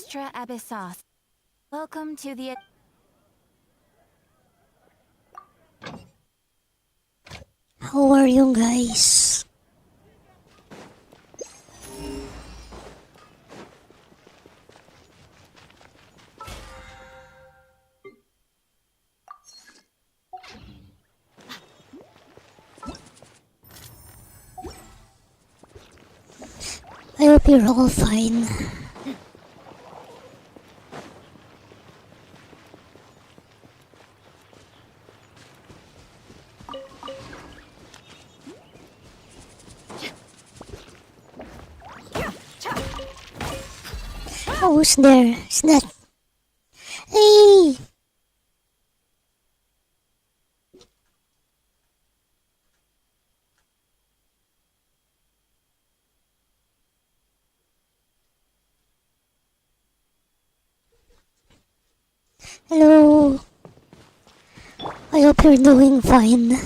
extra abyss sauce. Welcome to the... How are you guys? I hope you're all fine. Oh, who's there? Is that... Hey! Hello. I hope you're doing fine.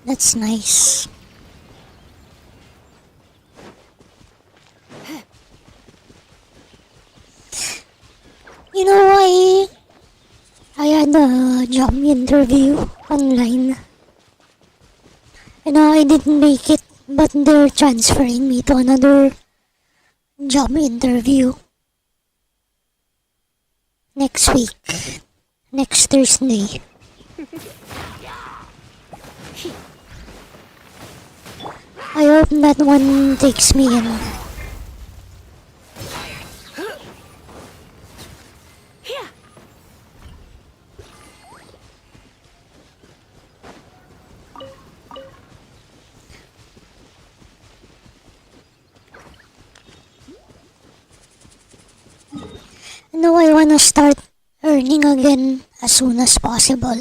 That's nice. You know, I had a job interview online. And I didn't make it, but they're transferring me to another job interview next week, next Thursday. I hope that one takes me in. No, I wanna start earning again as soon as possible.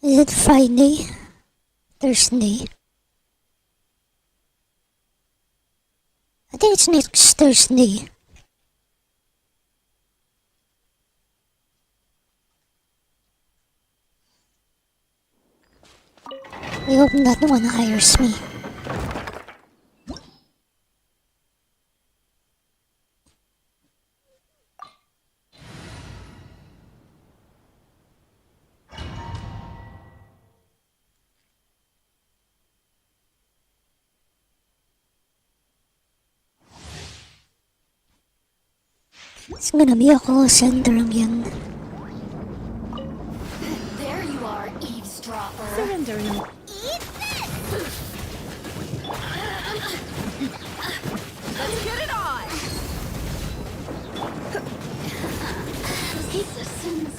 Is it Friday? Thursday? I think it's next Thursday. I hope that one hires me. It's gonna be a call center again. There you are, eavesdropper. Surrender now. Eat this! Let's get it on! Citizens,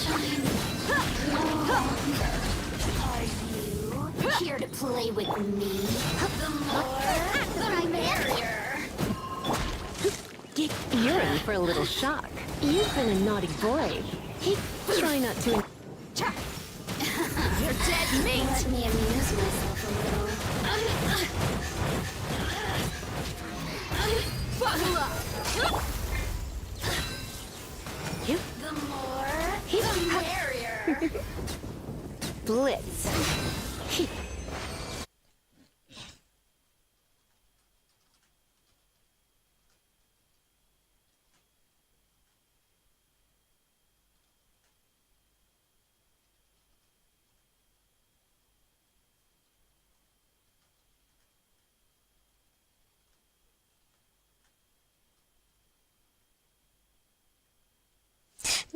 shine Are you here to play with me? The more, the merrier. for a little shock. You've been a naughty boy. Try not to. You're dead meat! Let me amuse myself a little. Buckle up! The more, the merrier. Blitz.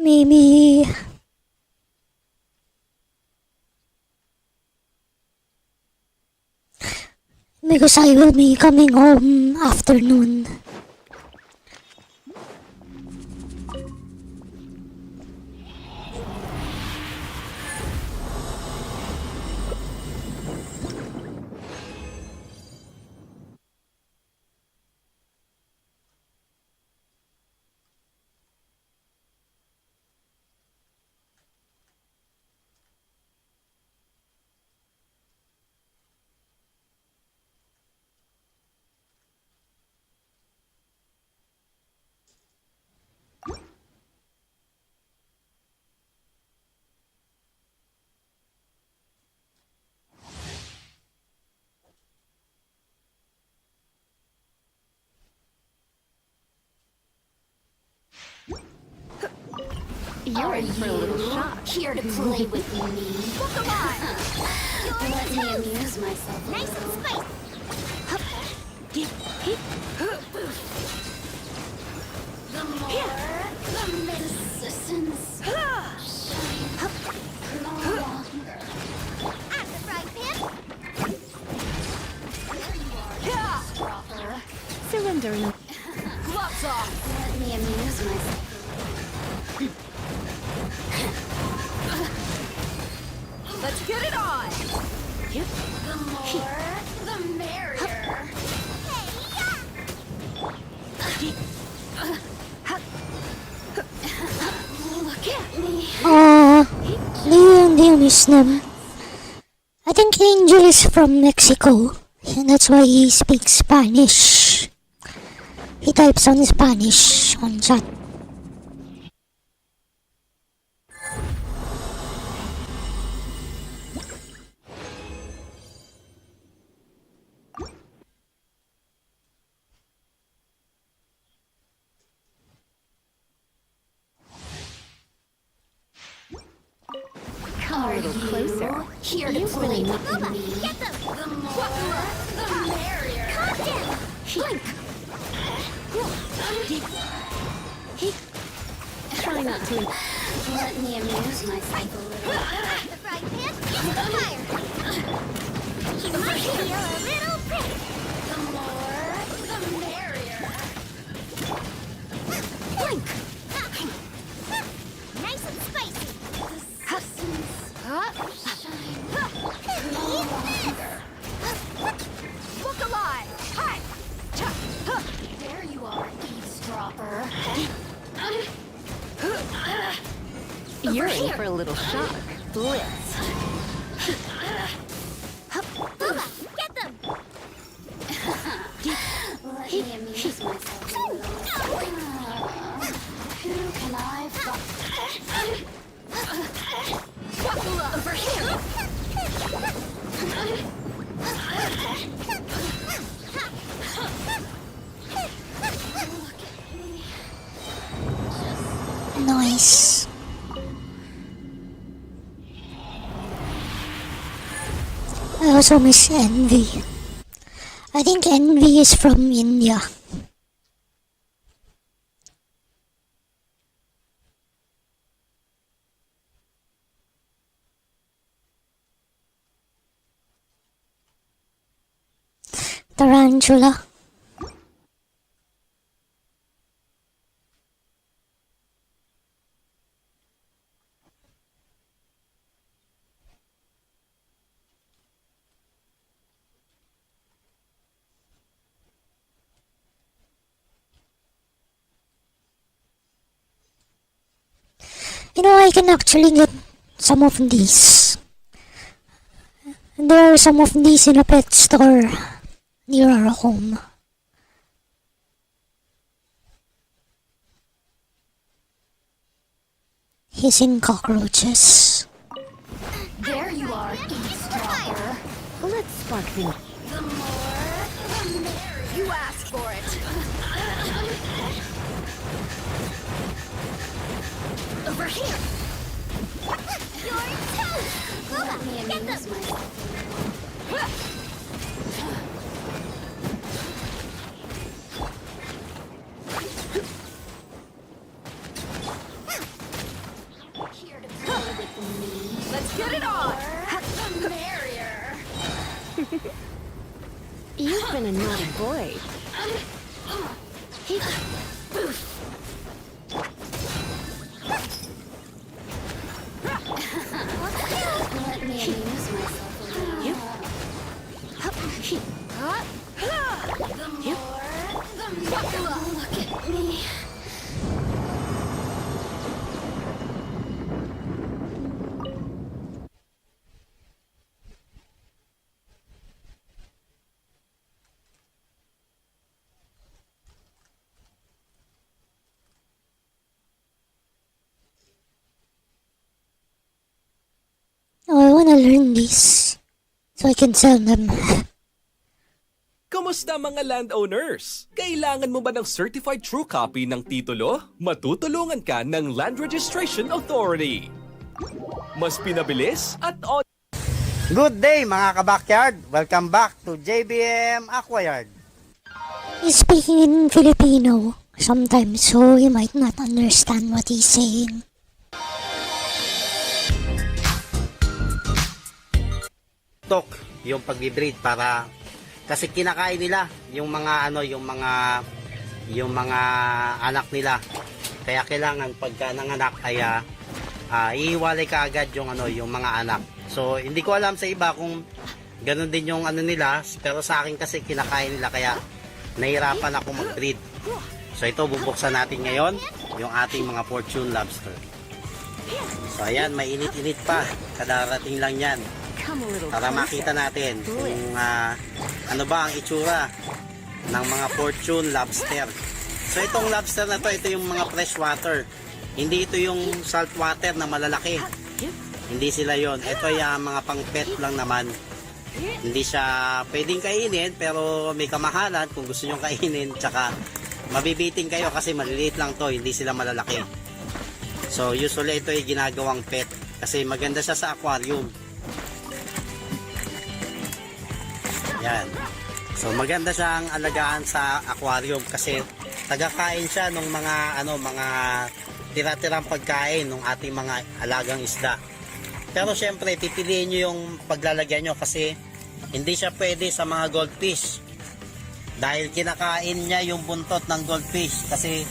Maybe because I will be coming home afternoon. You're in for a little shock. Here to play with me? Look alive! Let me amuse myself. Nice and spicy! The more, the resistance. No longer. At the frying pan! Proper. Surrendering. Gloves off! Let me amuse myself. Let's get it on! The more, the merrier. Look at me. Do you miss them? I think Angel is from Mexico, and that's why he speaks Spanish. He types on Spanish on chat. Come a little closer. Here to play with me? Get them! The more, the merrier. Calm down! Blink. Try not to. Let me amuse myself a little. The frying pan! Into the fire! You might feel a little bit! The more, the merrier. Blink! Nice and spicy! Look alive! Hi! There you are, eavesdropper. You're in for a little shock. Blitz. Booba! Get them! Let me amuse myself a little. Who can I fuck? Buckle up! Over here! Nice. I also miss Envy. I think Envy is from India. Tarantula. You know, I can actually get some of these. There are some of these in a pet store near our home. Hissing cockroaches. There you are, eavesdropper. Let's spark things. The more, the merrier. You asked for it. Over here. Your turn! Lola, get them! Here to play with me. Let's get it on. The merrier. You've been a naughty boy. Let me amuse myself a little. The more, the merrier. Look at me. Oh, I wanna learn these so I can sell them. Kamusta mga landowners? Kailangan mo ba ng certified true copy ng titulo? Matutulungan ka ng Land Registration Authority. Mas pinabilis at on. Good day mga kabakyard! Welcome back to JBM Aquayard. He's speaking in Filipino sometimes, so you might not understand what he's saying. Tok, yung pagbi-breed para kasi kinakain nila yung mga yung mga anak nila. Kaya kailangan pagka nanganak ay ihiwalay ka agad yung yung mga anak. So hindi ko alam sa iba kung ganun din yung nila, pero sa akin kasi kinakain nila kaya nahirapan ako mag-breed. So ito bubuksan natin ngayon yung ating mga fortune lobster. So ayan, may init-init pa. Kadarating lang yan. Come a little Para closer. makita natin kung ano ba ang itsura ng mga fortune lobster. So itong lobster na to, ito yung mga freshwater. Hindi ito yung saltwater na malalaki. Hindi sila yon. Ito yung mga pang pet lang naman. Hindi siya pwedeng kainin pero may kamahalan kung gusto nyo kainin. Tsaka mabibiting kayo kasi maliliit lang to, hindi sila malalaki. So usually ito ay ginagawang pet kasi maganda siya sa aquarium. Yan. So maganda siyang alagaan sa aquarium kasi tagakain siya ng mga mga tira-tirang pagkain ng ating mga alagang isda. Pero syempre pipiliin niyo yung paglalagyan niyo kasi hindi siya pwede sa mga goldfish. Dahil kinakain niya yung buntot ng goldfish kasi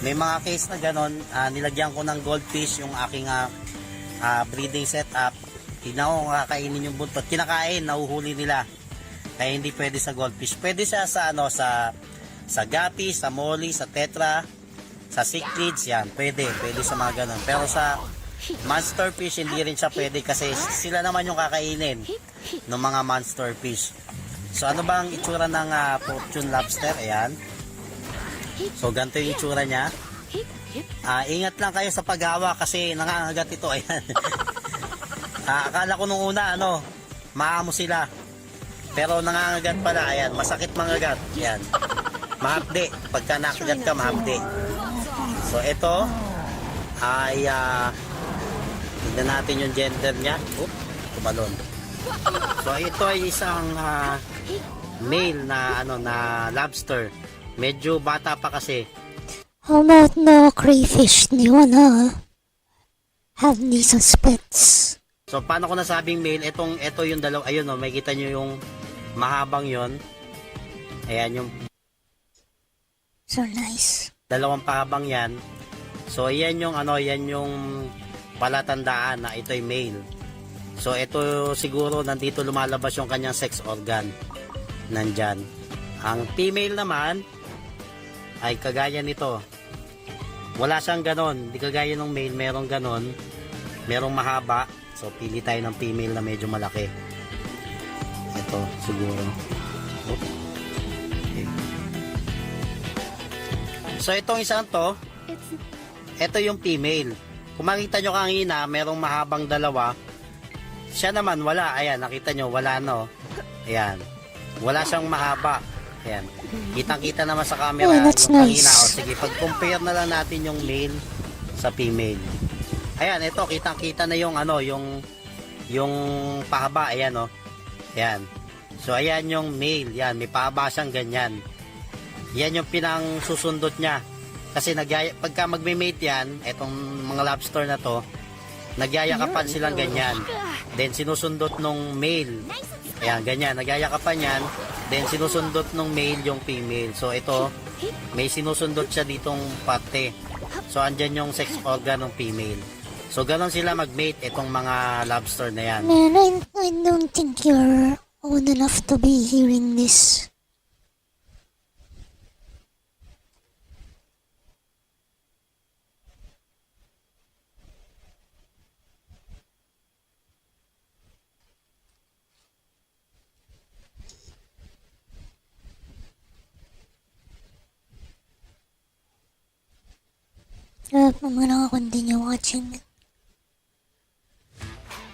may mga case na ganon, nilagyan ko ng goldfish yung aking breeding setup. Tignan ko kakainin yung buntot, kinakain, nahuhuli nila. Kaya hindi pwede sa goldfish. Pwede siya sa sa gapi, sa molly, sa tetra, sa cichlids, yan. Pwede sa mga ganun. Pero sa monster fish hindi rin siya pwede kasi sila naman yung kakainin ng mga monster fish. So ano ba ang itsura ng fortune lobster? Ayan. So ganito yung itsura niya. Ingat lang kayo sa paghawa kasi nangangagat ito. Ayan. Akala ko nung una maamo sila. Pero nangangagat pala, ayan, masakit mangagat. Ayan. Mahapdi. Pagka nakagat ka, mahapdi. So, ito ay tignan natin yung gender niya. Tumalon. So, ito ay isang male na na lobster. Medyo bata pa kasi. How about the crayfish? Do you wanna have these as pets? So, paano ko nasabing male? Ito yung dalawa. Ayun, may kita nyo yung mahabang yon. Ayan yung So nice. dalawang pahabang yan. So yan yung yan yung palatandaan na ito ay male. So ito siguro nandito lumalabas yung kanyang sex organ. Nandyan. Ang female naman ay kagaya nito. Wala siyang ganon. Hindi kagaya ng male, merong ganon. Merong mahaba. So, pili tayo ng female na medyo malaki. Ito, siguro. Oop. Okay. So, itong isang to, ito yung female. Kung makita nyo kanina, merong mahabang dalawa. Siya naman, wala. Ayan, nakita nyo, wala no. Ayan. Wala siyang mahaba. Ayan. Kitang-kita naman sa camera. Oh, that's yung nice. kanina. O, sige, pag-compare na lang natin yung male sa female. Ayan, ito, kitang-kita na yung ano, yung pahaba. Ayan, o. Ayan. So, ayan yung male. Yan, may pahaba siyang ganyan. Yan yung pinang susundot niya. Kasi pagka magme-mate yan, etong mga lobster na to, nagyayakapan silang ganyan. Then sinusundot nung male. Ayan, ganyan. Nagyayakapan yan. Then sinusundot nung male yung female. So ito, may sinusundot siya ditong parte. So andyan yung sex organ ng female. So ganon sila mag-mate itong mga lobster na yan. Man, I don't think you're old enough to be hearing this. I'm gonna continue watching.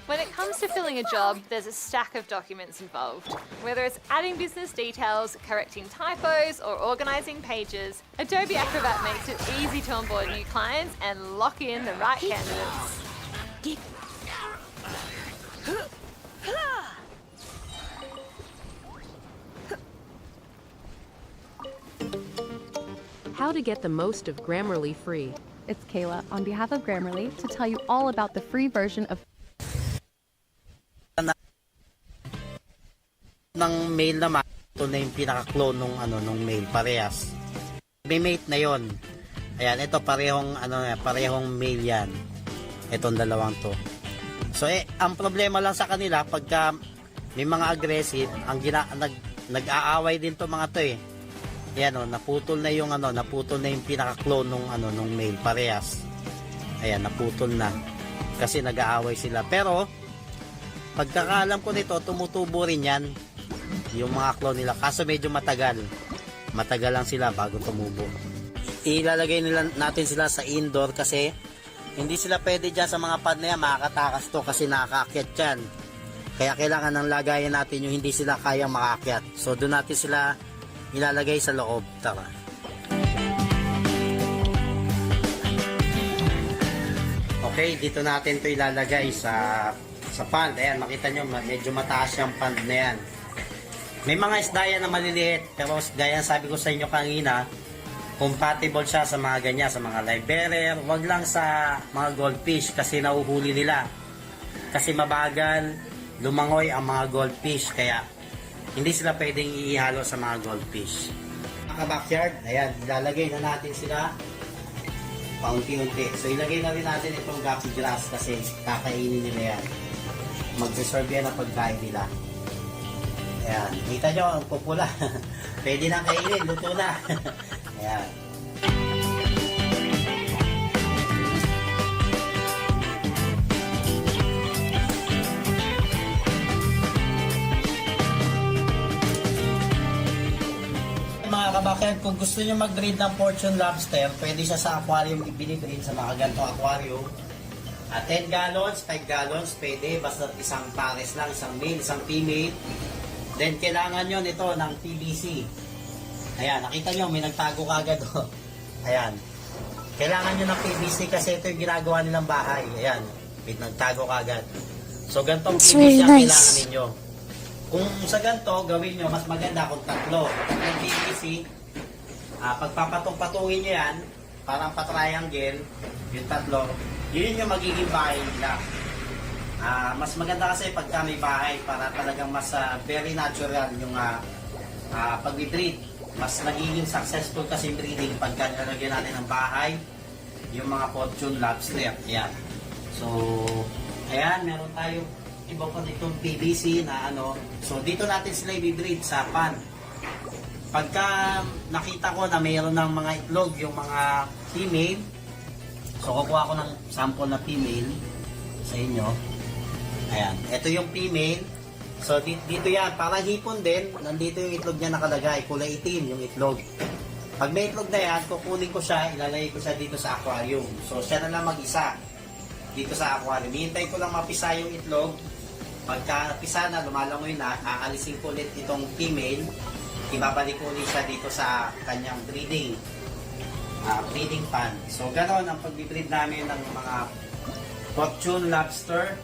When it comes to filling a job, there's a stack of documents involved. Whether it's adding business details, correcting typos, or organizing pages, Adobe Acrobat makes it easy to onboard new clients and lock in the right candidates. How to get the most of Grammarly free. It's Kayla on behalf of Grammarly to tell you all about the free version of Ng male naman, ito na yung pinaka-clone nung nung male, parehas. May mate na yon. Ayan, ito parehong parehong male yan. Itong dalawang to. So ang problema lang sa kanila pagka may mga aggressive, nag-aaway din to mga to eh. Ayan naputol na yung naputol na yung pinaka-clone nung nung male, parehas. Ayan, naputol na. Kasi nag-aaway sila. Pero pagkakaalam ko nito, tumutubo rin yan yung mga clone nila. Kaso medyo matagal. Matagal lang sila bago tumubo. Ilalagay natin sila sa indoor kasi hindi sila pwede dyan sa mga pad na yan. Makakatakas to kasi nakakaakyat yan. Kaya kailangan ng lagayan natin yung hindi sila kayang makaakyat. So doon natin sila ilalagay sa loob. Tara. Okay, dito natin to ilalagay sa pond. Ayan, makita nyo, medyo mataas yung pond na yan. May mga isda yan na maliliit, pero gaya sabi ko sa inyo kanina, compatible siya sa mga ganyan, sa mga live bearer. Wag lang sa mga goldfish kasi nauhuli nila. Kasi mabagal, lumangoy ang mga goldfish, kaya hindi sila pwedeng ihalo sa mga goldfish. Mga backyard, ayan, ilalagay na natin sila paunti-unti. So ilagay na rin natin itong guppy grass kasi kakainin nila yan. Magsiserve yan ang pagkain nila. Ayan, kita nyo ang pupula. Pwede na kainin, luto na. Ayan. Mga kabakyan, kung gusto nyo mag-breed ng fortune lobster, pwede siya sa aquarium ibinibreed sa mga ganitong aquarium. 10 gallons, 5 gallons, pwede. Basta isang pares lang, isang male, isang female. Then, kailangan nyo nito ng PVC. Ayan, nakita nyo, may nagtago kagad. Ayan. Kailangan nyo ng PVC kasi ito yung ginagawa nilang bahay. Ayan, may nagtago kagad. So, gantong It's PVC really ang nice. kailangan ninyo. Kung sa ganito, gawin nyo, mas maganda kung tatlo. Tatlong PVC, pagpapatong-patungin nyo yan, parang pa-triangle, yung tatlo, yun yung magiging bahay nila. Mas maganda kasi pagka may bahay para talagang mas very natural yung pag-breed. Mas nagiging successful kasi breeding pagka nalagyan natin ng bahay yung mga fortune lobster. Ayan. So, ayan, meron tayong iba pa ditong PVC na So, dito natin sila i-breed sa pan. Pagka nakita ko na mayroon ng mga itlog yung mga female, So kukuha ko ng sample na female sa inyo. Ayan, ito yung female. So dito yan, parang hipon din, nandito yung itlog niya nakalagay, kulay itim yung itlog. Pag may itlog na yan, kukunin ko siya, ilalagay ko siya dito sa aquarium. So siya na lang mag-isa dito sa aquarium. Hintay ko lang mapisa yung itlog. Pagka napisa na, lumalangoy na, aalisin ko ulit itong female. Ibabalik ko ulit siya dito sa kanyang breeding pan. So ganon ang pagbibreed namin ng mga fortune lobster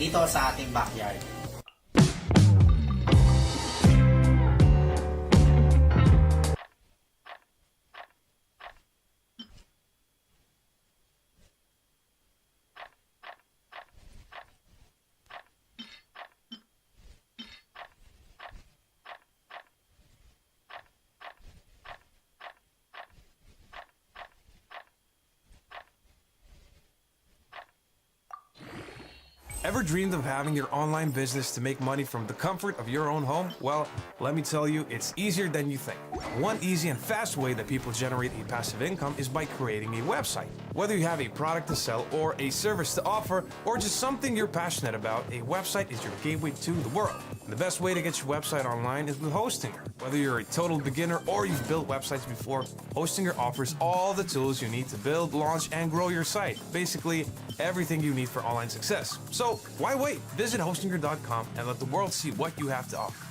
dito sa ating backyard. Ever dreamed of having your online business to make money from the comfort of your own home? Well, let me tell you, it's easier than you think. One easy and fast way that people generate a passive income is by creating a website. Whether you have a product to sell or a service to offer or just something you're passionate about, a website is your gateway to the world. And the best way to get your website online is with Hostinger. Whether you're a total beginner or you've built websites before, Hostinger offers all the tools you need to build, launch, and grow your site. Basically, everything you need for online success. So why wait? Visit Hostinger.com and let the world see what you have to offer.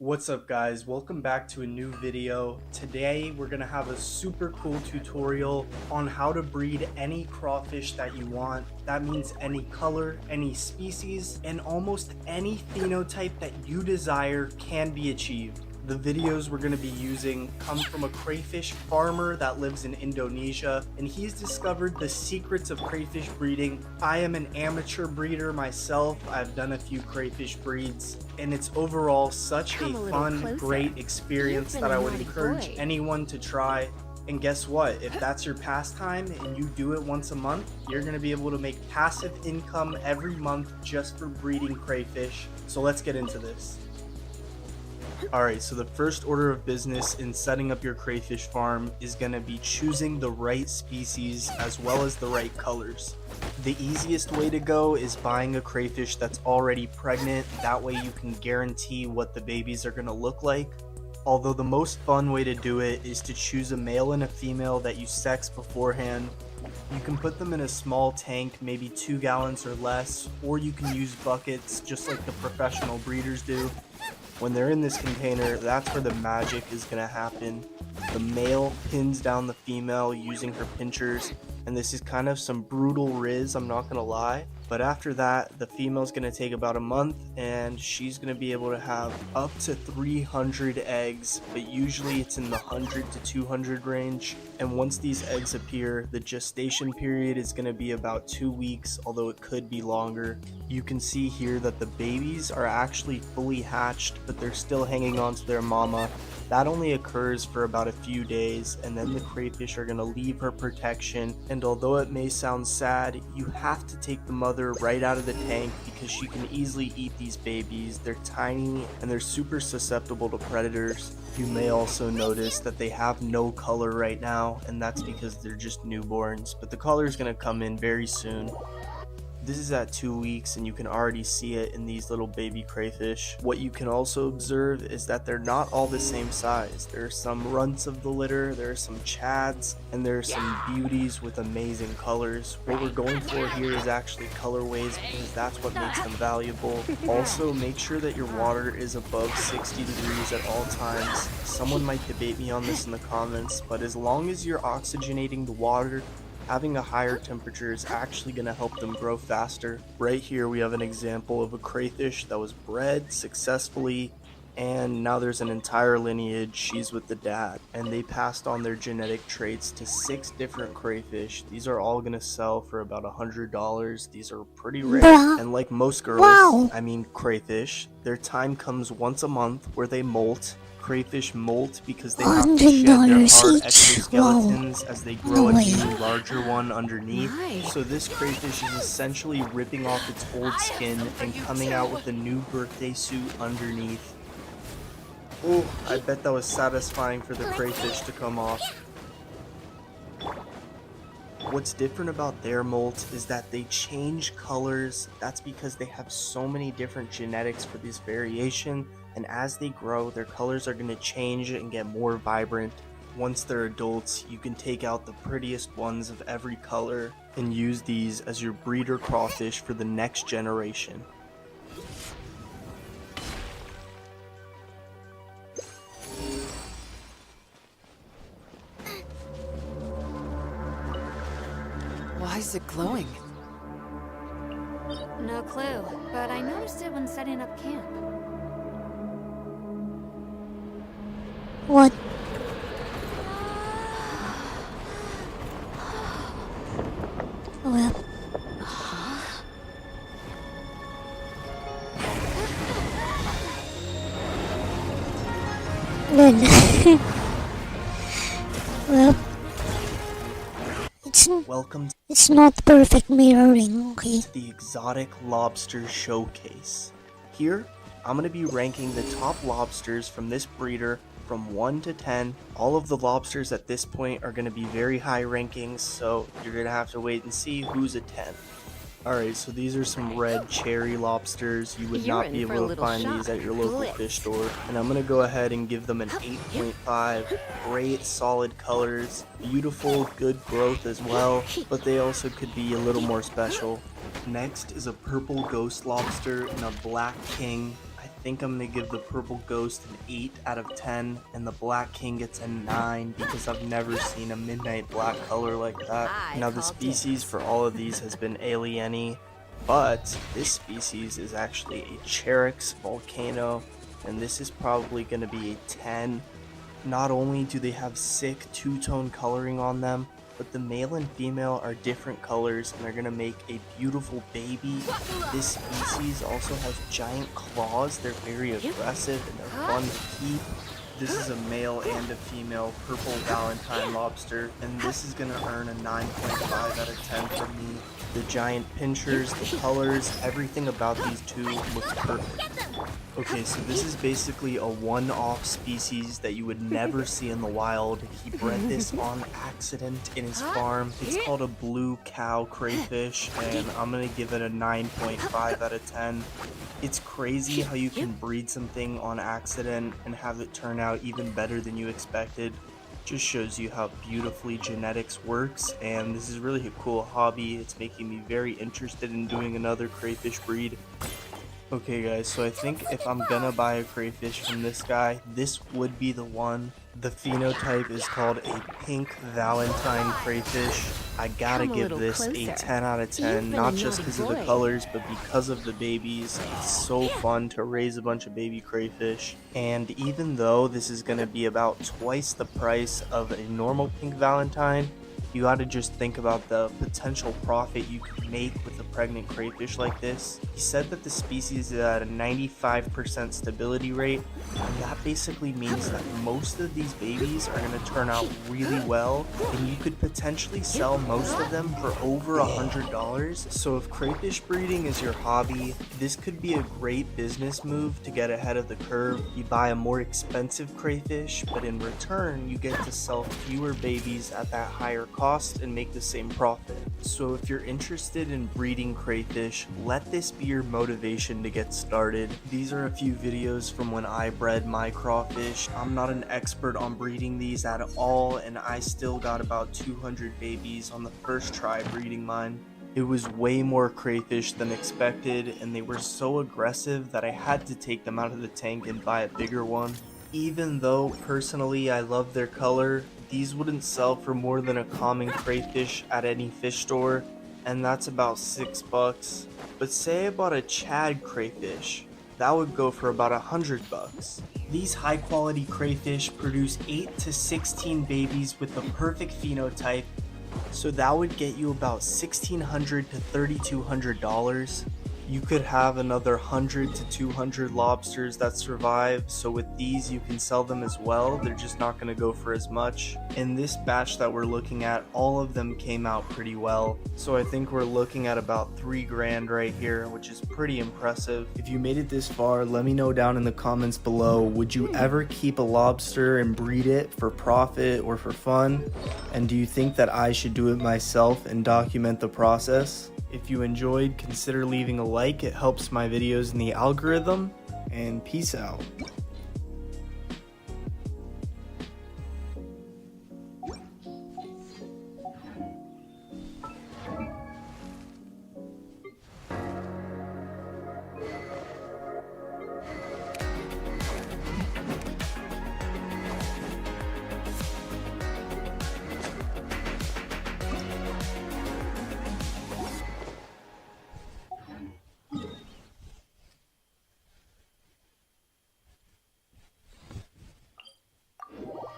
What's up guys, welcome back to a new video. Today we're gonna have a super cool tutorial on how to breed any crawfish that you want. That means any color, any species, and almost any phenotype that you desire can be achieved. The videos we're going to be using come from a crayfish farmer that lives in Indonesia, and he's discovered the secrets of crayfish breeding. I am an amateur breeder myself. I've done a few crayfish breeds, and it's overall such a fun, great experience that I would encourage anyone to try. And guess what? If that's your pastime and you do it once a month, you're going to be able to make passive income every month just for breeding crayfish. So let's get into this. Alright, so the first order of business in setting up your crayfish farm is going to be choosing the right species as well as the right colors. The easiest way to go is buying a crayfish that's already pregnant. That way you can guarantee what the babies are going to look like. Although the most fun way to do it is to choose a male and a female that you sex beforehand. You can put them in a small tank, maybe 2 gallons or less, or you can use buckets just like the professional breeders do. When they're in this container, that's where the magic is going to happen. The male pins down the female using her pinchers, and this is kind of some brutal riz, I'm not going to lie. But after that, the female's going to take about a month, and she's going to be able to have up to 300 eggs, but usually it's in the 100 to 200 range. And once these eggs appear, the gestation period is going to be about 2 weeks, although it could be longer. You can see here that the babies are actually fully hatched, but they're still hanging on to their mama. That only occurs for about a few days, and then the crayfish are going to leave her protection. And although it may sound sad, you have to take the mother right out of the tank because she can easily eat these babies. They're tiny and they're super susceptible to predators. You may also notice that they have no color right now, and that's because they're just newborns, but the color is going to come in very soon. This is at 2 weeks, and you can already see it in these little baby crayfish. What you can also observe is that they're not all the same size. There are some runts of the litter, there are some chads, and there are some beauties with amazing colors. What we're going for here is actually colorways because that's what makes them valuable. Also, make sure that your water is above 60 degrees at all times. Someone might debate me on this in the comments, but as long as you're oxygenating the water, having a higher temperature is actually going to help them grow faster. Right here we have an example of a crayfish that was bred successfully, and now there's an entire lineage. She's with the dad, and they passed on their genetic traits to 6 different crayfish. These are all going to sell for about $100. These are pretty rare, and like most girls, I mean crayfish, their time comes once a month where they molt. crayfish molt because they have to shed their hard $100 each. exoskeletons as they grow a No way. new, larger one underneath. My. So this crayfish is essentially ripping off its old skin and coming out with a new birthday suit underneath. Oh, I bet that was satisfying for the crayfish to come off. What's different about their molts is that they change colors. That's because they have so many different genetics for this variation, and as they grow, their colors are going to change and get more vibrant. Once they're adults, you can take out the prettiest ones of every color and use these as your breeder crawfish for the next generation. Why is it glowing? No clue, but I noticed it when setting up camp. What? Well. Lol. Well. Welcome It's not perfect mirroring, okay? to the Exotic Lobster Showcase. Here, I'm going to be ranking the top lobsters from this breeder from 1 to 10. All of the lobsters at this point are going to be very high rankings, so you're going to have to wait and see who's a 10. Alright, so these are some red cherry lobsters. You would You're not in be for a able to little find shock. these at your local Blitz. fish store. And I'm going to go ahead and give them an 8.5. Great, solid colors. Beautiful, good growth as well. But they also could be a little more special. Next is a purple ghost lobster and a black king. I think I'm going to give the purple ghost an 8 out of 10. And the black king gets a 9 because I've never seen a midnight black color like that. Now the species for all of these has been alieni, but this species is actually a Cherex volcano, and this is probably going to be a 10. Not only do they have sick two-tone coloring on them, but the male and female are different colors and they're going to make a beautiful baby. This species also has giant claws. They're very aggressive and they're fun to keep. This is a male and a female purple Valentine lobster, and this is going to earn a 9.5 out of 10 from me. The giant pinchers, the colors, everything about these two looks perfect. Okay, so this is basically a one-off species that you would never see in the wild. He bred this on accident in his farm. It's called a blue cow crayfish, and I'm gonna give it a 9.5 out of 10. It's crazy how you can breed something on accident and have it turn out even better than you expected. Just shows you how beautifully genetics works, and this is really a cool hobby. It's making me very interested in doing another crayfish breed. Okay guys, so I think if I'm gonna buy a crayfish from this guy, this would be the one. The phenotype is called a pink Valentine crayfish. I gotta Come a give little this a closer. 10 out of 10, You've been not a just naughty because of the boy. colors, but because of the babies. It's so fun to raise a bunch of baby crayfish. And even though this is gonna be about twice the price of a normal pink Valentine, you gotta just think about the potential profit you could make with a pregnant crayfish like this. He said that the species is at a 95% stability rate, and that basically means that most of these babies are gonna turn out really well, and you could potentially sell most of them for over $100. So if crayfish breeding is your hobby, this could be a great business move to get ahead of the curve. You buy a more expensive crayfish, but in return, you get to sell fewer babies at that higher cost and make the same profit. So if you're interested in breeding crayfish, let this be your motivation to get started. These are a few videos from when I bred my crawfish. I'm not an expert on breeding these at all, and I still got about 200 babies on the first try breeding mine. It was way more crayfish than expected, and they were so aggressive that I had to take them out of the tank and buy a bigger one. Even though personally I love their color, these wouldn't sell for more than a common crayfish at any fish store, and that's about $6. But say I bought a Chad crayfish, that would go for about $100. These high quality crayfish produce 8 to 16 babies with the perfect phenotype, so that would get you about $1,600 to $3,200. you could have another 100 to 200 lobsters that survive, so with these you can sell them as well. They're just not going to go for as much. In this batch that we're looking at, all of them came out pretty well, so I think we're looking at about 3 grand right here, which is pretty impressive. If you made it this far, let me know down in the comments below, would you ever keep a lobster and breed it for profit or for fun? And do you think that I should do it myself and document the process? If you enjoyed, consider leaving a like, it helps my videos in the algorithm, and peace out.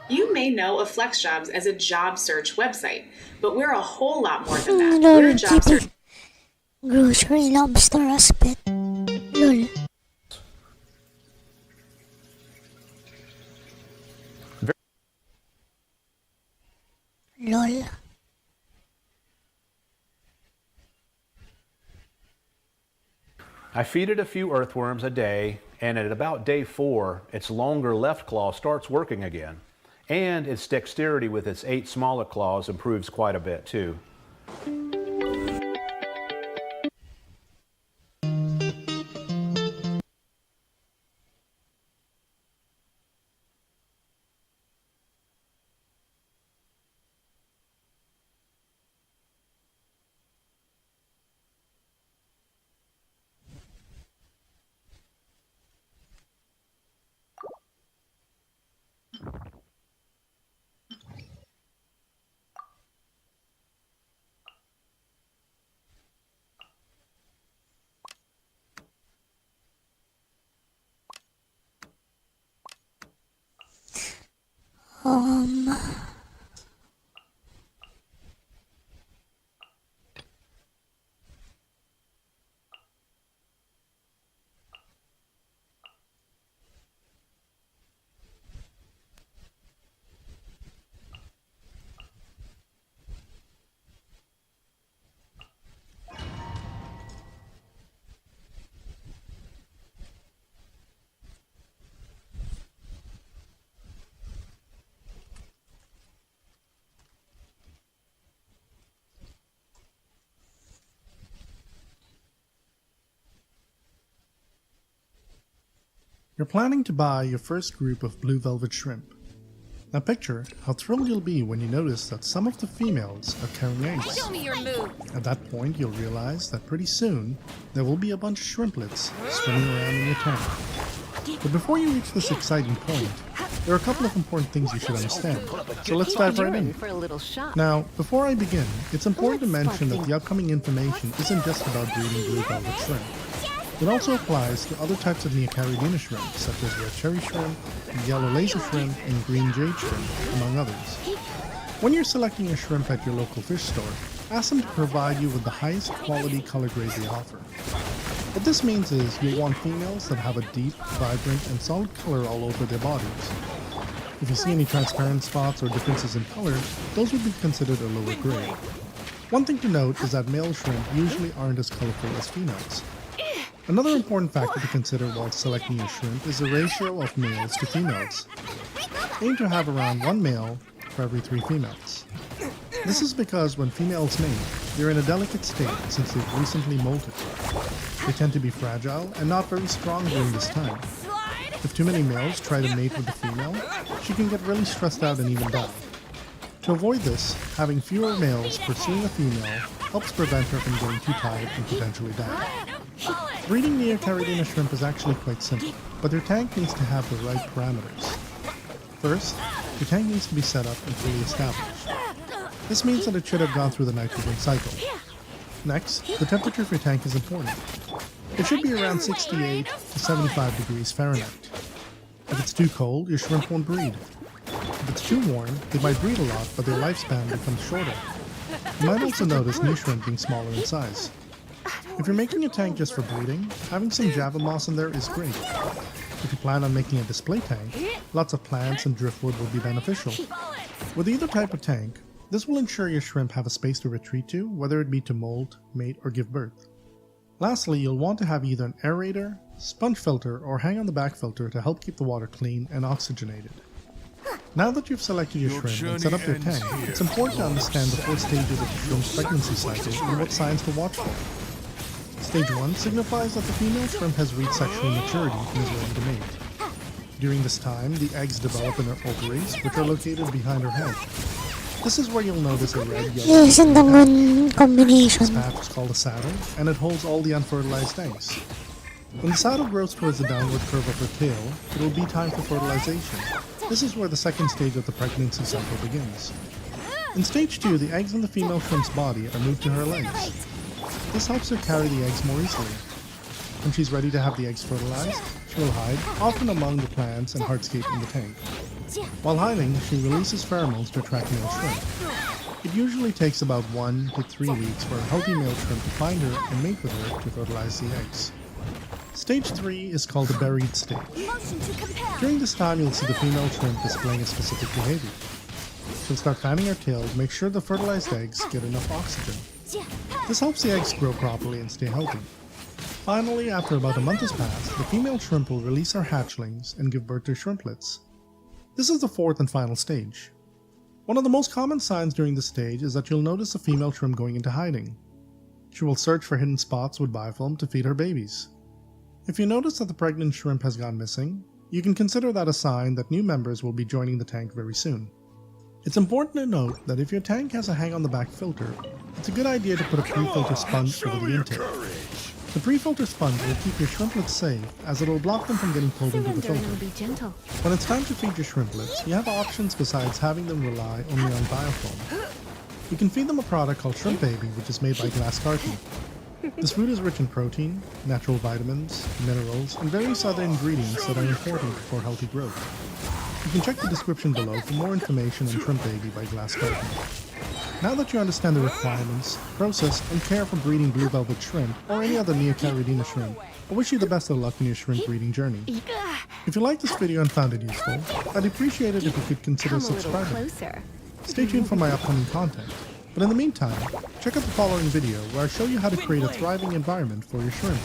You may know of FlexJobs as a job search website, but we're a whole lot more than that. We're a job search. Grocery lobster aspect. Lol. Lol. I feed it a few earthworms a day, and at about day 4, its longer left claw starts working again. And its dexterity with its 8 smaller claws improves quite a bit too. You're planning to buy your first group of blue velvet shrimp. Now picture how thrilled you'll be when you notice that some of the females are carrying eggs. Show me your move. At that point, you'll realize that pretty soon, there will be a bunch of shrimplets swimming around in your tank. But before you reach this exciting point, there are a couple of important things you should understand. So let's dive right in. Now, before I begin, it's important to mention that the upcoming information isn't just about breeding blue velvet shrimp. It also applies to other types of Neocaridina shrimp, such as red cherry shrimp, yellow laser shrimp, and green jade shrimp, among others. When you're selecting a shrimp at your local fish store, ask them to provide you with the highest quality color grade they offer. What this means is you'll want females that have a deep, vibrant, and solid color all over their bodies. If you see any transparent spots or differences in color, those would be considered a lower grade. One thing to note is that male shrimp usually aren't as colorful as females. Another important factor to consider while selecting your shrimp is the ratio of males to females. Aim to have around 1 male for every 3 females. This is because when females mate, they're in a delicate state since they've recently molted. They tend to be fragile and not very strong during this time. If too many males try to mate with the female, she can get really stressed out and even die. To avoid this, having fewer males pursuing a female helps prevent her from getting too tired and potentially die. Breeding Neocaridina shrimp is actually quite simple, but their tank needs to have the right parameters. First, your tank needs to be set up and fully established. This means that it should have gone through the nitrogen cycle. Next, the temperature of your tank is important. It should be around 68 to 75 degrees Fahrenheit. If it's too cold, your shrimp won't breed. If it's too warm, they might breed a lot, but their lifespan becomes shorter. You might also notice new shrimp being smaller in size. If you're making a tank just for breeding, having some Java moss in there is great. If you plan on making a display tank, lots of plants and driftwood will be beneficial. With either type of tank, this will ensure your shrimp have a space to retreat to, whether it be to molt, mate, or give birth. Lastly, you'll want to have either an aerator, sponge filter, or hang on the back filter to help keep the water clean and oxygenated. Now that you've selected your shrimp and set up your tank, it's important to understand the 4 stages of the shrimp's pregnancy cycle and what signs to watch for. Stage 1 signifies that the female shrimp has reached sexual maturity and is ready to mate. During this time, the eggs develop in her ovaries, which are located behind her head. This is where you'll notice a red, yellow, Yes, and the combination. This patch is called a saddle, and it holds all the unfertilized eggs. When the saddle grows towards the downward curve of her tail, it will be time for fertilization. This is where the second stage of the pregnancy cycle begins. In stage 2, the eggs in the female shrimp's body are moved to her legs. This helps her carry the eggs more easily. When she's ready to have the eggs fertilized, she will hide, often among the plants and hardscape in the tank. While hiding, she releases pheromones to attract male shrimp. It usually takes about 1 to 3 weeks for a healthy male shrimp to find her and mate with her to fertilize the eggs. Stage 3 is called the buried stage. During this time, you'll see the female shrimp displaying a specific behavior. She'll start fanning her tail to make sure the fertilized eggs get enough oxygen. This helps the eggs grow properly and stay healthy. Finally, after about a month has passed, the female shrimp will release her hatchlings and give birth to shrimplets. This is the 4th and final stage. One of the most common signs during this stage is that you'll notice a female shrimp going into hiding. She will search for hidden spots with biofilm to feed her babies. If you notice that the pregnant shrimp has gone missing, you can consider that a sign that new members will be joining the tank very soon. It's important to note that if your tank has a hang on the back filter, it's a good idea to put a pre-filter sponge over the intake. The pre-filter sponge will keep your shrimplets safe, as it will block them from getting pulled into the filter. Be gentle. When it's time to feed your shrimplets, you have options besides having them rely only on biofilm. You can feed them a product called Shrimp Baby, which is made by Glass Carton. This food is rich in protein, natural vitamins, minerals, and various other ingredients that are important for healthy growth. You can check the description below for more information on Shrimp Baby by Glass Carton. Now that you understand the requirements, process, and care for breeding blue velvet shrimp or any other Neocaridina shrimp, I wish you the best of luck in your shrimp breeding journey. If you liked this video and found it useful, I'd appreciate it if you could consider subscribing. Stay tuned for my upcoming content. But in the meantime, check out the following video where I show you how to create a thriving environment for your shrimp.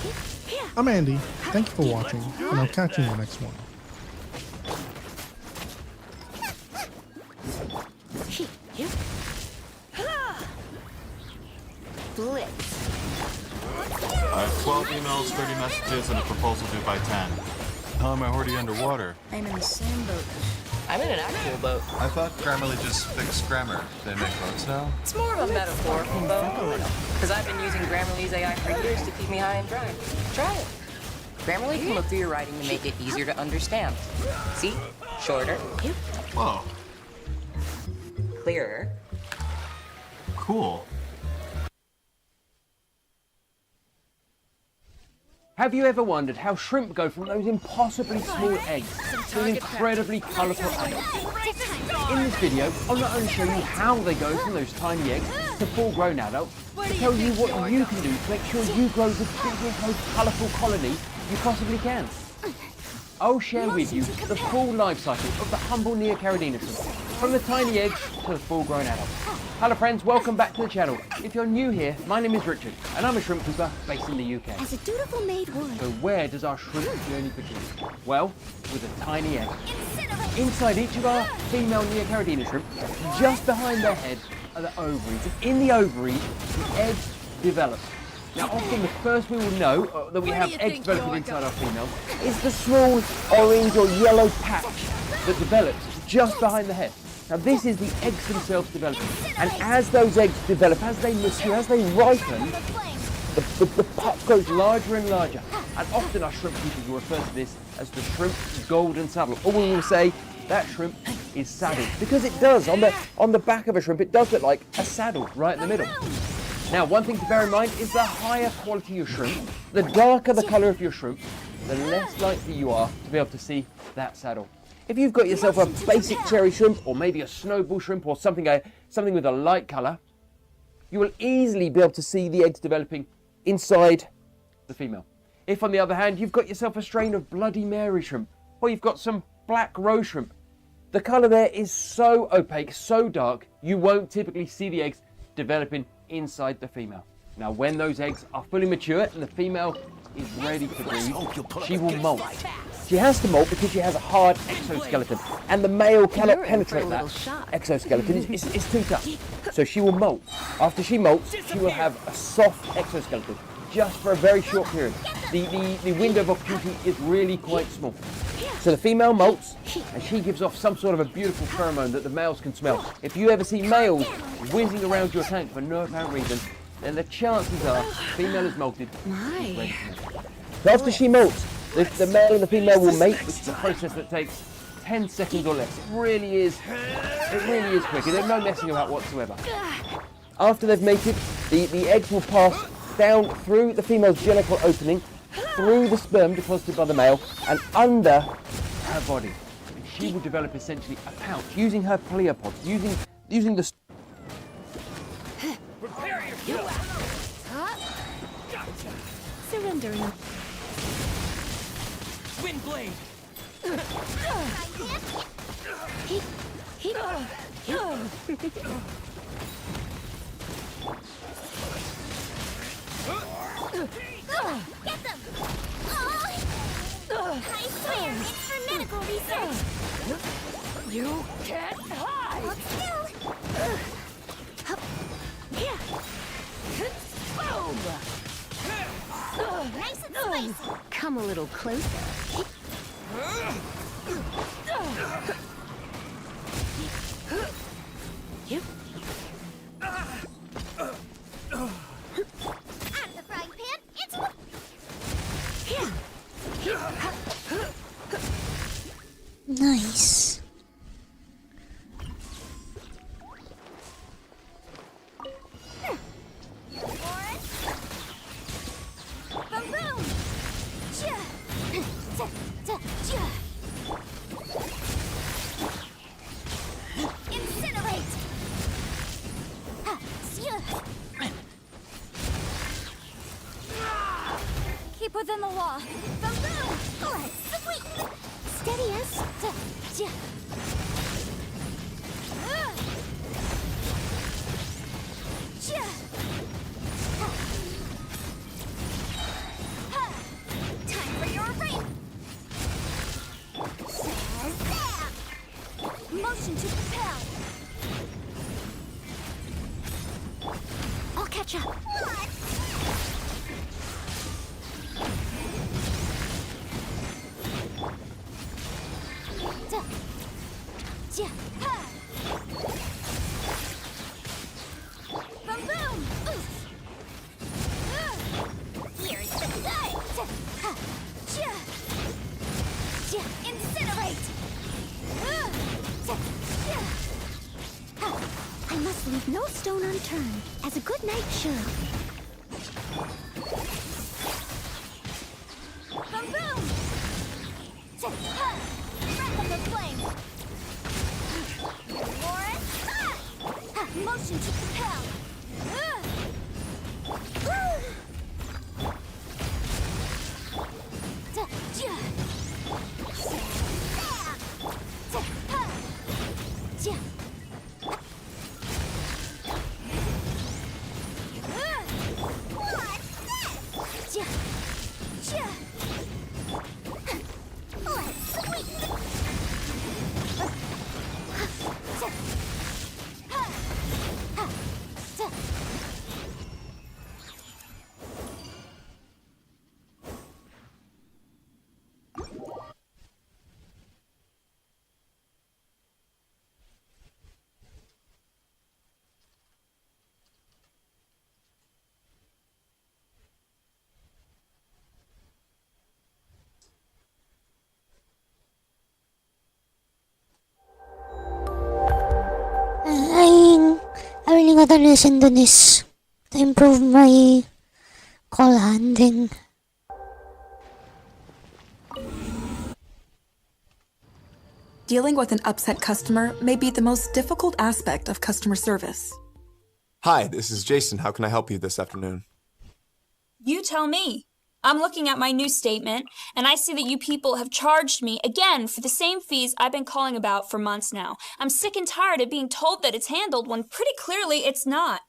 I'm Andy, thank you for watching, and I'll catch you in the next one. I have 12 emails, 30 messages, and a proposal due by 10. How am I already underwater? I'm in the same boat. I'm in an actual boat. I thought Grammarly just fixed grammar. They make boats now? It's more of a metaphorical boat. Because I've been using Grammarly's AI for years to keep me high and dry. Try it. Grammarly can look through your writing to make it easier to understand. See? Shorter. Whoa. Clearer. Cool. Have you ever wondered how shrimp go from those impossibly small eggs to incredibly colourful adults? In this video, I'll not only show you how they go from those tiny eggs to full-grown adults, but tell you what you can do to make sure you grow the biggest, most colourful colony you possibly can. I'll share with you the full life cycle of the humble Neocaridina shrimp, from the tiny eggs to the full-grown adult. Hello friends, welcome back to the channel. If you're new here, my name is Richard, and I'm a shrimp keeper based in the UK. As a dutiful maid would. So where does our shrimp journey begin? Well, with a tiny egg. Inside each of our female Neocaridina shrimp, just behind their head, are the ovaries. And in the ovaries, the eggs develop. Now often the first we will know that we have eggs developing inside our female is the small orange or yellow patch that develops just behind the head. Now this is the eggs themselves developing, and as those eggs develop, as they mature, as they ripen, the pup grows larger and larger. And often our shrimp keepers will refer to this as the shrimp golden saddle, or we will say that shrimp is saddled, because it does. On the back of a shrimp, it does look like a saddle right in the middle. Now one thing to bear in mind is the higher quality your shrimp, the darker the colour of your shrimp, the less likely you are to be able to see that saddle. If you've got yourself a basic cherry shrimp, or maybe a snowball shrimp, or something with a light colour, you will easily be able to see the eggs developing inside the female. If, on the other hand, you've got yourself a strain of Bloody Mary shrimp, or you've got some black rose shrimp, the colour there is so opaque, so dark, you won't typically see the eggs developing inside the female. Now, when those eggs are fully mature and the female is ready to breed, she will molt. She has to molt because she has a hard exoskeleton, and the male cannot penetrate that exoskeleton. It's too tough. So she will molt. After she molts, she will have a soft exoskeleton, just for a very short period. The window of opportunity is really quite small. So the female molts, and she gives off some sort of a beautiful pheromone that the males can smell. If you ever see males whizzing around your tank for no apparent reason, then the chances are the female is molted. So after she molts, the male and the female will mate, which is a process that takes 10 seconds or less. It really is quick. There's no messing about whatsoever. After they've mated, the eggs will pass down through the female's genital opening, through the sperm deposited by the male, and under her body. And she will develop essentially a pouch using her pleopods, using the... Prepare yourself! Surrendering. Wind blade! Get them! I swear, it's for medical research! You can't hide! Hold still! Boom! Nice and spicy! Come a little closer. Out of the frying pan, it's... Nice. Boom! Incinerate! Keep within the law. Boom! Let's sweep! Steady as... Time for your ring! Motion to propel! I'll catch up! Boom boom! Oof! Here's the gut! Incinerate! I must leave no stone unturned, as a good knight should. Boom boom! Breath of the flame! Warren! Motion to propel! I really gotta listen to this to improve my call handling. Dealing with an upset customer may be the most difficult aspect of customer service. Hi, this is Jason. How can I help you this afternoon? You tell me. I'm looking at my new statement, and I see that you people have charged me again for the same fees I've been calling about for months now. I'm sick and tired of being told that it's handled when pretty clearly it's not.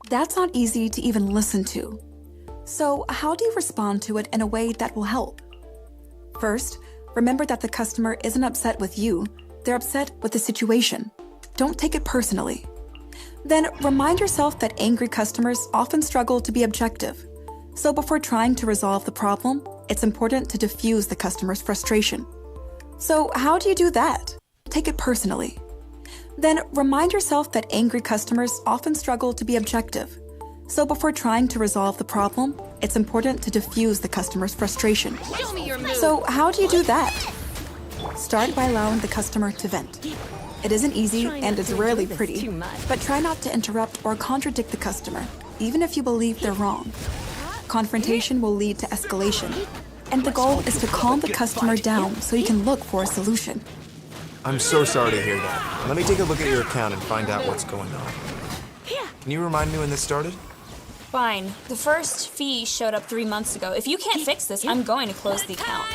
That's not easy to even listen to. So, how do you respond to it in a way that will help? First, remember that the customer isn't upset with you, they're upset with the situation. Don't take it personally. Then, remind yourself that angry customers often struggle to be objective. So before trying to resolve the problem, it's important to diffuse the customer's frustration. So how do you do that? Take it personally. Then remind yourself that angry customers often struggle to be objective. So before trying to resolve the problem, it's important to diffuse the customer's frustration. Show me your move. So how do you do that? Start by allowing the customer to vent. It isn't easy and it's rarely pretty, but try not to interrupt or contradict the customer, even if you believe they're wrong. Confrontation will lead to escalation, and the goal is to calm the customer down so you can look for a solution. I'm so sorry to hear that. Let me take a look at your account and find out what's going on. Can you remind me when this started? Fine. The first fee showed up 3 months ago. If you can't fix this, I'm going to close the account.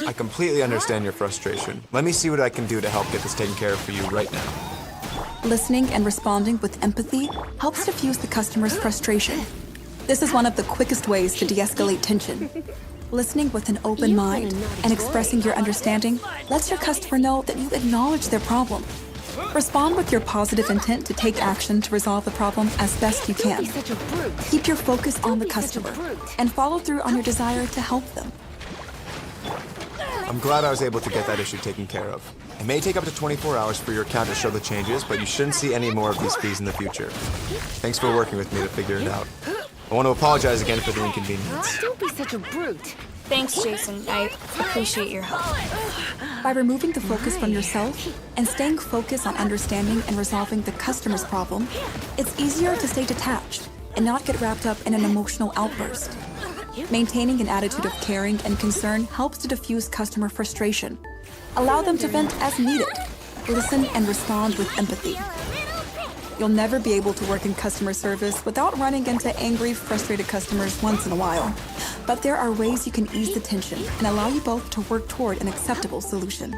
I completely understand your frustration. Let me see what I can do to help get this taken care of for you right now. Listening and responding with empathy helps diffuse the customer's frustration. This is one of the quickest ways to de-escalate tension. Listening with an open mind and expressing your understanding lets your customer know that you acknowledge their problem. Respond with your positive intent to take action to resolve the problem as best you can. Keep your focus on the customer and follow through on your desire to help them. I'm glad I was able to get that issue taken care of. It may take up to 24 hours for your account to show the changes, but you shouldn't see any more of these fees in the future. Thanks for working with me to figure it out. I want to apologize again for the inconvenience. Don't be such a brute. Thanks, Jason. I appreciate your help. By removing the focus from yourself and staying focused on understanding and resolving the customer's problem, it's easier to stay detached and not get wrapped up in an emotional outburst. Maintaining an attitude of caring and concern helps to diffuse customer frustration. Allow them to vent as needed. Listen and respond with empathy. You'll never be able to work in customer service without running into angry, frustrated customers once in a while. But there are ways you can ease the tension and allow you both to work toward an acceptable solution.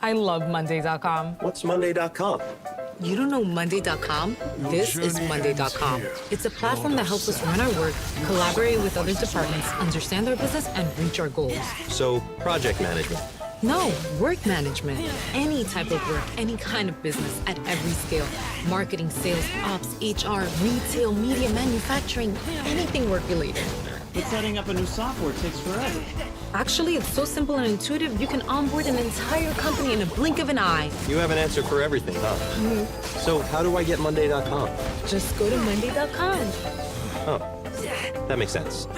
I love Monday.com. What's Monday.com? You don't know Monday.com? This is Monday.com. It's a platform that helps us run our work, collaborate with other departments, understand our business, and reach our goals. So, project management. No, work management. Any type of work, any kind of business, at every scale. Marketing, sales, ops, HR, retail, media, manufacturing, anything work-related. But setting up a new software takes forever. Actually, it's so simple and intuitive, you can onboard an entire company in a blink of an eye. You have an answer for everything, huh? So how do I get Monday.com? Just go to Monday.com. Oh, that makes sense.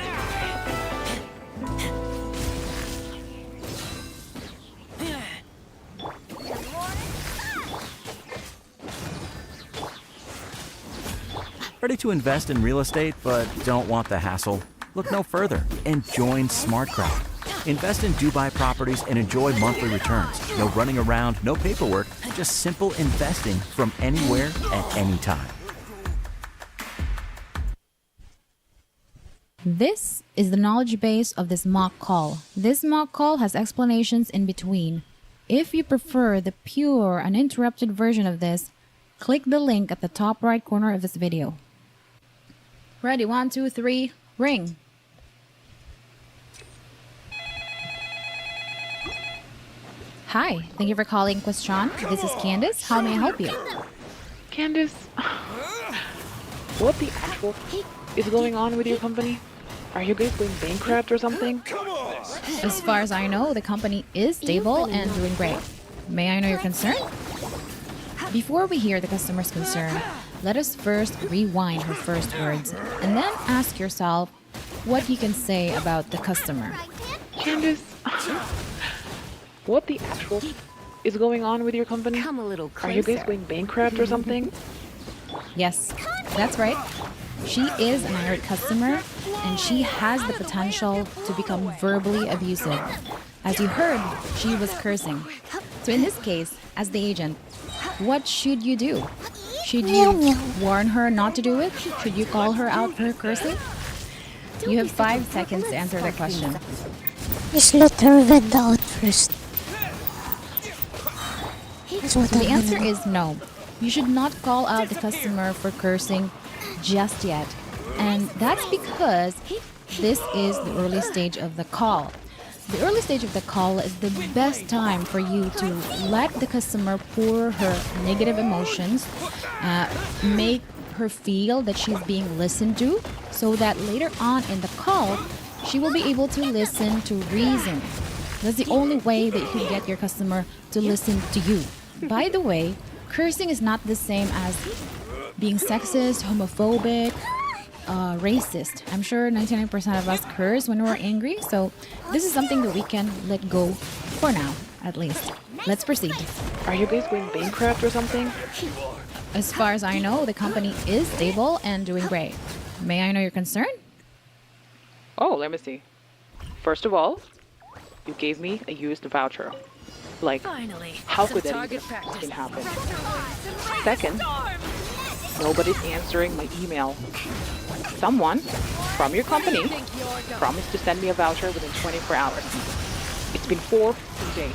Ready to invest in real estate but don't want the hassle? Look no further and join SmartCrowd. Invest in Dubai properties and enjoy monthly returns. No running around, no paperwork, just simple investing from anywhere at any time. This is the knowledge base of this mock call. This mock call has explanations in between. If you prefer the pure, uninterrupted version of this, click the link at the top right corner of this video. Ready, 1, 2, 3, ring. Hi, thank you for calling Question. This is Candice. How may I help you? Candice, what the actual is going on with your company? Are you guys going bankrupt or something? As far as I know, the company is stable and doing great. May I know your concern? Before we hear the customer's concern, let us first rewind her first words and then ask yourself what you can say about the customer. Candice, what the actual is going on with your company? Come a little Are you guys closer. going bankrupt or something? Yes, that's right. She is an irate customer and she has the potential to become verbally abusive. As you heard, she was cursing. So in this case, as the agent, what should you do? Should you warn her not to do it? Should you call her out for her cursing? You have 5 seconds to answer the question. Just let her vent out first. That's what The I'm answer gonna do. is no. You should not call out the customer for cursing just yet. And that's because this is the early stage of the call. The early stage of the call is the best time for you to let the customer pour her negative emotions, make her feel that she's being listened to, so that later on in the call, she will be able to listen to reason. That's the only way that you can get your customer to listen to you. By the way, cursing is not the same as being sexist, homophobic, racist. I'm sure 99% of us curse when we're angry, so this is something that we can let go for now, at least. Let's proceed. Are you guys going bankrupt or something? As far as I know, the company is stable and doing great. May I know your concern? Oh, let me see. First of all, you gave me a used voucher. Like, how could that even happen? Second, nobody's answering my email. Someone from your company promised to send me a voucher within 24 hours. It's been 4 days.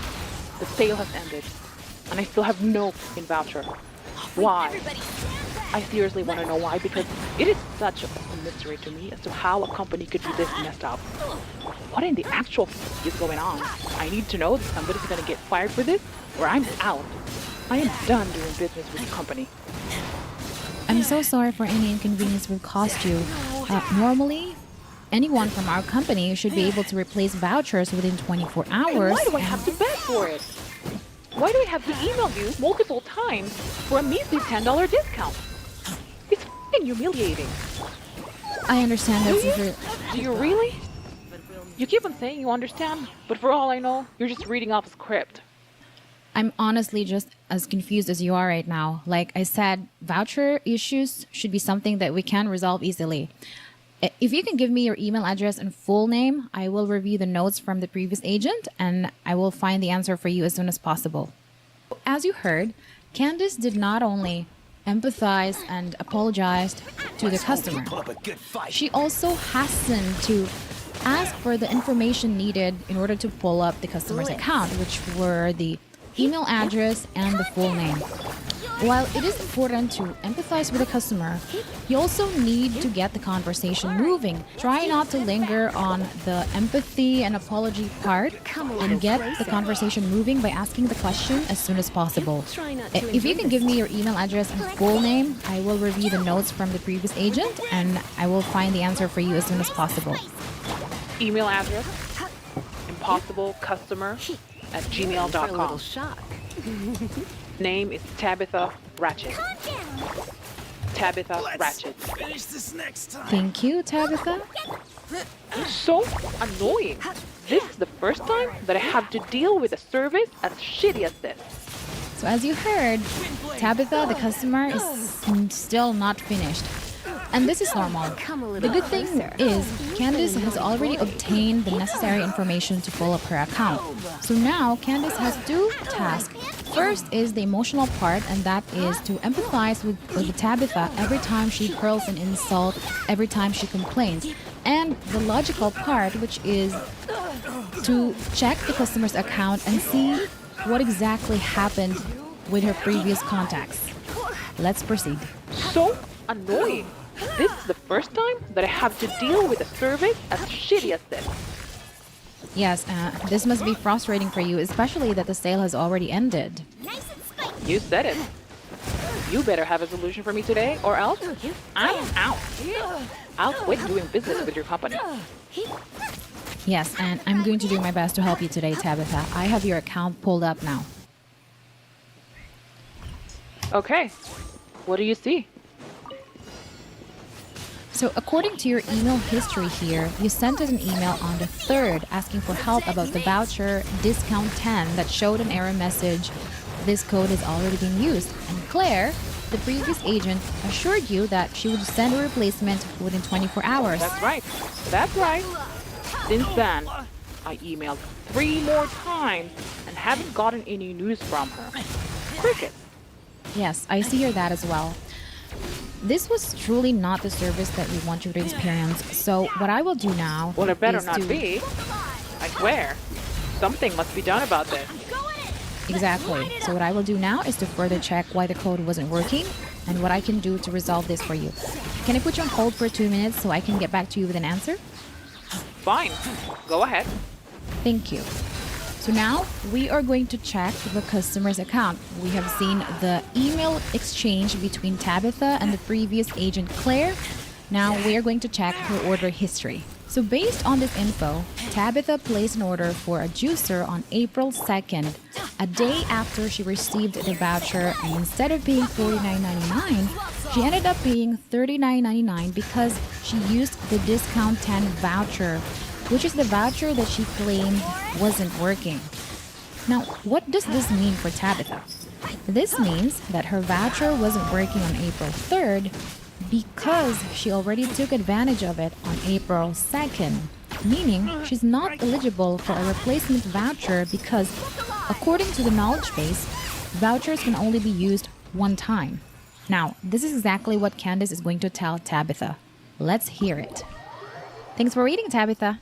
The sale has ended, and I still have no fucking voucher. Why? I seriously want to know why, because it is such a mystery to me as to how a company could be this messed up. What in the actual is going on? I need to know that somebody's going to get fired for this, or I'm out. I am done doing business with the company. I'm so sorry for any inconvenience we've caused you. Normally, anyone from our company should be able to replace vouchers within 24 hours. And why do I have to beg for it? Why do I have to email you multiple times for a measly $10 discount? It's f***ing humiliating. I understand that. Do you really? You keep on saying you understand, but for all I know, you're just reading off a script. I'm honestly just as confused as you are right now. Like I said, voucher issues should be something that we can resolve easily. If you can give me your email address and full name, I will review the notes from the previous agent and I will find the answer for you as soon as possible. As you heard, Candace did not only empathize and apologized to the customer, she also hastened to ask for the information needed in order to pull up the customer's account, which were the email address and the full name. While it is important to empathize with the customer, you also need to get the conversation moving. Try not to linger on the empathy and apology part and get the conversation moving by asking the question as soon as possible. If you can give me your email address and full name, I will review the notes from the previous agent and I will find the answer for you as soon as possible. Email address, impossiblecustomer@gmail.com. Name is Tabitha Ratchet. Tabitha Ratchet. Finish this next time. Thank you, Tabitha. So annoying. This is the first time that I have to deal with a service as shitty as this. So as you heard, Tabitha, the customer, is still not finished. And this is normal. The good thing is, Candace has already obtained the necessary information to pull up her account. So now, Candace has 2 tasks. First is the emotional part, and that is to empathize with Tabitha every time she hurls an insult, every time she complains. And the logical part, which is to check the customer's account and see what exactly happened with her previous contacts. Let's proceed. So annoying. This is the first time that I have to deal with a service as shitty as this. Yes, this must be frustrating for you, especially that the sale has already ended. You said it. You better have a solution for me today, or else I'm out. I'll quit doing business with your company. Yes, and I'm going to do my best to help you today, Tabitha. I have your account pulled up now. Okay. What do you see? So according to your email history here, you sent us an email on the 3rd asking for help about the voucher discount 10 that showed an error message. This code has already been used. And Claire, the previous agent, assured you that she would send a replacement within 24 hours. That's right. That's right. Since then, I emailed 3 more times and haven't gotten any news from her. Cricket. Yes, I see your that as well. This was truly not the service that we want you to experience, so what I will do now Well, it better is not to... be. I swear. Something must be done about this. Exactly. So what I will do now is to further check why the code wasn't working and what I can do to resolve this for you. Can I put you on hold for 2 minutes so I can get back to you with an answer? Fine. Go ahead. Thank you. So now we are going to check the customer's account. We have seen the email exchange between Tabitha and the previous agent Claire. Now we are going to check her order history. So based on this info, Tabitha placed an order for a juicer on April 2nd, a day after she received the voucher, and instead of paying $49.99, she ended up paying $39.99 because she used the discount 10 voucher, which is the voucher that she claimed wasn't working. Now, what does this mean for Tabitha? This means that her voucher wasn't working on April 3rd because she already took advantage of it on April 2nd, meaning she's not eligible for a replacement voucher because, according to the knowledge base, vouchers can only be used one time. Now, this is exactly what Candace is going to tell Tabitha. Let's hear it. Thanks for reading, Tabitha.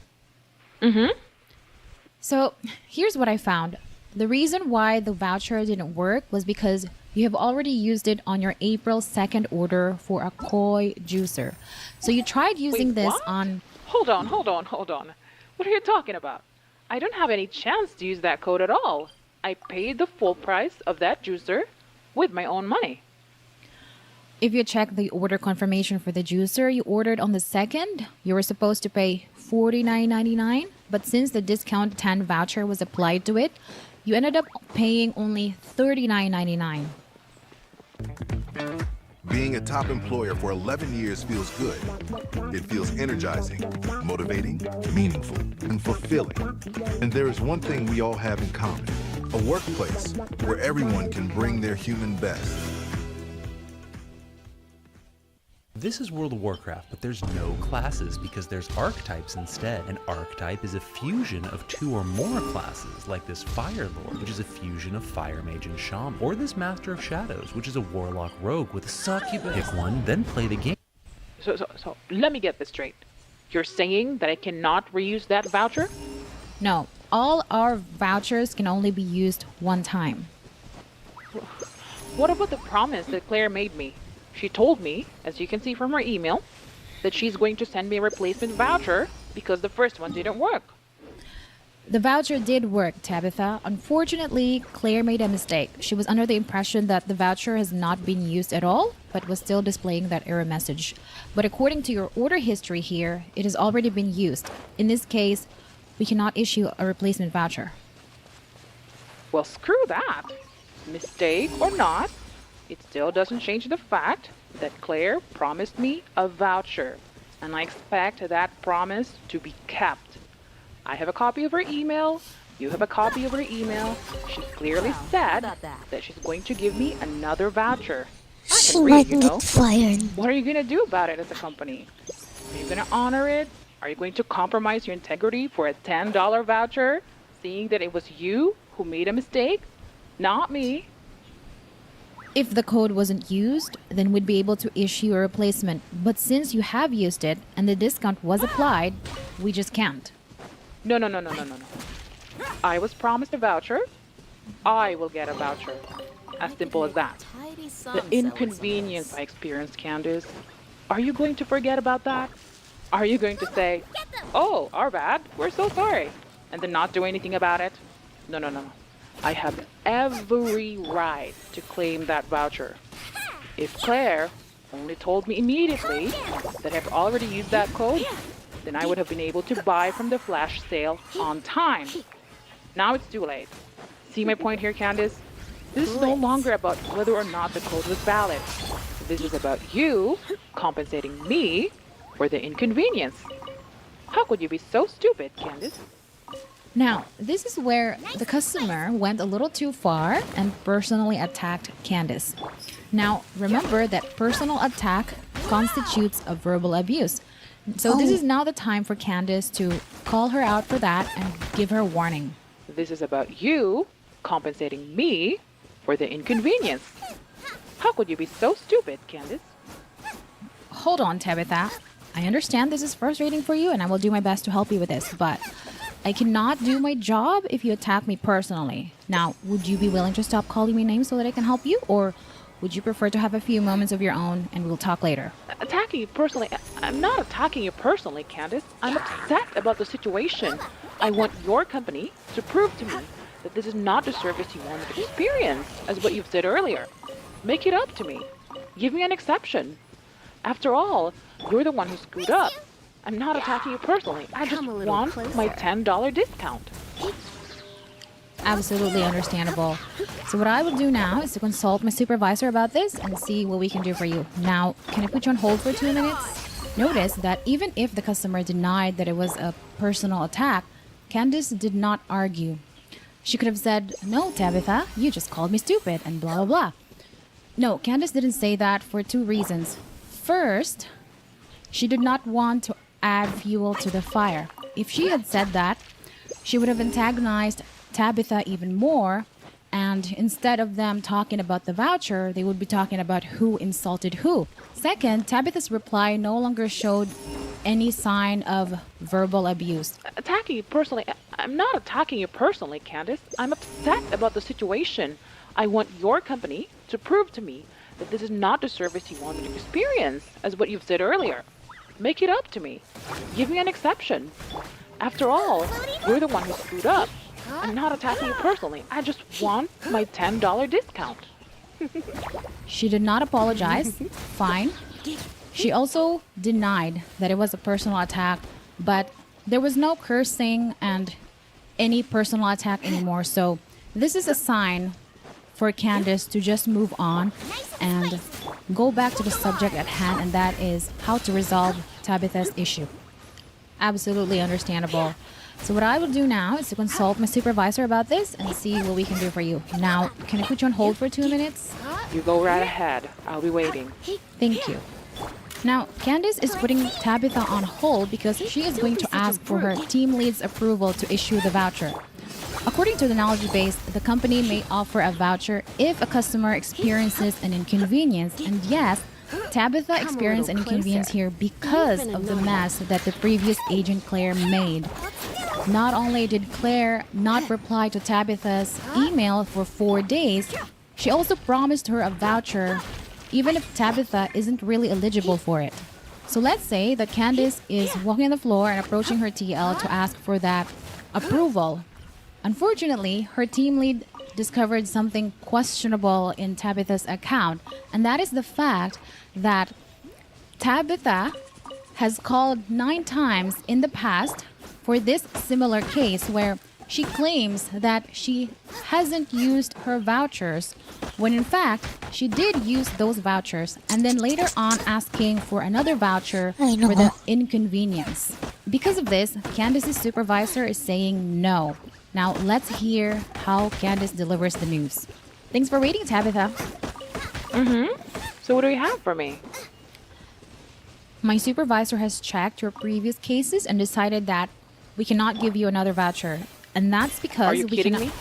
So, here's what I found. The reason why the voucher didn't work was because you have already used it on your April 2nd order for a koi juicer. So you tried using Wait, this what? on... Hold on. What are you talking about? I don't have any chance to use that code at all. I paid the full price of that juicer with my own money. If you check the order confirmation for the juicer you ordered on the 2nd, you were supposed to pay $49.99, but since the discount 10 voucher was applied to it, you ended up paying only $39.99. Being a top employer for 11 years feels good. It feels energizing, motivating, meaningful, and fulfilling. And there is one thing we all have in common: a workplace where everyone can bring their human best. This is World of Warcraft, but there's no classes because there's archetypes instead. An archetype is a fusion of 2 or more classes, like this Fire Lord, which is a fusion of Fire Mage and Shaman, or this Master of Shadows, which is a Warlock Rogue with a succubus. Pick one, then play the game. So let me get this straight. You're saying that I cannot reuse that voucher? No, all our vouchers can only be used one time. What about the promise that Claire made me? She told me, as you can see from her email, that she's going to send me a replacement voucher because the first one didn't work. The voucher did work, Tabitha. Unfortunately, Claire made a mistake. She was under the impression that the voucher has not been used at all, but was still displaying that error message. But according to your order history here, it has already been used. In this case, we cannot issue a replacement voucher. Well, screw that. Mistake or not, it still doesn't change the fact that Claire promised me a voucher, and I expect that promise to be kept. I have a copy of her email. You have a copy of her email. She clearly said that she's going to give me another voucher. I She can might read, you know. get fired. What are you going to do about it as a company? Are you going to honor it? Are you going to compromise your integrity for a $10 voucher, seeing that it was you who made a mistake, not me? If the code wasn't used, then we'd be able to issue a replacement. But since you have used it and the discount was applied, we just can't. No. I was promised a voucher. I will get a voucher. As simple as that. The inconvenience I experienced, Candace. Are you going to forget about that? Are you going to say, "Oh, our bad, we're so sorry," and then not do anything about it? No. I have every right to claim that voucher. If Claire only told me immediately that I've already used that code, then I would have been able to buy from the flash sale on time. Now it's too late. See my point here, Candace? This is no longer about whether or not the code was valid. This is about you compensating me for the inconvenience. How could you be so stupid, Candace? Now, this is where the customer went a little too far and personally attacked Candace. Now, remember that personal attack constitutes a verbal abuse. So this is now the time for Candace to call her out for that and give her a warning. This is about you compensating me for the inconvenience. How could you be so stupid, Candace? Hold on, Tabitha. I understand this is frustrating for you and I will do my best to help you with this, but I cannot do my job if you attack me personally. Now, would you be willing to stop calling me names so that I can help you? Or would you prefer to have a few moments of your own and we'll talk later? Attacking you personally? I'm not attacking you personally, Candace. I'm upset about the situation. I want your company to prove to me that this is not the service you wanted to experience, as what you've said earlier. Make it up to me. Give me an exception. After all, you're the one who screwed up. I'm not attacking you personally. I just want my $10 discount. Absolutely understandable. So what I will do now is to consult my supervisor about this and see what we can do for you. Now, can I put you on hold for 2 minutes? Notice that even if the customer denied that it was a personal attack, Candace did not argue. She could have said, "No, Tabitha, you just called me stupid," and blah, blah, blah. No, Candace didn't say that for 2 reasons. First, she did not want to add fuel to the fire. If she had said that, she would have antagonized Tabitha even more, and instead of them talking about the voucher, they would be talking about who insulted who. Second, Tabitha's reply no longer showed any sign of verbal abuse. Attacking you personally? I'm not attacking you personally, Candace. I'm upset about the situation. I want your company to prove to me that this is not the service you want me to experience, as what you've said earlier. Make it up to me. Give me an exception. After all, you're the one who screwed up. I'm not attacking you personally. I just want my $10 discount. She did not apologize. Fine. She also denied that it was a personal attack, but there was no cursing and any personal attack anymore. So this is a sign for Candace to just move on and go back to the subject at hand, and that is how to resolve Tabitha's issue. Absolutely understandable. So what I will do now is to consult my supervisor about this and see what we can do for you. Now, can I put you on hold for 2 minutes? You go right ahead. I'll be waiting. Thank you. Now, Candace is putting Tabitha on hold because she is going to ask for her team lead's approval to issue the voucher. According to the knowledge base, the company may offer a voucher if a customer experiences an inconvenience. And yes, Tabitha experienced an inconvenience here because of the mess that the previous agent Claire made. Not only did Claire not reply to Tabitha's email for 4 days, she also promised her a voucher even if Tabitha isn't really eligible for it. So let's say that Candace is walking on the floor and approaching her TL to ask for that approval. Unfortunately, her team lead discovered something questionable in Tabitha's account, and that is the fact that Tabitha has called 9 times in the past for this similar case where she claims that she hasn't used her vouchers when in fact she did use those vouchers, and then later on asking for another voucher for the inconvenience. Because of this, Candace's supervisor is saying no. Now let's hear how Candace delivers the news. Thanks for waiting, Tabitha. So what do you have for me? My supervisor has checked your previous cases and decided that we cannot give you another voucher. And that's because Are you kidding me?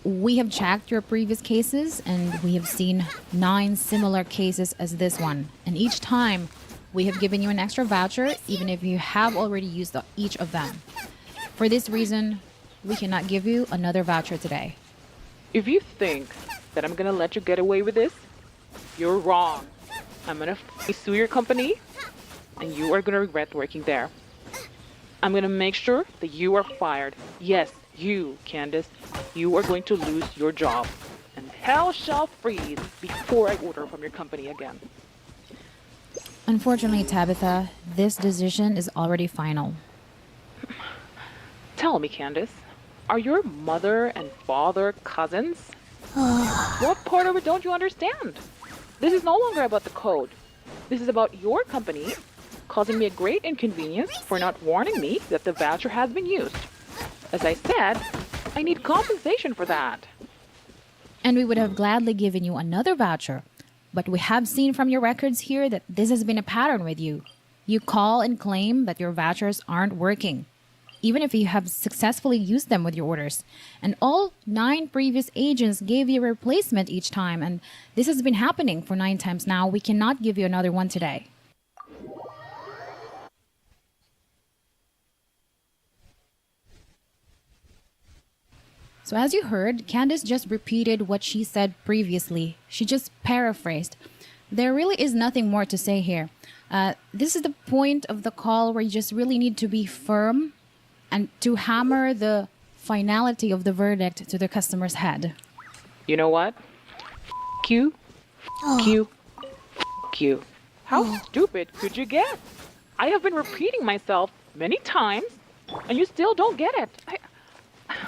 We have checked your previous cases and we have seen 9 similar cases as this one. And each time we have given you an extra voucher, even if you have already used each of them. For this reason, we cannot give you another voucher today. If you think that I'm gonna let you get away with this, you're wrong. I'm gonna sue your company, and you are gonna regret working there. I'm gonna make sure that you are fired. Yes, you, Candace. You are going to lose your job. And hell shall freeze before I order from your company again. Unfortunately, Tabitha, this decision is already final. Tell me, Candace, are your mother and father cousins? What part of it don't you understand? This is no longer about the code. This is about your company causing me a great inconvenience for not warning me that the voucher has been used. As I said, I need compensation for that. And we would have gladly given you another voucher, but we have seen from your records here that this has been a pattern with you. You call and claim that your vouchers aren't working, even if you have successfully used them with your orders. And all 9 previous agents gave you a replacement each time, and this has been happening for 9 times now. We cannot give you another one today. So as you heard, Candace just repeated what she said previously. She just paraphrased. There really is nothing more to say here. This is the point of the call where you just really need to be firm and to hammer the finality of the verdict to the customer's head. You know what? F you. F you. F you. How stupid could you get? I have been repeating myself many times, and you still don't get it.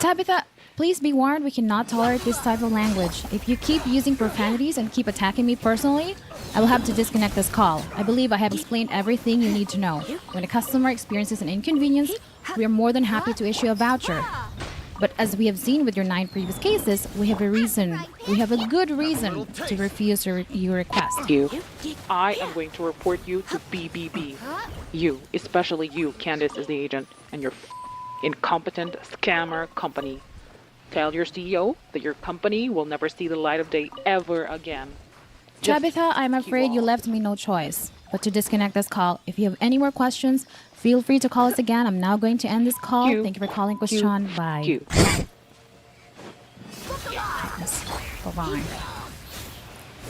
Tabitha, please be warned, we cannot tolerate this type of language. If you keep using profanities and keep attacking me personally, I will have to disconnect this call. I believe I have explained everything you need to know. When a customer experiences an inconvenience, we are more than happy to issue a voucher. But as we have seen with your 9 previous cases, we have a good reason to refuse your request. I am going to report you to BBB. You, especially you, Candace, is the agent, and your incompetent scammer company. Tell your CEO that your company will never see the light of day ever again. Tabitha, I'm afraid you left me no choice but to disconnect this call. If you have any more questions, feel free to call us again. I'm now going to end this call. Thank you for calling Question. Bye. Bye-bye.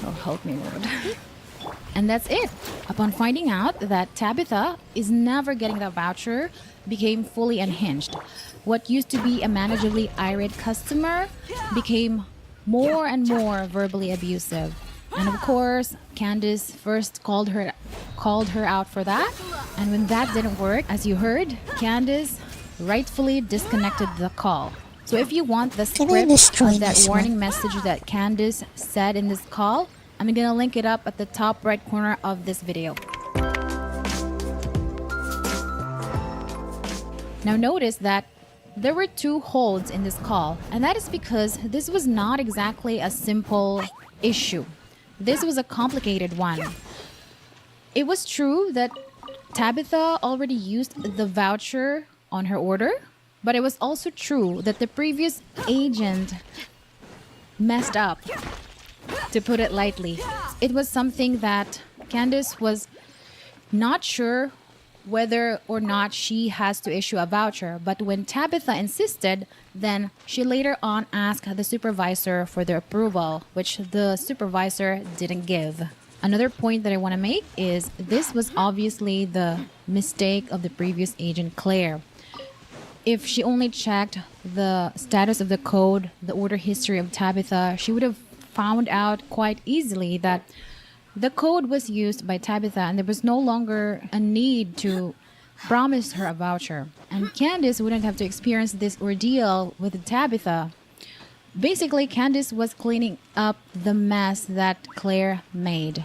Oh, help me, Lord. And that's it. Upon finding out that Tabitha is never getting that voucher, became fully unhinged. What used to be a manageably irate customer became more and more verbally abusive. And of course, Candace first called her out for that. And when that didn't work, as you heard, Candace rightfully disconnected the call. So if you want the script of that warning message that Candace said in this call, I'm gonna link it up at the top right corner of this video. Now notice that there were 2 holds in this call, and that is because this was not exactly a simple issue. This was a complicated one. It was true that Tabitha already used the voucher on her order, but it was also true that the previous agent messed up, to put it lightly. It was something that Candace was not sure whether or not she has to issue a voucher. But when Tabitha insisted, then she later on asked the supervisor for the approval, which the supervisor didn't give. Another point that I want to make is this was obviously the mistake of the previous agent, Claire. If she only checked the status of the code, the order history of Tabitha, she would have found out quite easily that the code was used by Tabitha and there was no longer a need to promise her a voucher. And Candace wouldn't have to experience this ordeal with Tabitha. Basically, Candace was cleaning up the mess that Claire made.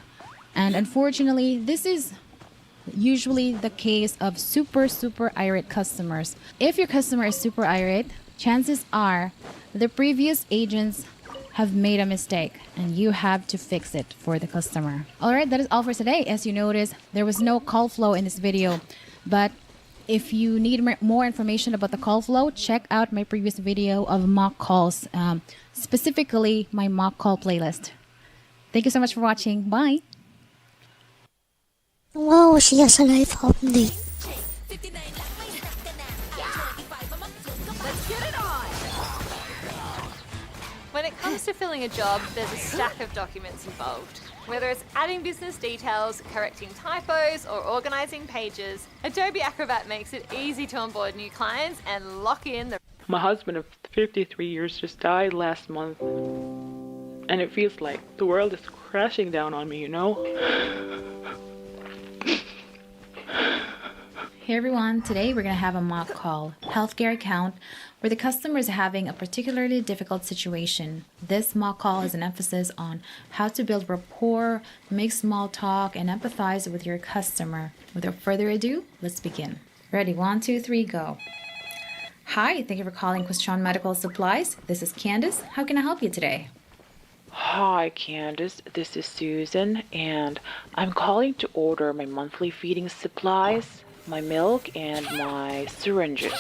And unfortunately, this is usually the case of super irate customers. If your customer is super irate, chances are the previous agents have made a mistake and you have to fix it for the customer. Alright, that is all for today. As you notice, there was no call flow in this video, but if you need more information about the call flow, check out my previous video of mock calls, specifically my mock call playlist. Thank you so much for watching. Bye! Wow, she has a life update. When it comes to filling a job, there's a stack of documents involved. Whether it's adding business details, correcting typos, or organizing pages, Adobe Acrobat makes it easy to onboard new clients and lock in the... My husband of 53 years just died last month. And it feels like the world is crashing down on me, you know? Hey everyone, today we're going to have a mock call, healthcare account, where the customer is having a particularly difficult situation. This mock call is an emphasis on how to build rapport, make small talk, and empathize with your customer. Without further ado, let's begin. Ready, 1, 2, 3, go. Hi, thank you for calling Question Medical Supplies. This is Candace. How can I help you today? Hi, Candace. This is Susan, and I'm calling to order my monthly feeding supplies, my milk, and my syringes.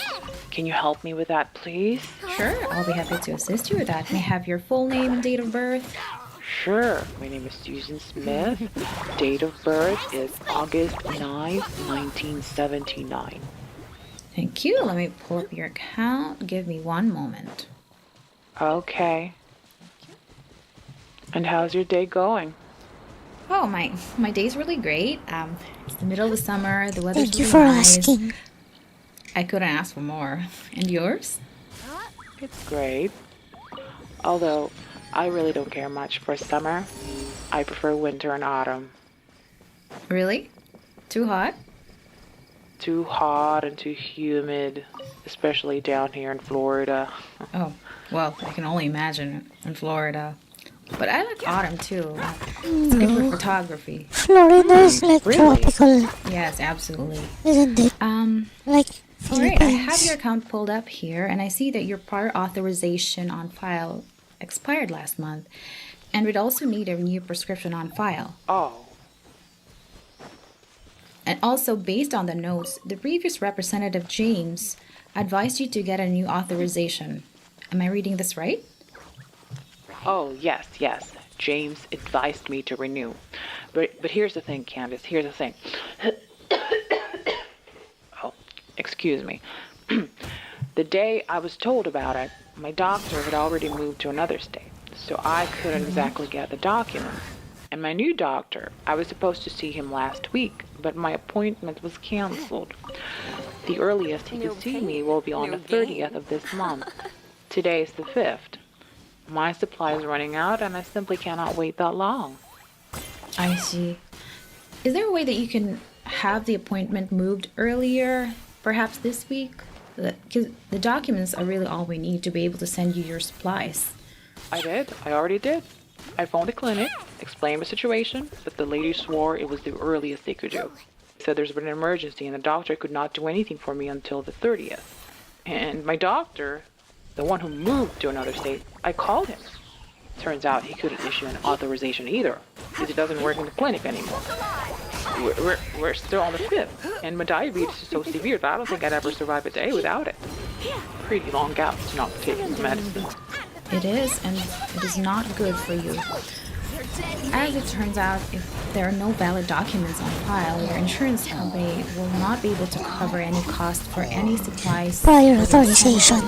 Can you help me with that, please? Sure, I'll be happy to assist you with that. May I have your full name and date of birth? Sure. My name is Susan Smith. Date of birth is August 9th, 1979. Thank you. Let me pull up your account. Give me one moment. Okay. And how's your day going? Oh, my day's really great. It's the middle of the summer. The weather's Thank you really for nice. asking. I couldn't ask for more. And yours? It's great. Although, I really don't care much for summer. I prefer winter and autumn. Really? Too hot? Too hot and too humid, especially down here in Florida. Oh, well, I can only imagine in Florida. But I like autumn too. It's good for photography. Florida is like Really? tropical, Yes, absolutely. isn't it? Like All right, I have Philippines. your account pulled up here, and I see that your prior authorization on file expired last month, and we'd also need a new prescription on file. Oh. And also, based on the notes, the previous representative, James, advised you to get a new authorization. Am I reading this right? Oh, yes. James advised me to renew. But here's the thing, Candace. Here's the thing. Oh, excuse me. The day I was told about it, my doctor had already moved to another state, so I couldn't exactly get the documents. And my new doctor, I was supposed to see him last week, but my appointment was canceled. The earliest he could see me will be on the 30th of this month. Today is the 5th. My supply is running out, and I simply cannot wait that long. I see. Is there a way that you can have the appointment moved earlier, perhaps this week? Because the documents are really all we need to be able to send you your supplies. I already did. I phoned the clinic, explained the situation, but the lady swore it was the earliest they could do. Said there's been an emergency and the doctor could not do anything for me until the 30th. And my doctor, the one who moved to another state, I called him. Turns out he couldn't issue an authorization either, because he doesn't work in the clinic anymore. We're still on the 5th, and my diabetes is so severe that I don't think I'd ever survive a day without it. Pretty long out to not taking the medicine. It is, and it is not good for you. As it turns out, if there are no valid documents on file, your insurance company will not be able to cover any cost for any supplies Prior authorization.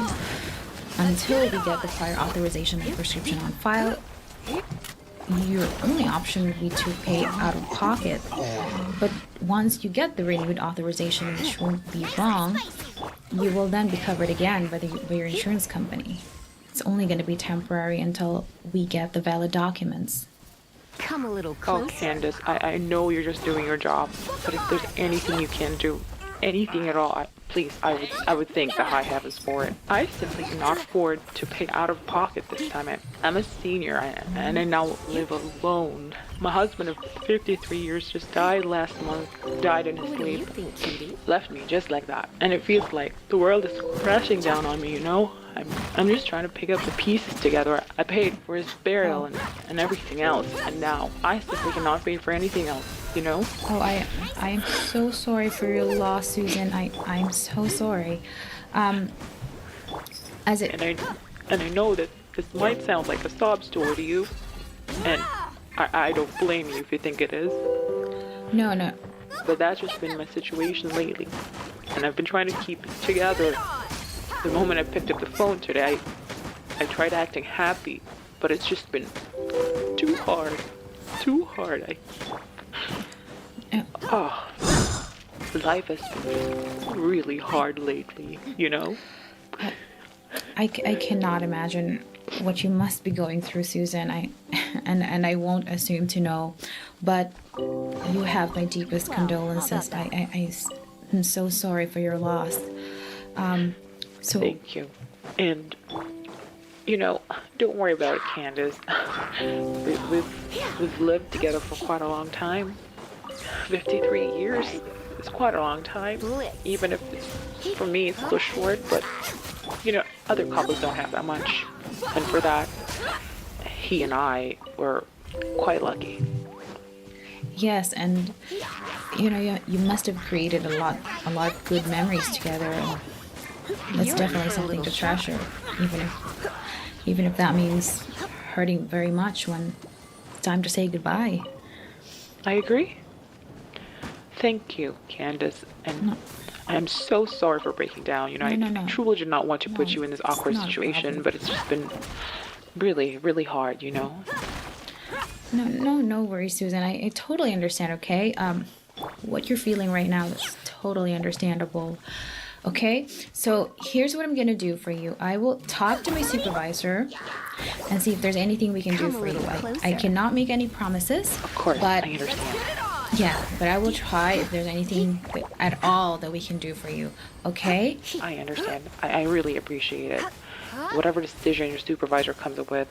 until we get the prior authorization and prescription on file. Your only option would be to pay out of pocket. But once you get the renewed authorization, which won't be long, you will then be covered again by your insurance company. It's only going to be temporary until we get the valid documents. Come a little Oh, closer. Candace, I know you're just doing your job, but if there's anything you can do, anything at all, please, I would thank the high heavens for it. I simply cannot afford to pay out of pocket this time. I'm a senior, and I now live alone. My husband of 53 years just died last month, died in his sleep, left me just like that. And it feels like the world is crashing down on me, you know? I'm just trying to pick up the pieces together. I paid for his burial and everything else, and now I simply cannot pay for anything else, you know? Oh, I am so sorry for your loss, Susan. I'm so sorry. And I know that this might sound like a sob story to you, and I don't blame you if you think it is. No. But that's just been my situation lately, and I've been trying to keep it together. The moment I picked up the phone today, I tried acting happy, but it's just been too hard. Life has been really hard lately, you know? I cannot imagine what you must be going through, Susan. And I won't assume to know, but you have my deepest condolences. I'm so sorry for your loss. Thank you. And, you know, don't worry about it, Candace. We've lived together for quite a long time. 53 years is quite a long time. Even if for me it's so short, but, you know, other couples don't have that much. And for that, he and I were quite lucky. Yes, and you know, you must have created a lot of good memories together, and that's definitely something to treasure, even if that means hurting very much when it's time to say goodbye. I agree. Thank you, Candace, and I'm so sorry for breaking down. You know, I truly did not want to put you in this awkward situation, but it's just been really, really hard, you know? No worries, Susan. I totally understand, okay? What you're feeling right now is totally understandable. Okay? So here's what I'm gonna do for you. I will talk to my supervisor and see if there's anything we can do for you. I cannot make any promises. Of course, but I understand. yeah, but I will try if there's anything at all that we can do for you. Okay? I understand. I really appreciate it. Whatever decision your supervisor comes up with,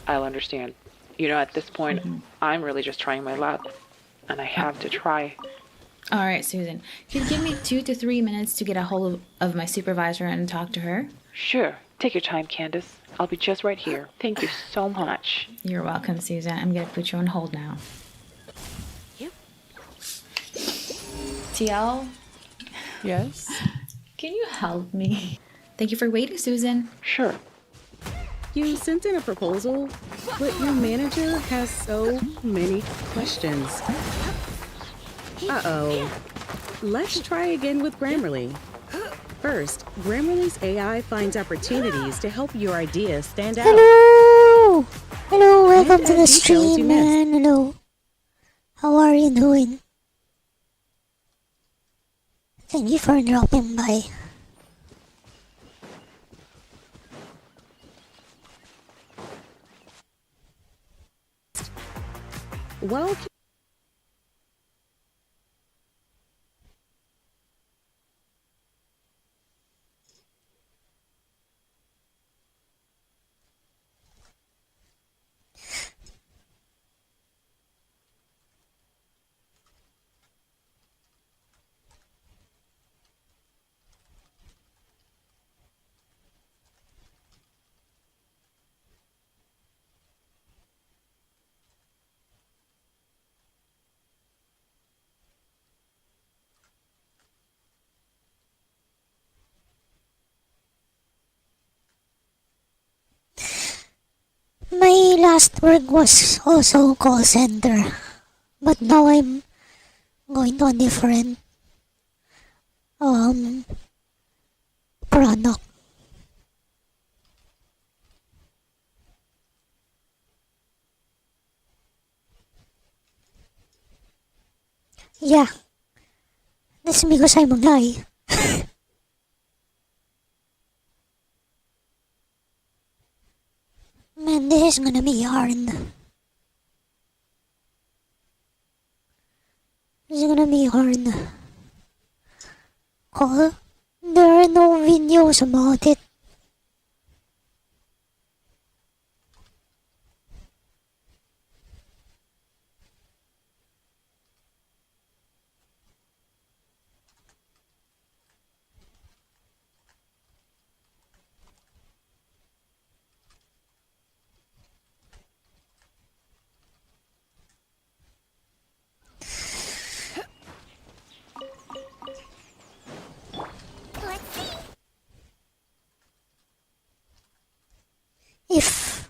I'll understand. You know, at this point, I'm really just trying my luck, and I have to try. All right, Susan. Can you give me 2 to 3 minutes to get a hold of my supervisor and talk to her? Sure. Take your time, Candace. I'll be just right here. Thank you so much. You're welcome, Susan. I'm gonna put you on hold now. TL? Yes? Can you help me? Thank you for waiting, Susan. Sure. You sent in a proposal, but your manager has so many questions. Uh-oh. Let's try again with Grammarly. First, Grammarly's AI finds opportunities to help your ideas stand out. Hello! Hello, welcome to the stream, man. Hello. How are you doing? Thank you for dropping by. Well, My last work was also call center, but now I'm going to a different product. Yeah, that's because I'm a guy. Man, this is gonna be hard. This is gonna be hard. Oh, there are no videos about it. If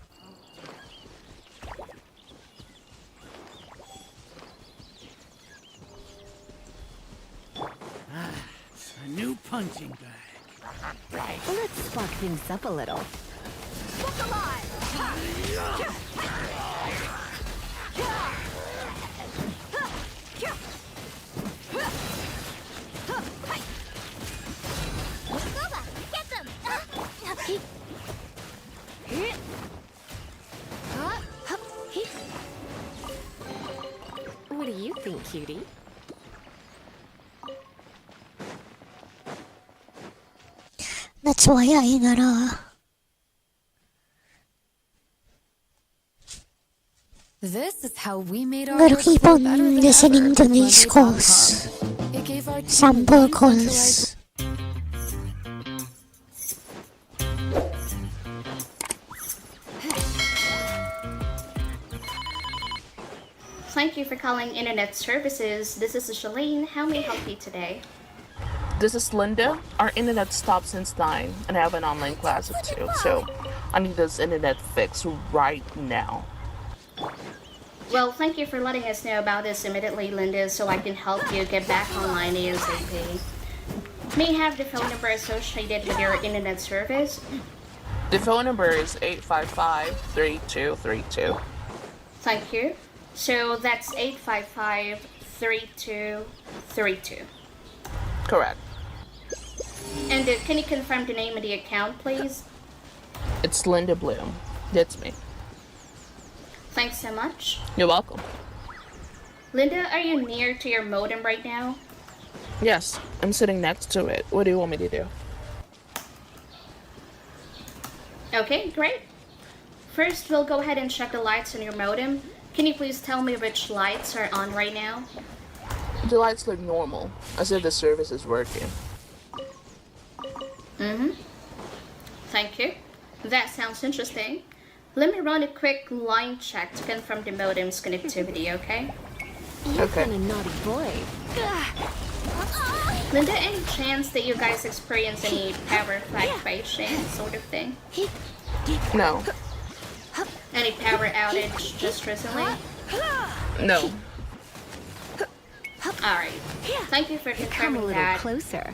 a new punching bag. Right. Let's spark things up a little. Get them! What do you think, cutie? that's why I gotta This is how we made our gotta work keep flow on better than listening ever to with these Monday.com. calls. It gave our team Sample one calls. Thank you for calling Internet Services. This is Shalene. How may I help you today? This is Linda. Our internet stopped since 9, and I have an online class at 2, so I need this internet fixed right now. Well, thank you for letting us know about this immediately, Linda, so I can help you get back online ASAP. May I have the phone number associated with your internet service? The phone number is 855-3232. Thank you. So that's 855-3232. Correct. And can you confirm the name of the account, please? It's Linda Bloom. That's me. Thanks so much. You're welcome. Linda, are you near to your modem right now? Yes, I'm sitting next to it. What do you want me to do? Okay, great. First, we'll go ahead and check the lights on your modem. Can you please tell me which lights are on right now? The lights look normal, as if the service is working. Thank you. That sounds interesting. Let me run a quick line check to confirm the modem's connectivity, okay? You've been a naughty boy. Linda, any chance that you guys experience any power fluctuation sort of thing? No. Any power outage just recently? No. Alright. Thank you for confirming Come a little that. closer.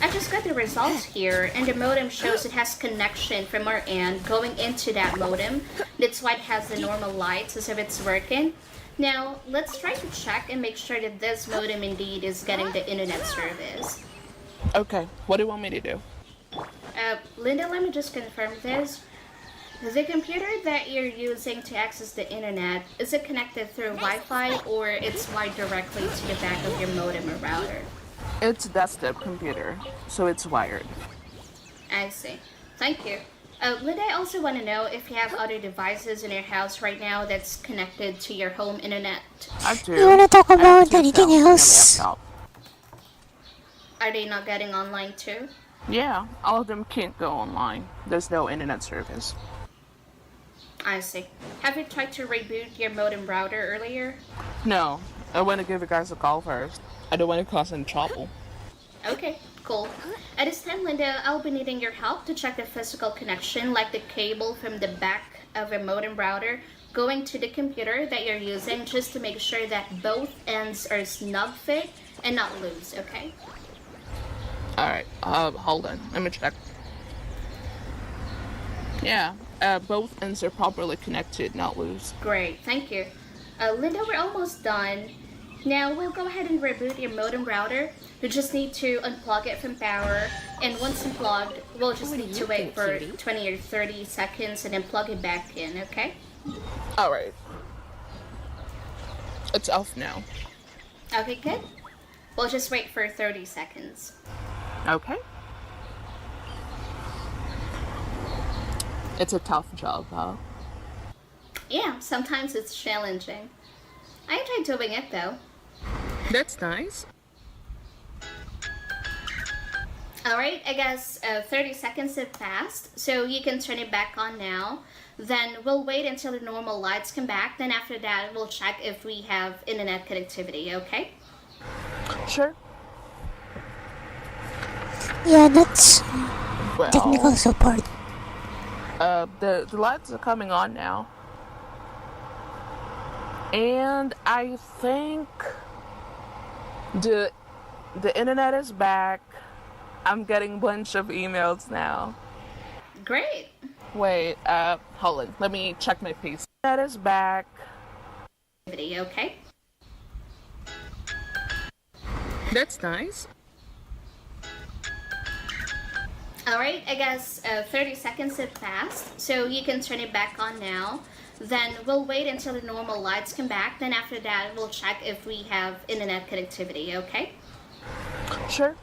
I just got the results here, and the modem shows it has connection from our end going into that modem. That's why it has the normal lights as if it's working. Now, let's try to check and make sure that this modem indeed is getting the internet service. Okay, what do you want me to do? Linda, let me just confirm this. The computer that you're using to access the internet, is it connected through Wi-Fi or it's wired directly to the back of your modem or router? It's a desktop computer, so it's wired. I see. Thank you. Linda, I also want to know if you have other devices in your house right now that's connected to your home internet. I do. You wanna talk about anything else? Are they not getting online too? Yeah, all of them can't go online. There's no internet service. I see. Have you tried to reboot your modem router earlier? No, I want to give you guys a call first. I don't want to cause any trouble. Okay, cool. At this time, Linda, I'll be needing your help to check the physical connection, like the cable from the back of a modem router going to the computer that you're using, just to make sure that both ends are snug fit and not loose, okay? Alright, hold on. Let me check. Yeah, both ends are properly connected, not loose. Great, thank you. Linda, we're almost done. Now, we'll go ahead and reboot your modem router. You just need to unplug it from power, and once unplugged, we'll just need to wait for 20 or 30 seconds and then plug it back in, okay? Alright. It's off now. Okay, good. We'll just wait for 30 seconds. Okay. It's a tough job, huh? Yeah, sometimes it's challenging. I enjoy doing it though. That's nice. Alright, I guess 30 seconds have passed, so you can turn it back on now. Then we'll wait until the normal lights come back. Then after that, we'll check if we have internet connectivity, okay? Sure. Yeah, that's Well, technical support. The lights are coming on now. And I think the internet is back. I'm getting a bunch of emails now. Great. Wait, hold on. Let me check my piece. Internet is back. Okay. That's nice. Alright, I guess 30 seconds have passed, so you can turn it back on now. Then we'll wait until the normal lights come back. Then after that, we'll check if we have internet connectivity, okay? Sure.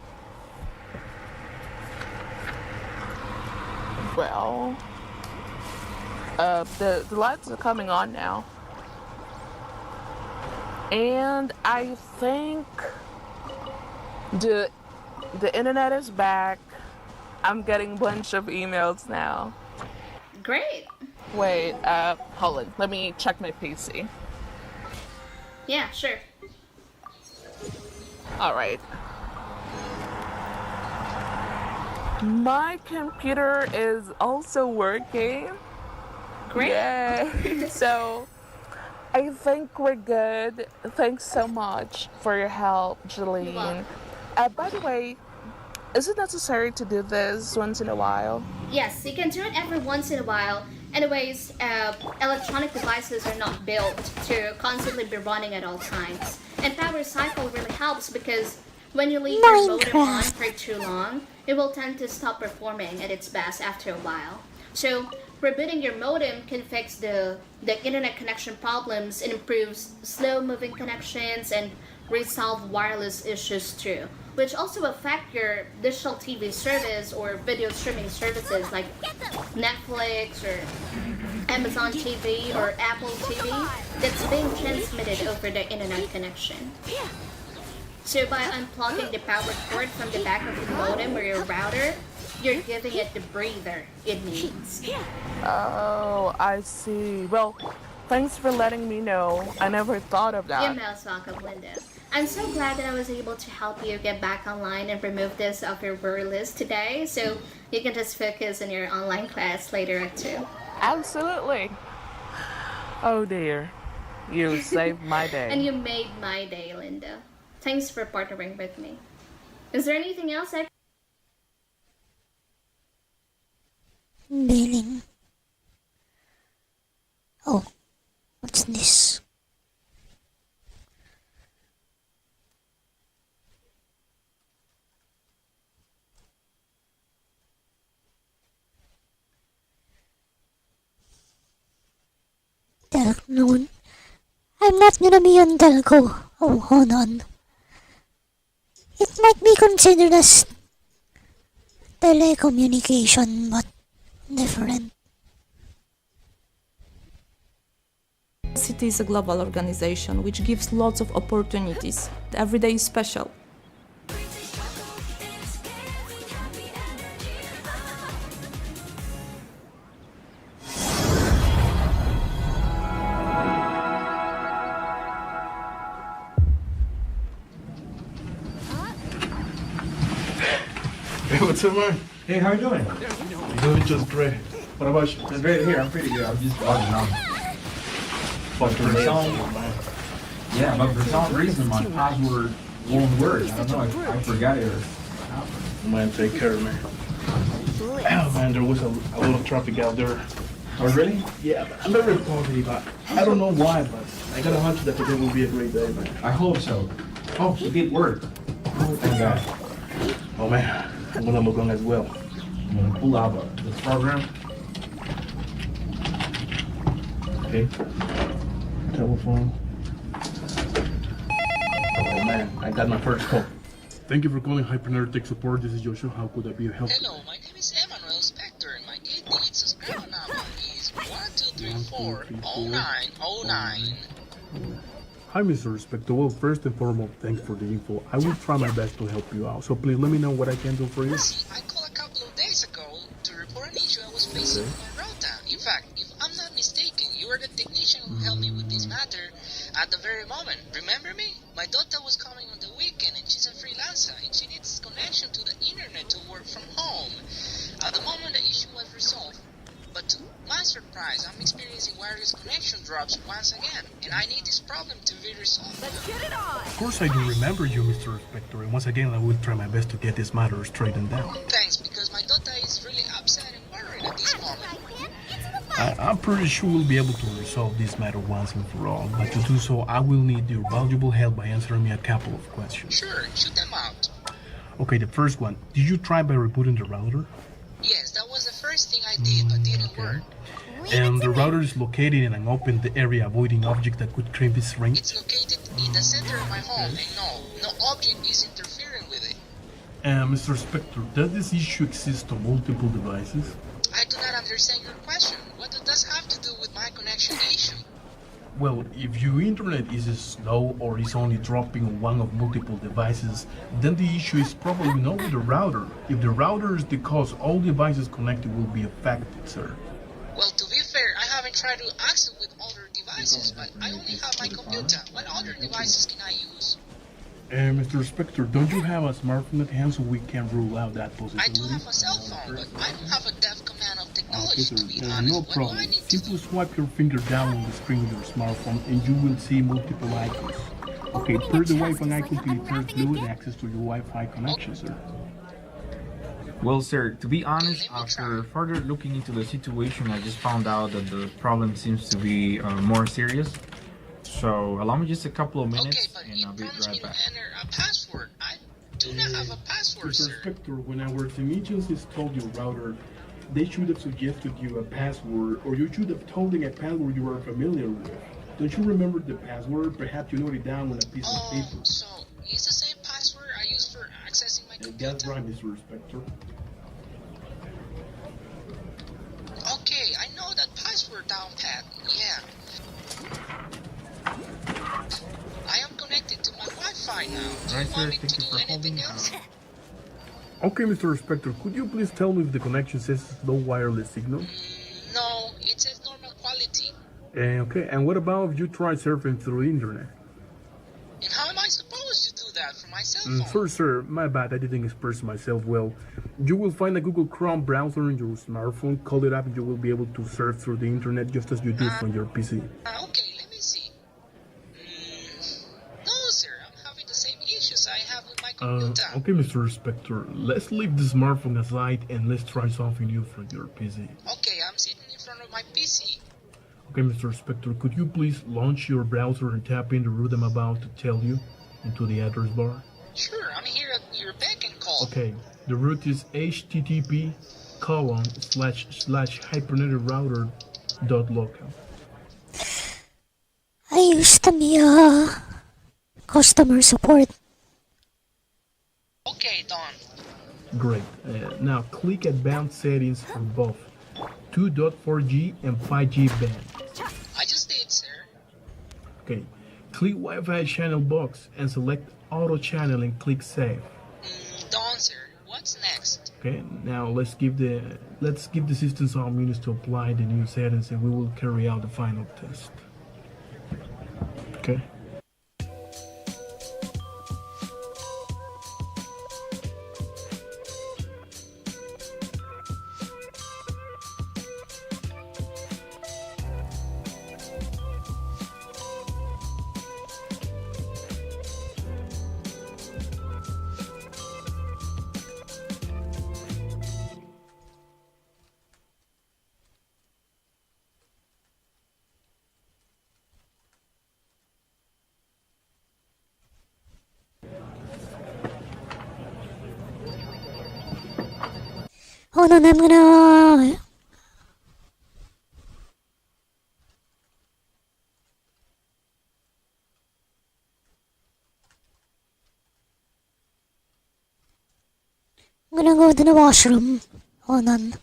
Well, the lights are coming on now. And I think the internet is back. I'm getting a bunch of emails now. Great. Wait, hold on. Let me check my PC. Yeah, sure. Alright. My computer is also working. Great. Yay. So, I think we're good. Thanks so much for your help, Jeline. By the way, is it necessary to do this once in a while? Yes, you can do it every once in a while. Anyways, electronic devices are not built to constantly be running at all times. And power cycle really helps because when you leave your modem on for too long, it will tend to stop performing at its best after a while. So, rebooting your modem can fix the internet connection problems and improves slow-moving connections and resolve wireless issues too, which also affect your digital TV service or video streaming services like Netflix or Amazon TV or Apple TV that's being transmitted over the internet connection. So by unplugging the power cord from the back of the modem or your router, you're giving it the breather it needs. Oh, I see. Well, thanks for letting me know. I never thought of that. You're most welcome, Linda. I'm so glad that I was able to help you get back online and remove this off your worry list today, so you can just focus on your online class later at 2. Absolutely. Oh dear. You saved my day. And you made my day, Linda. Thanks for partnering with me. Is there anything else I Billing. Oh, what's this? Noon. I'm not gonna be on telco. Oh, hold on. It might be considered as telecommunication, but different. City is a global organization which gives lots of opportunities. Every day is special. Hey, what's up, man? Hey, how you doing? I'm doing just great. What about you? It's great here. I'm pretty good. I'm just logging on. But for some reason, my password won't work. I don't know. I forgot it. Man, take care, man. Oh, man, there was a lot of traffic out there. Oh, really? Yeah, but I'm very positive. I don't know why, but I got a hunch that today will be a great day, man. I hope so. Oh, it did work. Oh, thank God. Oh, man, I'm gonna log on as well. I'm gonna pull out this program. Okay. Telephone. Oh, man, I got my first call. Thank you for calling Hypernerd Tech Support. This is Joshua. How could I be of help? Hello, my name is Emmanuel Spector, and my 8-digit subscriber number is 12340909. Hi, Mr. Spector. Well, first and foremost, thanks for the info. I will try my best to help you out. So please let me know what I can do for you. See, I called a couple of days ago to report an issue I was facing with my router. In fact, if I'm not mistaken, you are the technician who helped me with this matter at the very moment. Remember me? My daughter was coming on the weekend and she's a freelancer and she needs connection to the internet to work from home. At the moment the issue was resolved, but to my surprise, I'm experiencing wireless connection drops once again, and I need this problem to be resolved. Let's get it on! Of course I do remember you, Mr. Spector, and once again I will try my best to get this matter straightened out. Thanks, because my daughter is really upset and worried at this moment. I'm pretty sure we'll be able to resolve this matter once and for all, but to do so I will need your valuable help by answering me a couple of questions. Sure, shoot them out. Okay, the first one. Did you try by rebooting the router? Yes, that was the first thing I did, but didn't work. And the router is located in an open area avoiding object that could crimp its range? It's located in the center of my home, and no object is interfering with it. Mr. Spector, does this issue exist on multiple devices? I do not understand your question. What does that have to do with my connection issue? Well, if your internet is slow or is only dropping on one of multiple devices, then the issue is probably not with the router. If the router is the cause, all devices connected will be affected, sir. Well, to be fair, try to access with other devices, but I only have my computer. What other devices can I use? Mr. Spectre, don't you have a smartphone at hand so we can rule out that I possibility? do have a cell phone, but I don't have a depth command of technology, Okay, to be sir, honest. no What do problem. I need to Simply swipe your finger down on the screen of your smartphone and you will see multiple icons. Okay, per the Wi-Fi icon to return fluid access to your Wi-Fi connection, sir. Well, sir, to be honest, after further looking into the situation, I just found out that the problem seems to be more serious. So, allow me just a couple of minutes and I'll be right back. enter a password? I do not have a password, Mr. sir. Spectre, when our technicians installed your router, they should have suggested you a password, or you should have told them a password you are familiar with. Don't you remember the password? Perhaps you note it down on a piece of paper. So, it's the same password I use for accessing my computer? That's right, Mr. Spectre. Okay, I know that password down pat. Yeah. I am connected to my Wi-Fi now. Do you want me to do anything else? Okay, Mr. Spectre, could you please tell me if the connection says no wireless signal? No, it says normal quality. Okay, and what about if you try surfing through the internet? And how am I supposed to do that from my cell phone? First, sir, my bad, I didn't express myself well. You will find a Google Chrome browser in your smartphone, call it up, and you will be able to surf through the internet just as you do from your PC. Okay, let me see. No, sir, I'm having the same issues I have with my computer. Okay, Mr. Spectre, let's leave the smartphone aside and let's try something new for your PC. Okay, I'm sitting in front of my PC. Okay, Mr. Spectre, could you please launch your browser and tap in the route I'm about to tell you into the address bar? Sure, I'm here at your beck and call. Okay, the route is http://hypernetrouter.local. I used to be a customer support. Okay, done. Great. Now click Advanced Settings for both 2.4G and 5G band. I just did, sir. Okay, click Wi-Fi channel box and select Auto Channel and click Save. Done, sir. What's next? Okay, now let's give the system some minutes to apply the new settings and we will carry out the final test. Okay. Hold on, I'm gonna go to the washroom. Hold on.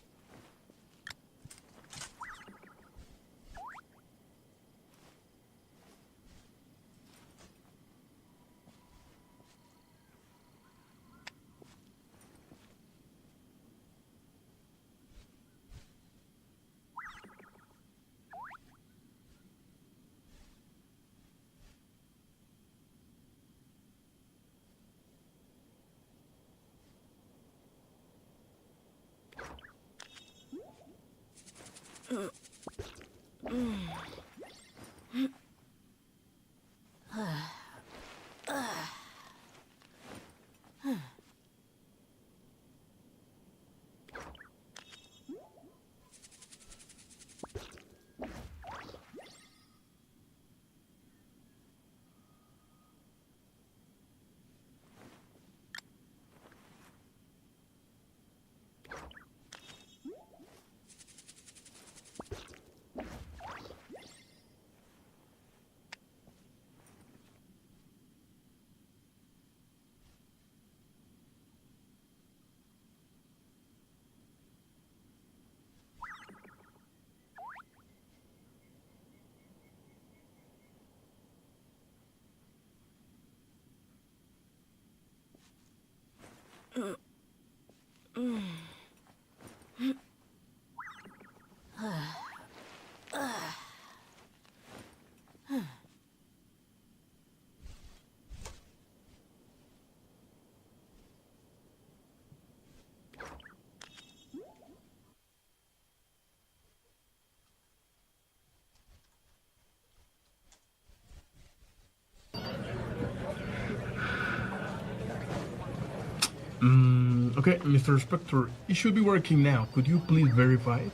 Okay, Mr. Spectre, it should be working now. Could you please verify it?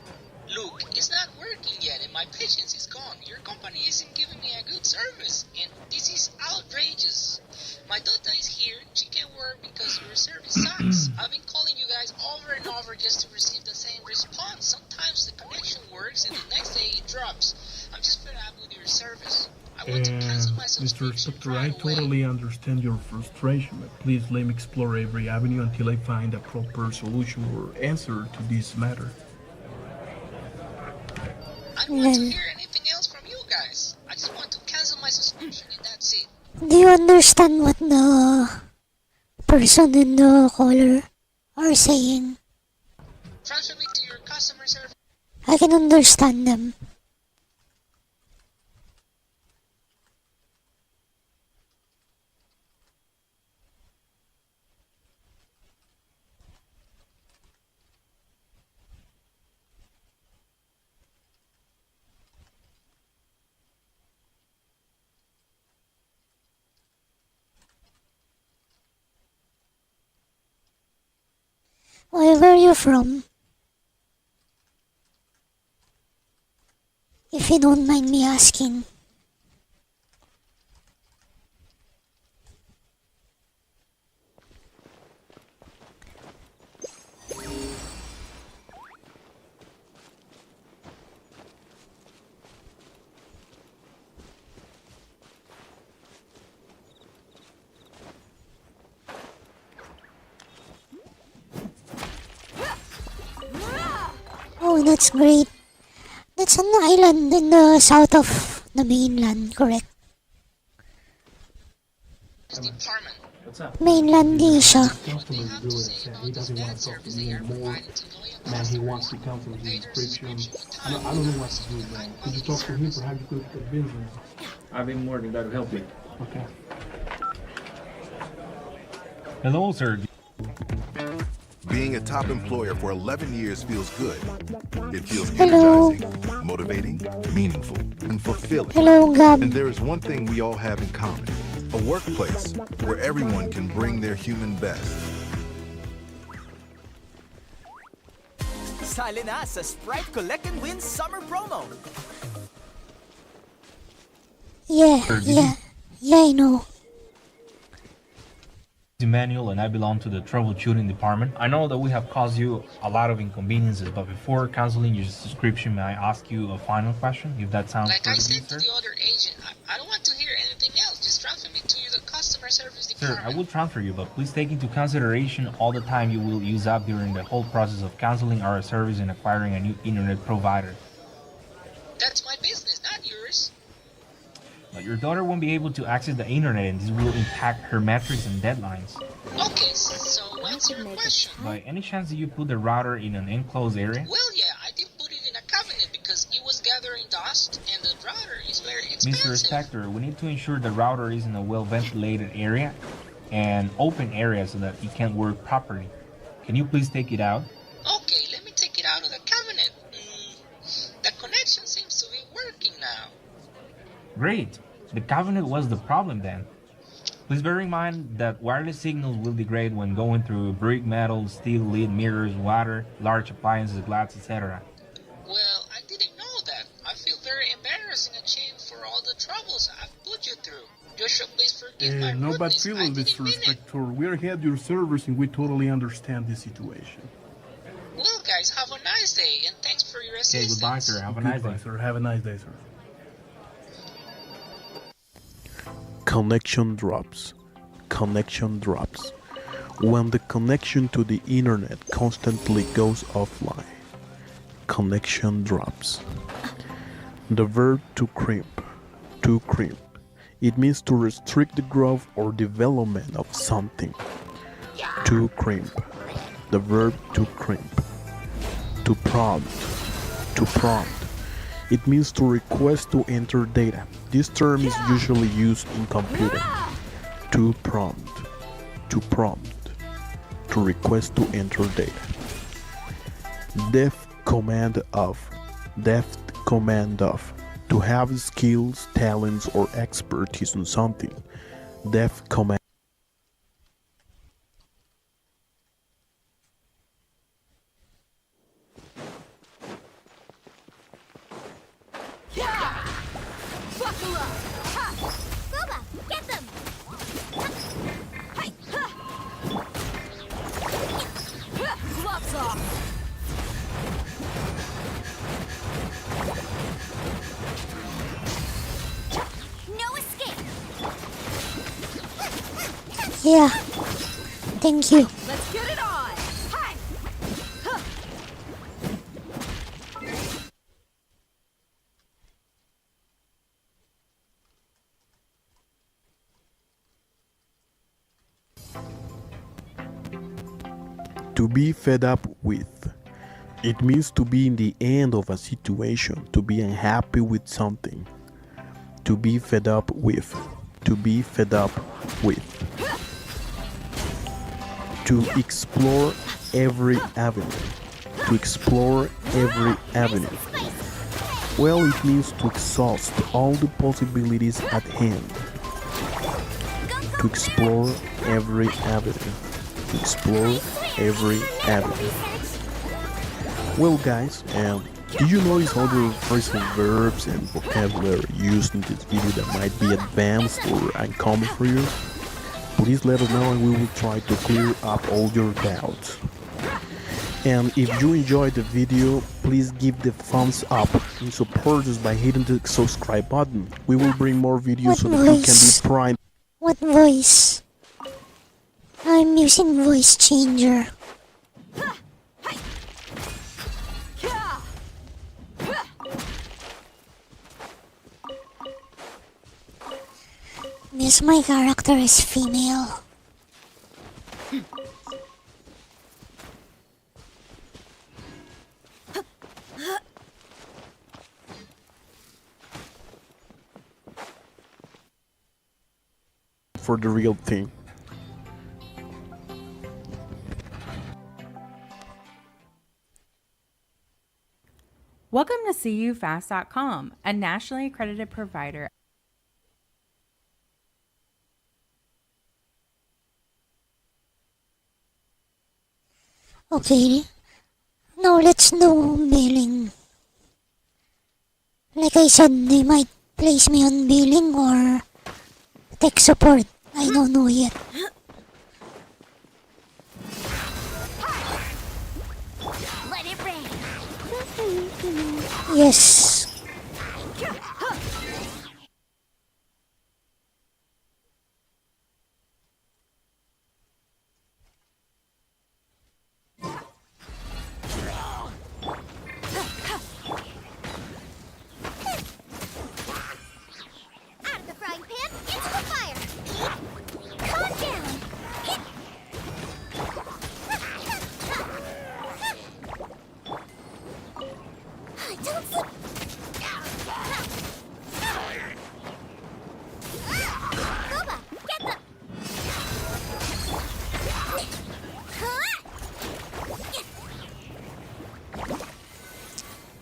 Look, it's not working yet and my patience is gone. Your company isn't giving me a good service and this is outrageous. My daughter is here, she can't work because your service sucks. I've been calling you guys over and over just to receive the same response. Sometimes the connection works and the next day it drops. I'm just fed up with your service. I want to cancel my Mr. subscription Spectre, right I away. totally understand your frustration, but please let me explore every avenue until I find a proper solution or answer to this matter. I don't want to hear anything else from you guys. I just want to cancel my subscription and that's it. Do you understand what the person in the caller are saying? Transfer me to your customer service. I can understand them. Where are you from? If you don't mind me asking. Oh, that's great. That's an island in the south of the mainland, correct? What's up? Mainland Asia. Customer is really upset. He doesn't want to talk to me anymore. Man, he wants to cancel his subscription. I don't know what to do, man. Could you talk to him? Perhaps you could convince him. I've been more than glad to help you. Okay. Hello, sir. Being a top employer for 11 years feels good. It feels Hello. energizing, motivating, meaningful, and fulfilling. Hello, Gab. And there is one thing we all have in common. A workplace where everyone can bring their human best. Sali na sa Sprite Collect and Win Summer Promo! Yeah, I know. Emmanuel and I belong to the troubleshooting department. I know that we have caused you a lot of inconveniences, but before canceling your subscription, may I ask you a final question, if that sounds Like fair I to you, said sir? to the other agent, I don't want to hear anything else. Just transfer me to the customer service Sir, department. I will transfer you, but please take into consideration all the time you will use up during the whole process of canceling our service and acquiring a new internet provider. That's my business, not yours. But your daughter won't be able to access the internet, and this will impact her metrics and deadlines. Okay, so what's your question? By any chance, did you put the router in an enclosed area? Well, yeah, I did put it in a cabinet because it was gathering dust and the router is very Mr. expensive. Spectre, we need to ensure the router is in a well-ventilated area and open area so that it can work properly. Can you please take it out? Okay, let me take it out of the cabinet. The connection seems to be working now. Great. The cabinet was the problem then. Please bear in mind that wireless signals will degrade when going through brick, metal, steel, lead, mirrors, water, large appliances, glass, etc. Well, I didn't know that. I feel very embarrassed and ashamed for all the troubles I've put you through. Joshua, please forgive my No bad rudeness. I feelings, didn't Mr. mean it. Spectre. We are here at your service and we totally understand the situation. Well, guys, have a nice day and thanks for your Okay, assistance. goodbye, sir. Have a nice day. Goodbye, sir. Have a nice day, sir. Connection drops. Connection drops. When the connection to the internet constantly goes offline, connection drops. The verb to crimp. To crimp. It means to restrict the growth or development of something. To crimp. The verb to crimp. To prompt. To prompt. It means to request to enter data. This term is usually used in computing. To prompt. To prompt. To request to enter data. Deft command of. Deft command of. To have skills, talents, or expertise on something. Deft command. Boba, get them! Gloves off! No escape! Yeah. Thank you. Let's get it on! Hi! To be fed up with. It means to be in the end of a situation, to be unhappy with something. To be fed up with. To be fed up with. To explore every avenue. To explore every avenue. Well, it means to exhaust all the possibilities at hand. To explore every avenue. To explore every avenue. Well, guys, did you notice all the phrasal verbs and vocabulary used in this video that might be advanced or uncommon for you? Please let us know and we will try to clear up all your doubts. And if you enjoyed the video, please give the thumbs up and support us by hitting the subscribe button. We will bring more videos so that you can be primed. What voice? I'm using voice changer. Yes, my character is female. For the real thing. Welcome to CUFast.com, a nationally accredited provider. Okay, now let's do billing. Like I said, they might place me on billing or tech support. I don't know yet. Let it rain! Yes. Out of the frying pan, into the fire! Calm down! Don't slip! Boba, get them!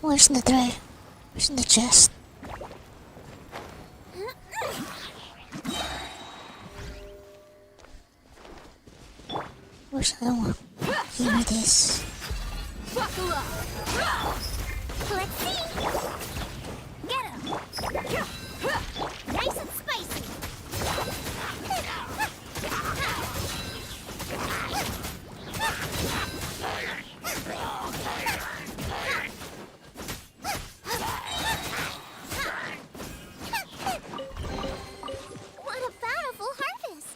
Where's the tray? Where's the chest? Where's the other one? Here it is. Buckle up! Let's see! Get him! Nice and spicy! What a bountiful harvest!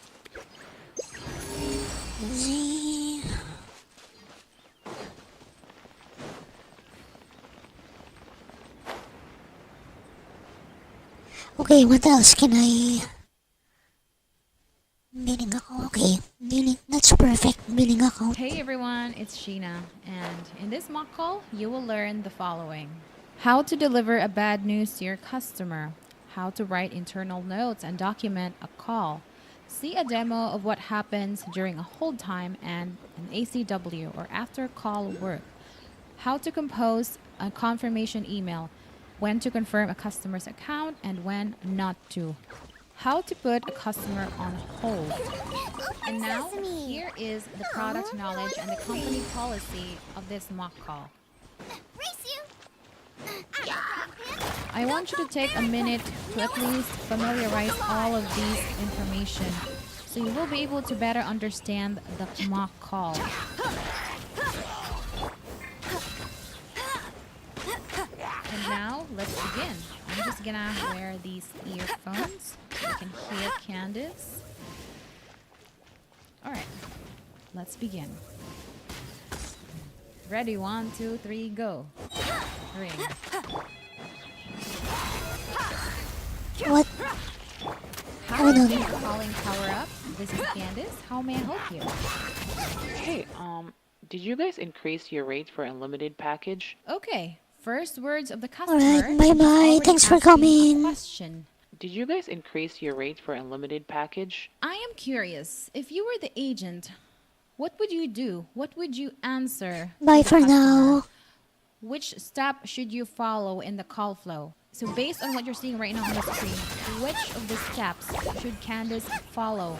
Z. Okay, what else can I... Billing account. Okay, billing. That's perfect. Billing account. Hey everyone, it's Sheena, and in this mock call, you will learn the following. How to deliver a bad news to your customer. How to write internal notes and document a call. See a demo of what happens during a hold time and an ACW or after call work. How to compose a confirmation email. When to confirm a customer's account and when not to. How to put a customer on hold. And now, here is the product knowledge and the company policy of this mock call. Race you! Out of the frying pan, I want you to take a minute to at least familiarize all of these information so you will be able to better understand the mock call. And now, let's begin. I'm just gonna wear these earphones so you can hear Candace. Alright, let's begin. Ready, 1, 2, 3, go. Ring. What? How are you calling Power Up? This is Candace. How may I help you? Hey, did you guys increase your rate for unlimited package? Okay, first words of the customer. Alright, bye-bye. Thanks for coming. Question. Did you guys increase your rate for unlimited package? I am curious. If you were the agent, what would you do? What would you answer? Bye for now. Which step should you follow in the call flow? So based on what you're seeing right now on the screen, which of the steps should Candace follow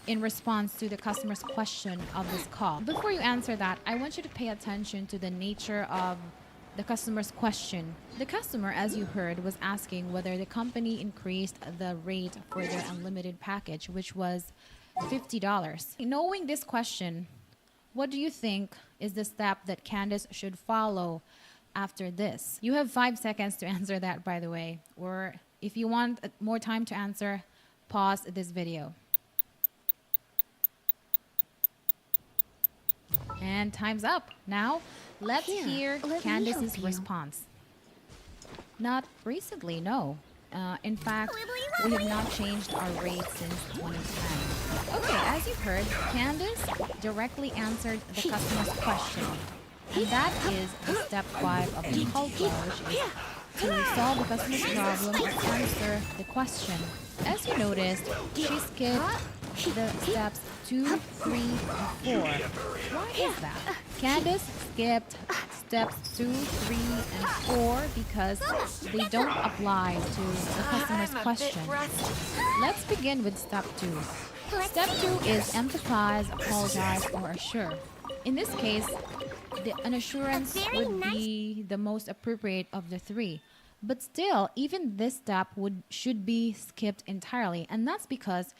in response to the customer's question of this call? Before you answer that, I want you to pay attention to the nature of the customer's question. The customer, as you heard, was asking whether the company increased the rate for their unlimited package, which was $50. Knowing this question, what do you think is the step that Candace should follow after this? You have 5 seconds to answer that, by the way. Or if you want more time to answer, pause this video. And time's up. Now, let's hear Candace's response. Not recently, no. In fact, we have not changed our rate since 2010. Okay, as you've heard, Candace directly answered the customer's question. And that is the step 5 of the call flow, which is to solve the customer's problem or answer the question. As you noticed, she skipped the steps 2, 3, and 4. Why is that? Candace skipped steps 2, 3, and 4 because they don't apply to the customer's question. Let's begin with step 2. Step 2 is empathize, apologize, or assure. In this case, an assurance would be the most appropriate of the 3. But still, even this step should be skipped entirely. And that's because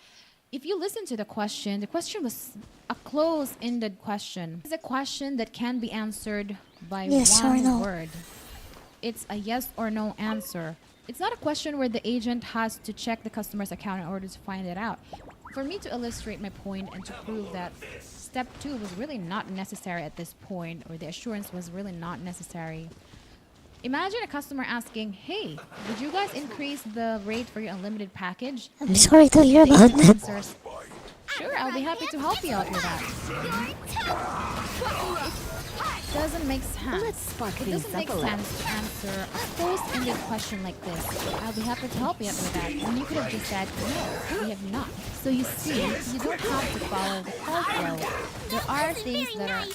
if you listen to the question was a close-ended question. It's a question that can be answered by yes one or no. word. It's a yes or no answer. It's not a question where the agent has to check the customer's account in order to find it out. For me to illustrate my point and to prove that step 2 was really not necessary at this point, or the assurance was really not necessary. Imagine a customer asking, hey, did you guys increase the rate for your unlimited package? I'm sorry to hear about that. Answers, sure, I'll be happy to help you out with that. It doesn't make sense. It doesn't make sense to answer a close-ended question like this. I'll be happy to help you out with that. And you could have just said, no, we have not. So you see, you don't have to follow the call flow. There are things that are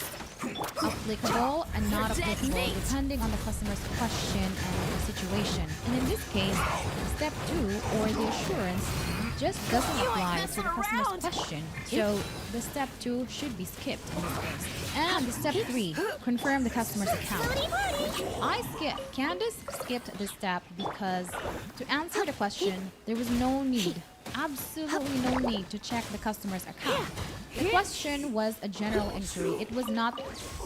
applicable and not applicable depending on the customer's question and the situation. And in this case, step 2 or the assurance just doesn't apply to the customer's question. So the step 2 should be skipped in this case. And the step 3, confirm the customer's account. Candace skipped this step because to answer the question, there was no need, absolutely no need to check the customer's account. The question was a general inquiry. It was not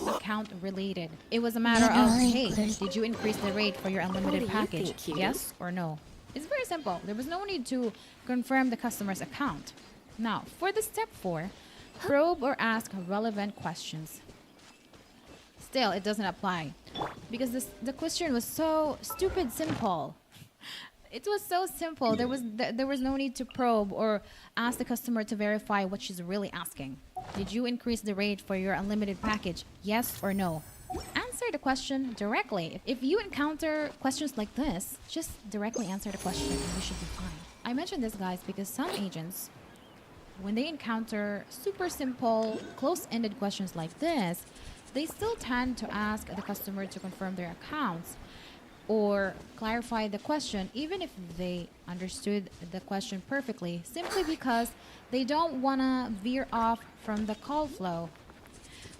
account related. It was a matter of, hey, did you increase the rate for your unlimited package? Yes or no? It's very simple. There was no need to confirm the customer's account. Now, for the step 4, probe or ask relevant questions. Still, it doesn't apply because the question was so stupid simple. It was so simple. There was no need to probe or ask the customer to verify what she's really asking. Did you increase the rate for your unlimited package? Yes or no? Answer the question directly. If you encounter questions like this, just directly answer the question and you should be fine. I mention this, guys, because some agents, when they encounter super simple, close-ended questions like this, they still tend to ask the customer to confirm their accounts or clarify the question, even if they understood the question perfectly, simply because they don't want to veer off from the call flow,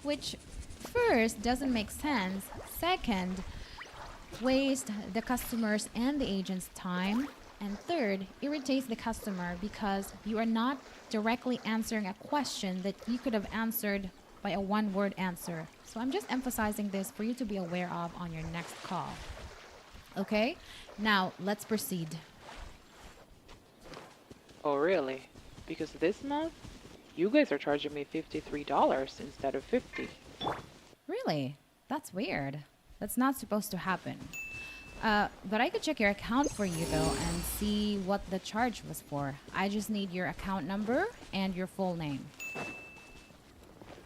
which first doesn't make sense. Second, waste the customer's and the agent's time. And third, irritates the customer because you are not directly answering a question that you could have answered by a one-word answer. So I'm just emphasizing this for you to be aware of on your next call. Okay, now let's proceed. Oh, really? Because this month, you guys are charging me $53 instead of $50. Really? That's weird. That's not supposed to happen. But I could check your account for you though and see what the charge was for. I just need your account number and your full name.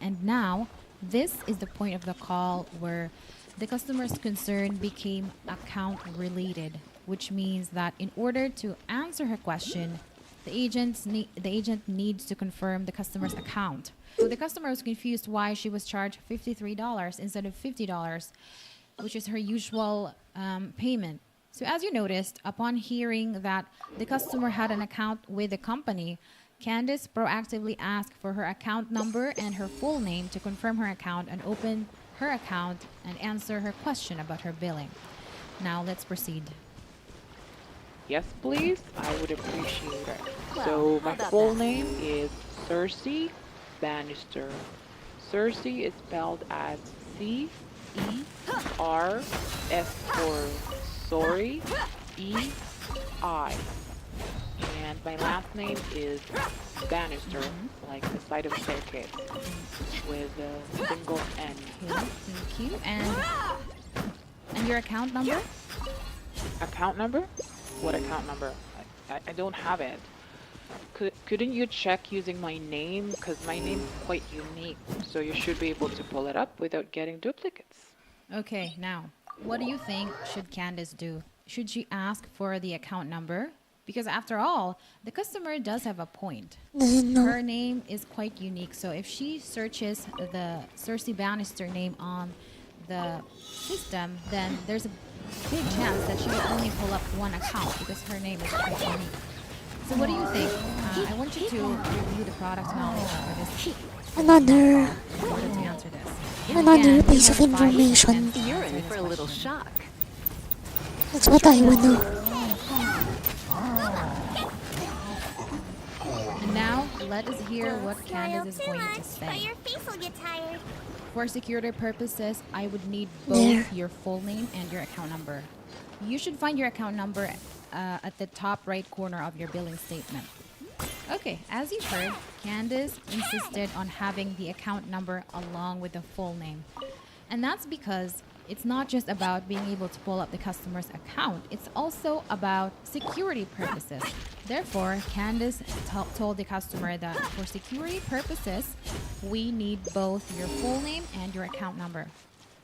And now, this is the point of the call where the customer's concern became account related, which means that in order to answer her question, the agent needs to confirm the customer's account. So the customer was confused why she was charged $53 instead of $50, which is her usual payment. So as you noticed, upon hearing that the customer had an account with the company, Candice proactively asked for her account number and her full name to confirm her account and open her account and answer her question about her billing. Now let's proceed. Yes, please. I would appreciate it. So my full name is Cersei Bannister. Cersei is spelled as C-E-R-S for sorry, E-I. And my last name is Bannister, like the side of staircase, with a single N. Okay, thank you. And your account number? Account number? What account number? I don't have it. Couldn't you check using my name? Because my name is quite unique, so you should be able to pull it up without getting duplicates. Okay, now, what do you think should Candice do? Should she ask for the account number? Because after all, the customer does have a point. Her name is quite unique, so if she searches the Cersei Bannister name on the system, then there's a big chance that she will only pull up one account because her name is quite unique. So what do you think? I want you to review the product knowledge for this. Another In order to answer this. Another piece of information. You're in for a little shock. That's what I would know. And now, let us hear what Candice is going to But say. your face will get tired. For security purposes, I would need both your full name and your account number. You should find your account number at the top right corner of your billing statement. Okay, as you heard, Candice insisted on having the account number along with the full name. And that's because it's not just about being able to pull up the customer's account, it's also about security purposes. Therefore, Candice told the customer that for security purposes, we need both your full name and your account number.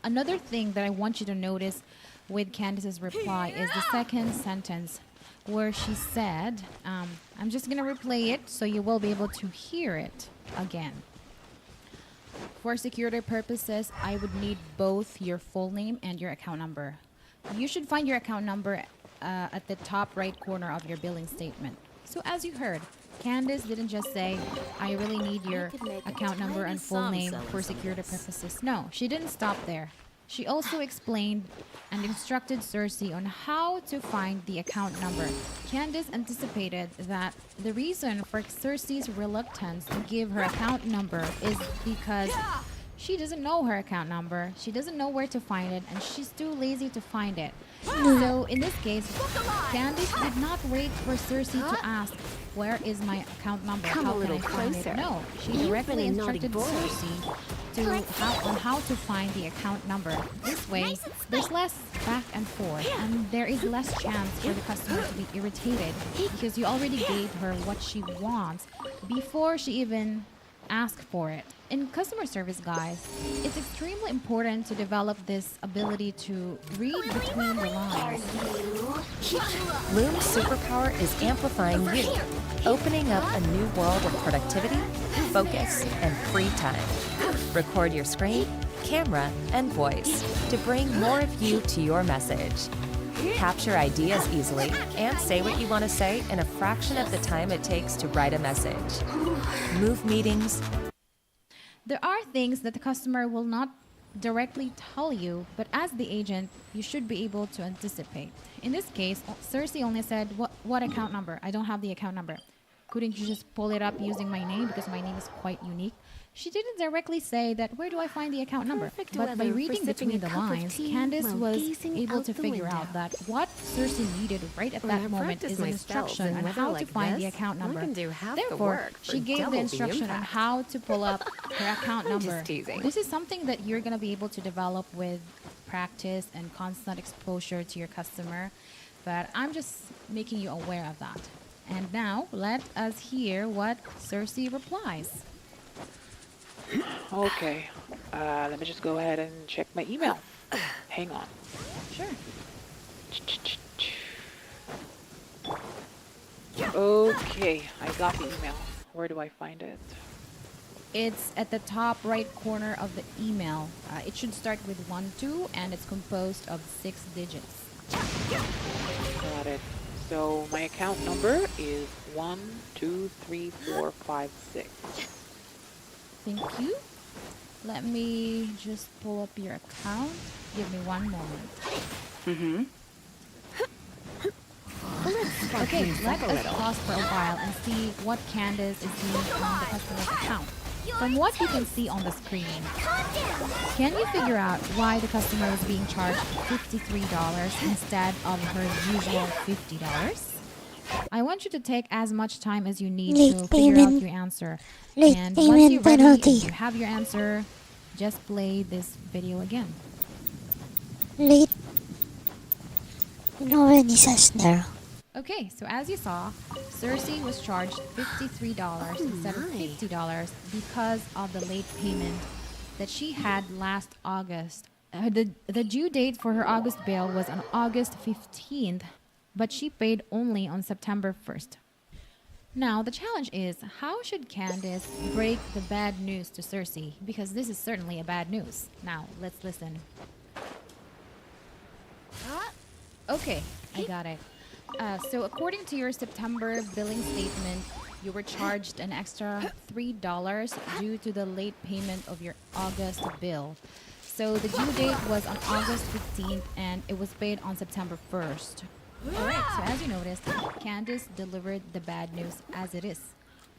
Another thing that I want you to notice with Candice's reply is the second sentence where she said, I'm just going to replay it so you will be able to hear it again. For security purposes, I would need both your full name and your account number. You should find your account number at the top right corner of your billing statement. So as you heard, Candice didn't just say, I really need your account number and full name for security purposes. No, she didn't stop there. She also explained and instructed Cersei on how to find the account number. Candice anticipated that the reason for Cersei's reluctance to give her account number is because she doesn't know her account number, she doesn't know where to find it, and she's too lazy to find it. So in this case, Candice did not wait for Cersei to ask, where is my account number? Come How a can I little find closer. it? No, she You've directly been a naughty instructed boy. Cersei on how to find the account number. This way, there's less back and forth, and there is less chance for the customer to be irritated because you already gave her what she wants before she even asked for it. In customer service, guys, it's extremely important to develop this ability to read between the lines. Loom's superpower is amplifying you, opening up a new world of productivity, focus, and free time. Record your screen, camera, and voice to bring more of you to your message. Capture ideas easily and say what you want to say in a fraction of the time it takes to write a message. Move meetings. There are things that the customer will not directly tell you, but as the agent, you should be able to anticipate. In this case, Cersei only said, what account number? I don't have the account number. Couldn't you just pull it up using my name because my name is quite unique? She didn't directly say that, where do I find the account number? Perfect But by weather for reading sipping between a the cup of lines, tea Candace while was gazing able out to the figure window. out that what Cersei needed right at When that I moment practice is an my spells instruction in on weather how to like find the this, account I number. can do half the Therefore, work for she gave the double the instruction on impact. how to pull up her account I'm number. just teasing. This is something that you're going to be able to develop with practice and constant exposure to your customer, but I'm just making you aware of that. And now, let us hear what Cersei replies. Okay, let me just go ahead and check my email. Hang on. Sure. Okay, I got the email. Where do I find it? It's at the top right corner of the email. It should start with 12 and it's composed of 6 digits. Got it. So my account number is 123456. Thank you. Let me just pull up your account. Give me one moment. Mm-hmm. Okay, let us pause for a while and see what Candace is seeing on the customer's account. From what you can see on the screen, can you figure out why the customer was being charged $53 instead of her usual $50? I want you to take as much time as you need to figure out your answer. And once you're ready and you have your answer, just play this video again. Late. No one says there. Okay, so as you saw, Cersei was charged $53 instead of $50 because of the late payment that she had last August. The due date for her August bill was on August 15th, but she paid only on September 1st. Now, the challenge is, how should Candace break the bad news to Cersei? Because this is certainly a bad news. Now, let's listen. Okay, I got it. So according to your September billing statement, you were charged an extra $3 due to the late payment of your August bill. So the due date was on August 15th and it was paid on September 1st. Alright, so as you noticed, Candace delivered the bad news as it is.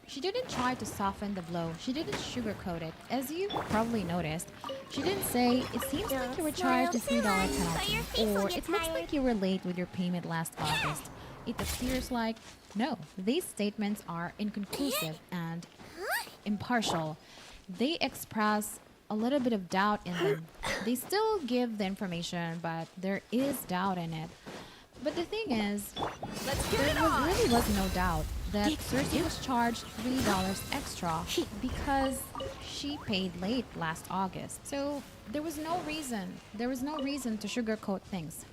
She didn't try to soften the blow. She didn't sugarcoat it. As you probably noticed, she didn't say, it seems like you were charged a $3 penalty, or it looks like you were late with your payment last August. It appears like, no, these statements are inconclusive and impartial. They express a little bit of doubt in them. They still give the information, but there is doubt in it. But the thing is, there really was no doubt that Cersei was charged $3 extra because she paid late last August. So there was no reason to sugarcoat things.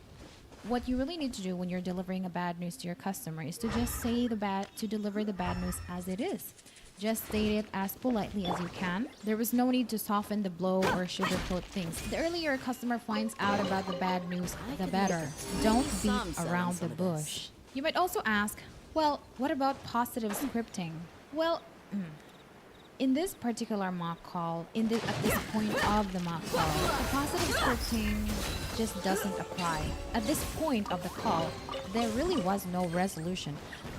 What you really need to do when you're delivering a bad news to your customer is to just deliver the bad news as it is. Just state it as politely as you can. There was no need to soften the blow or sugarcoat things. The earlier a customer finds out about the bad news, the better. Don't beat around the bush. You might also ask, well, what about positive scripting? Well, in this particular mock call, at this point of the mock call, the positive scripting just doesn't apply. At this point of the call, there really was no resolution.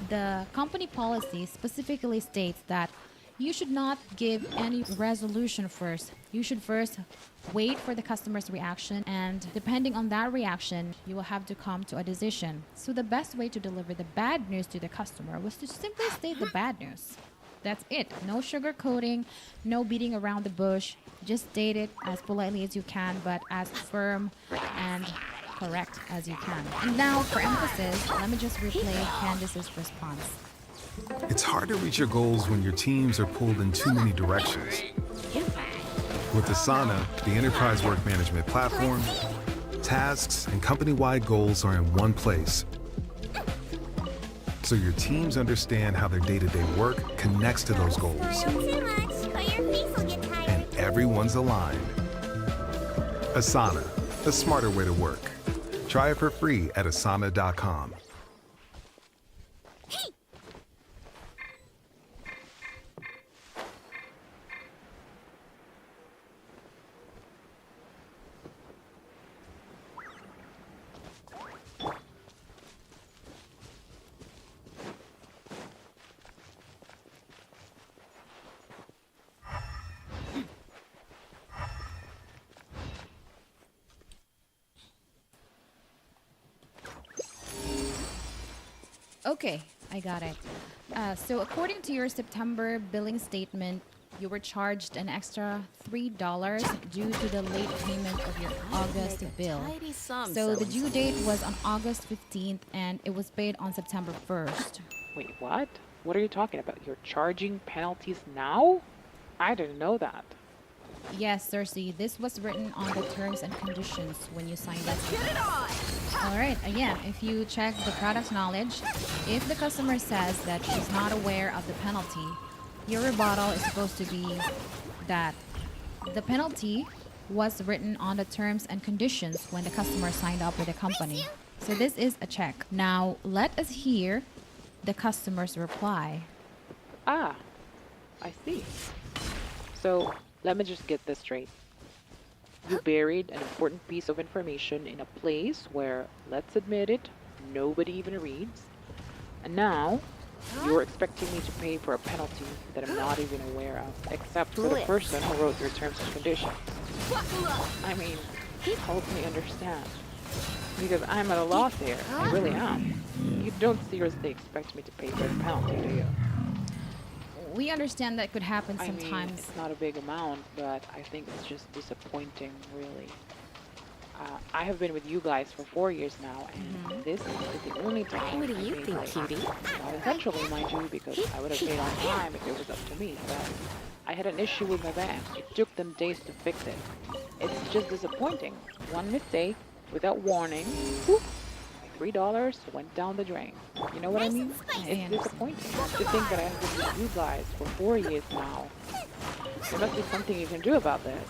The company policy specifically states that you should not give any resolution first. You should first wait for the customer's reaction, and depending on that reaction, you will have to come to a decision. So the best way to deliver the bad news to the customer was to simply state the bad news. That's it. No sugarcoating, no beating around the bush. Just state it as politely as you can, but as firm and correct as you can. And now, for emphasis, let me just replay Candace's response. It's hard to reach your goals when your teams are pulled in too many directions. With Asana, the enterprise work management platform, tasks and company-wide goals are in one place. So your teams understand how their day-to-day work connects to those goals. And everyone's aligned. Asana, a smarter way to work. Try it for free at asana.com. Okay, I got it. So according to your September billing statement, you were charged an extra $3 due to the late payment of your August bill. tidy sum, So the so-and-so. due date was on August 15th and it was paid on September 1st. Wait, what? What are you talking about? You're charging penalties now? I didn't know that. Yes, Cersei, this was written on the terms and conditions when you signed up. Alright, again, if you check the product knowledge, if the customer says that she's not aware of the penalty, your rebuttal is supposed to be that the penalty was written on the terms and conditions when the customer signed up with the company. So this is a check. Now, let us hear the customer's reply. Ah, I see. So, let me just get this straight. You buried an important piece of information in a place where, let's admit it, nobody even reads. And now, you're expecting me to pay for a penalty that I'm not even aware of, except for the person who wrote your terms and conditions. I mean, help me understand. Because I'm at a loss here. I really am. You don't seriously expect me to pay for the penalty, do you? We understand that could happen I mean, sometimes. it's not a big amount, but I think it's just disappointing, really. I have been with you guys for 4 years now, and this is the only time. What do you think, cutie? Not intentionally, mind you, because I would have paid on time if it was up to me, but I had an issue with my bank. It took them days to fix it. It's just disappointing. One mistake, without warning, whoop, my $3 went down the drain. You know what I mean? It's disappointing. To think that I have been with you guys for 4 years now. There must be something you can do about this.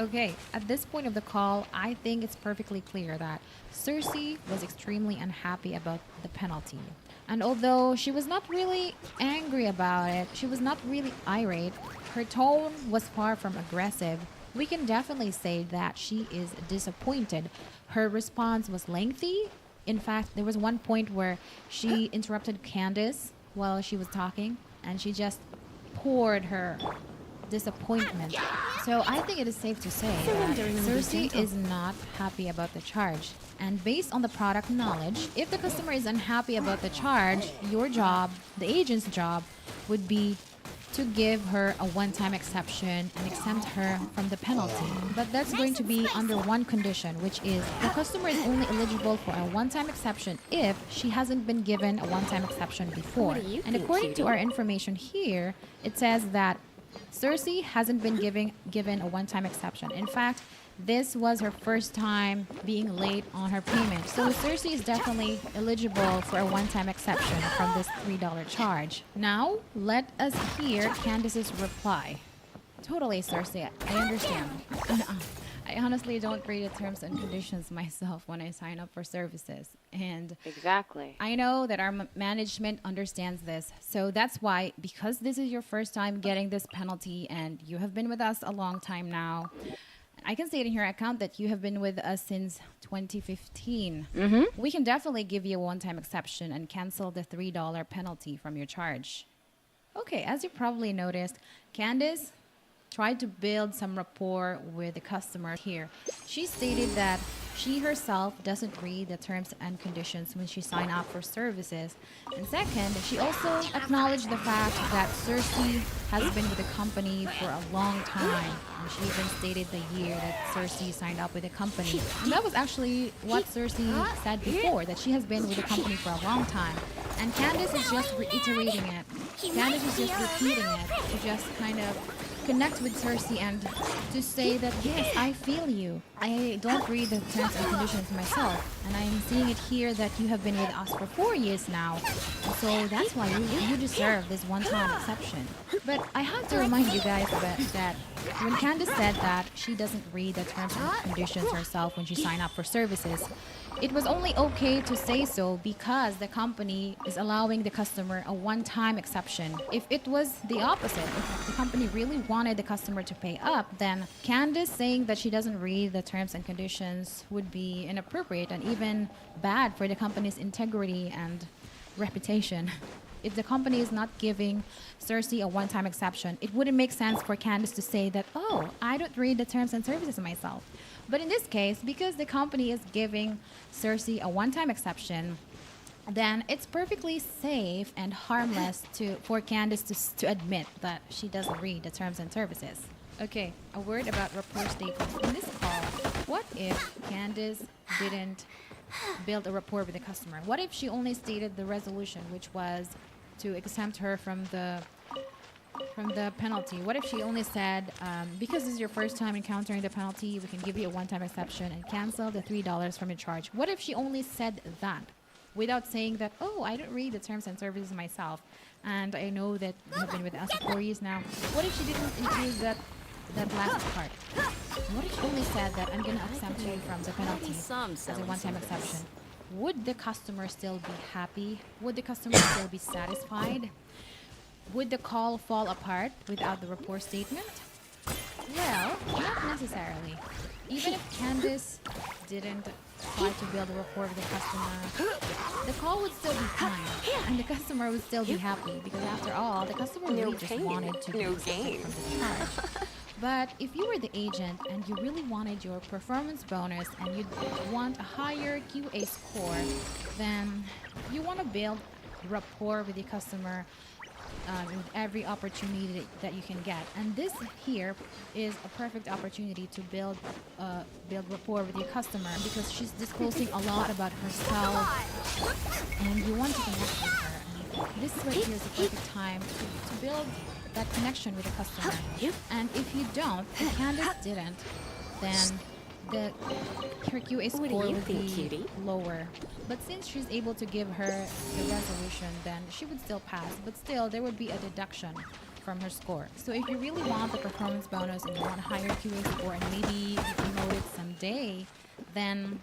Okay, at this point of the call, I think it's perfectly clear that Cersei was extremely unhappy about the penalty. And although she was not really angry about it, she was not really irate, her tone was far from aggressive. We can definitely say that she is disappointed. Her response was lengthy. In fact, there was one point where she interrupted Candace while she was talking, and she just poured her disappointment. So I think it is safe to say that Cersei is not happy about the charge. And based on the product knowledge, if the customer is unhappy about the charge, your job, the agent's job, would be to give her a one-time exception and exempt her from the penalty. But that's going to be under one condition, which is the customer is only eligible for a one-time exception if she hasn't been given a one-time exception before. And according to our information here, it says that Cersei hasn't been given a one-time exception. In fact, this was her first time being late on her payment. So Cersei is definitely eligible for a one-time exception from this $3 charge. Now, let us hear Candace's reply. Totally, Cersei. I understand. I honestly don't read the terms and conditions myself when I sign up for services. And exactly. I know that our management understands this. So that's why, because this is your first time getting this penalty and you have been with us a long time now, I can say it in your account that you have been with us since 2015. We can definitely give you a one-time exception and cancel the $3 penalty from your charge. Okay, as you probably noticed, Candace tried to build some rapport with the customer here. She stated that she herself doesn't read the terms and conditions when she signed up for services. And second, she also acknowledged the fact that Cersei has been with the company for a long time. And she even stated the year that Cersei signed up with the company. And that was actually what Cersei said before, that she has been with the company for a long time. And Candace is just reiterating it. Candace is just repeating it to just kind of connect with Cersei and to say that, yes, I feel you. I don't read the terms and conditions myself, and I'm seeing it here that you have been with us for 4 years now. So that's why you deserve this one-time exception. But I have to remind you guys that when Candace said that she doesn't read the terms and conditions herself when she signed up for services, it was only okay to say so because the company is allowing the customer a one-time exception. If it was the opposite, if the company really wanted the customer to pay up, then Candace saying that she doesn't read the terms and conditions would be inappropriate and even bad for the company's integrity and reputation. If the company is not giving Cersei a one-time exception, it wouldn't make sense for Candace to say that, oh, I don't read the terms and services myself. But in this case, because the company is giving Cersei a one-time exception, then it's perfectly safe and harmless for Candice to admit that she doesn't read the terms and services. Okay, a word about rapport statements. In this call, what if Candice didn't build a rapport with the customer? What if she only stated the resolution, which was to exempt her from the penalty? What if she only said, because this is your first time encountering the penalty, we can give you a one-time exception and cancel the $3 from your charge? What if she only said that without saying that, oh, I don't read the terms and services myself, and I know that you've been with us for 4 years now? What if she didn't include that last part? What if she only said that I'm going to exempt you from the penalty as a one-time exception? Would the customer still be happy? Would the customer still be satisfied? Would the call fall apart without the rapport statement? Well, not necessarily. Even if Candice didn't try to build a rapport with the customer, the call would still be fine, and the customer would still be happy, because after all, the customer really just wanted to be exempted from the charge. But if you were the agent and you really wanted your performance bonus and you want a higher QA score, then you want to build rapport with the customer with every opportunity that you can get. And this here is a perfect opportunity to build rapport with your customer, because she's disclosing a lot about herself and you want to connect with her. And this right here is the perfect time to build that connection with the customer. And if you don't, if Candice didn't, then her QA score would be lower. But since she's able to give her the resolution, then she would still pass. But still, there would be a deduction from her score. So if you really want the performance bonus and you want a higher QA score and maybe you promote it someday, then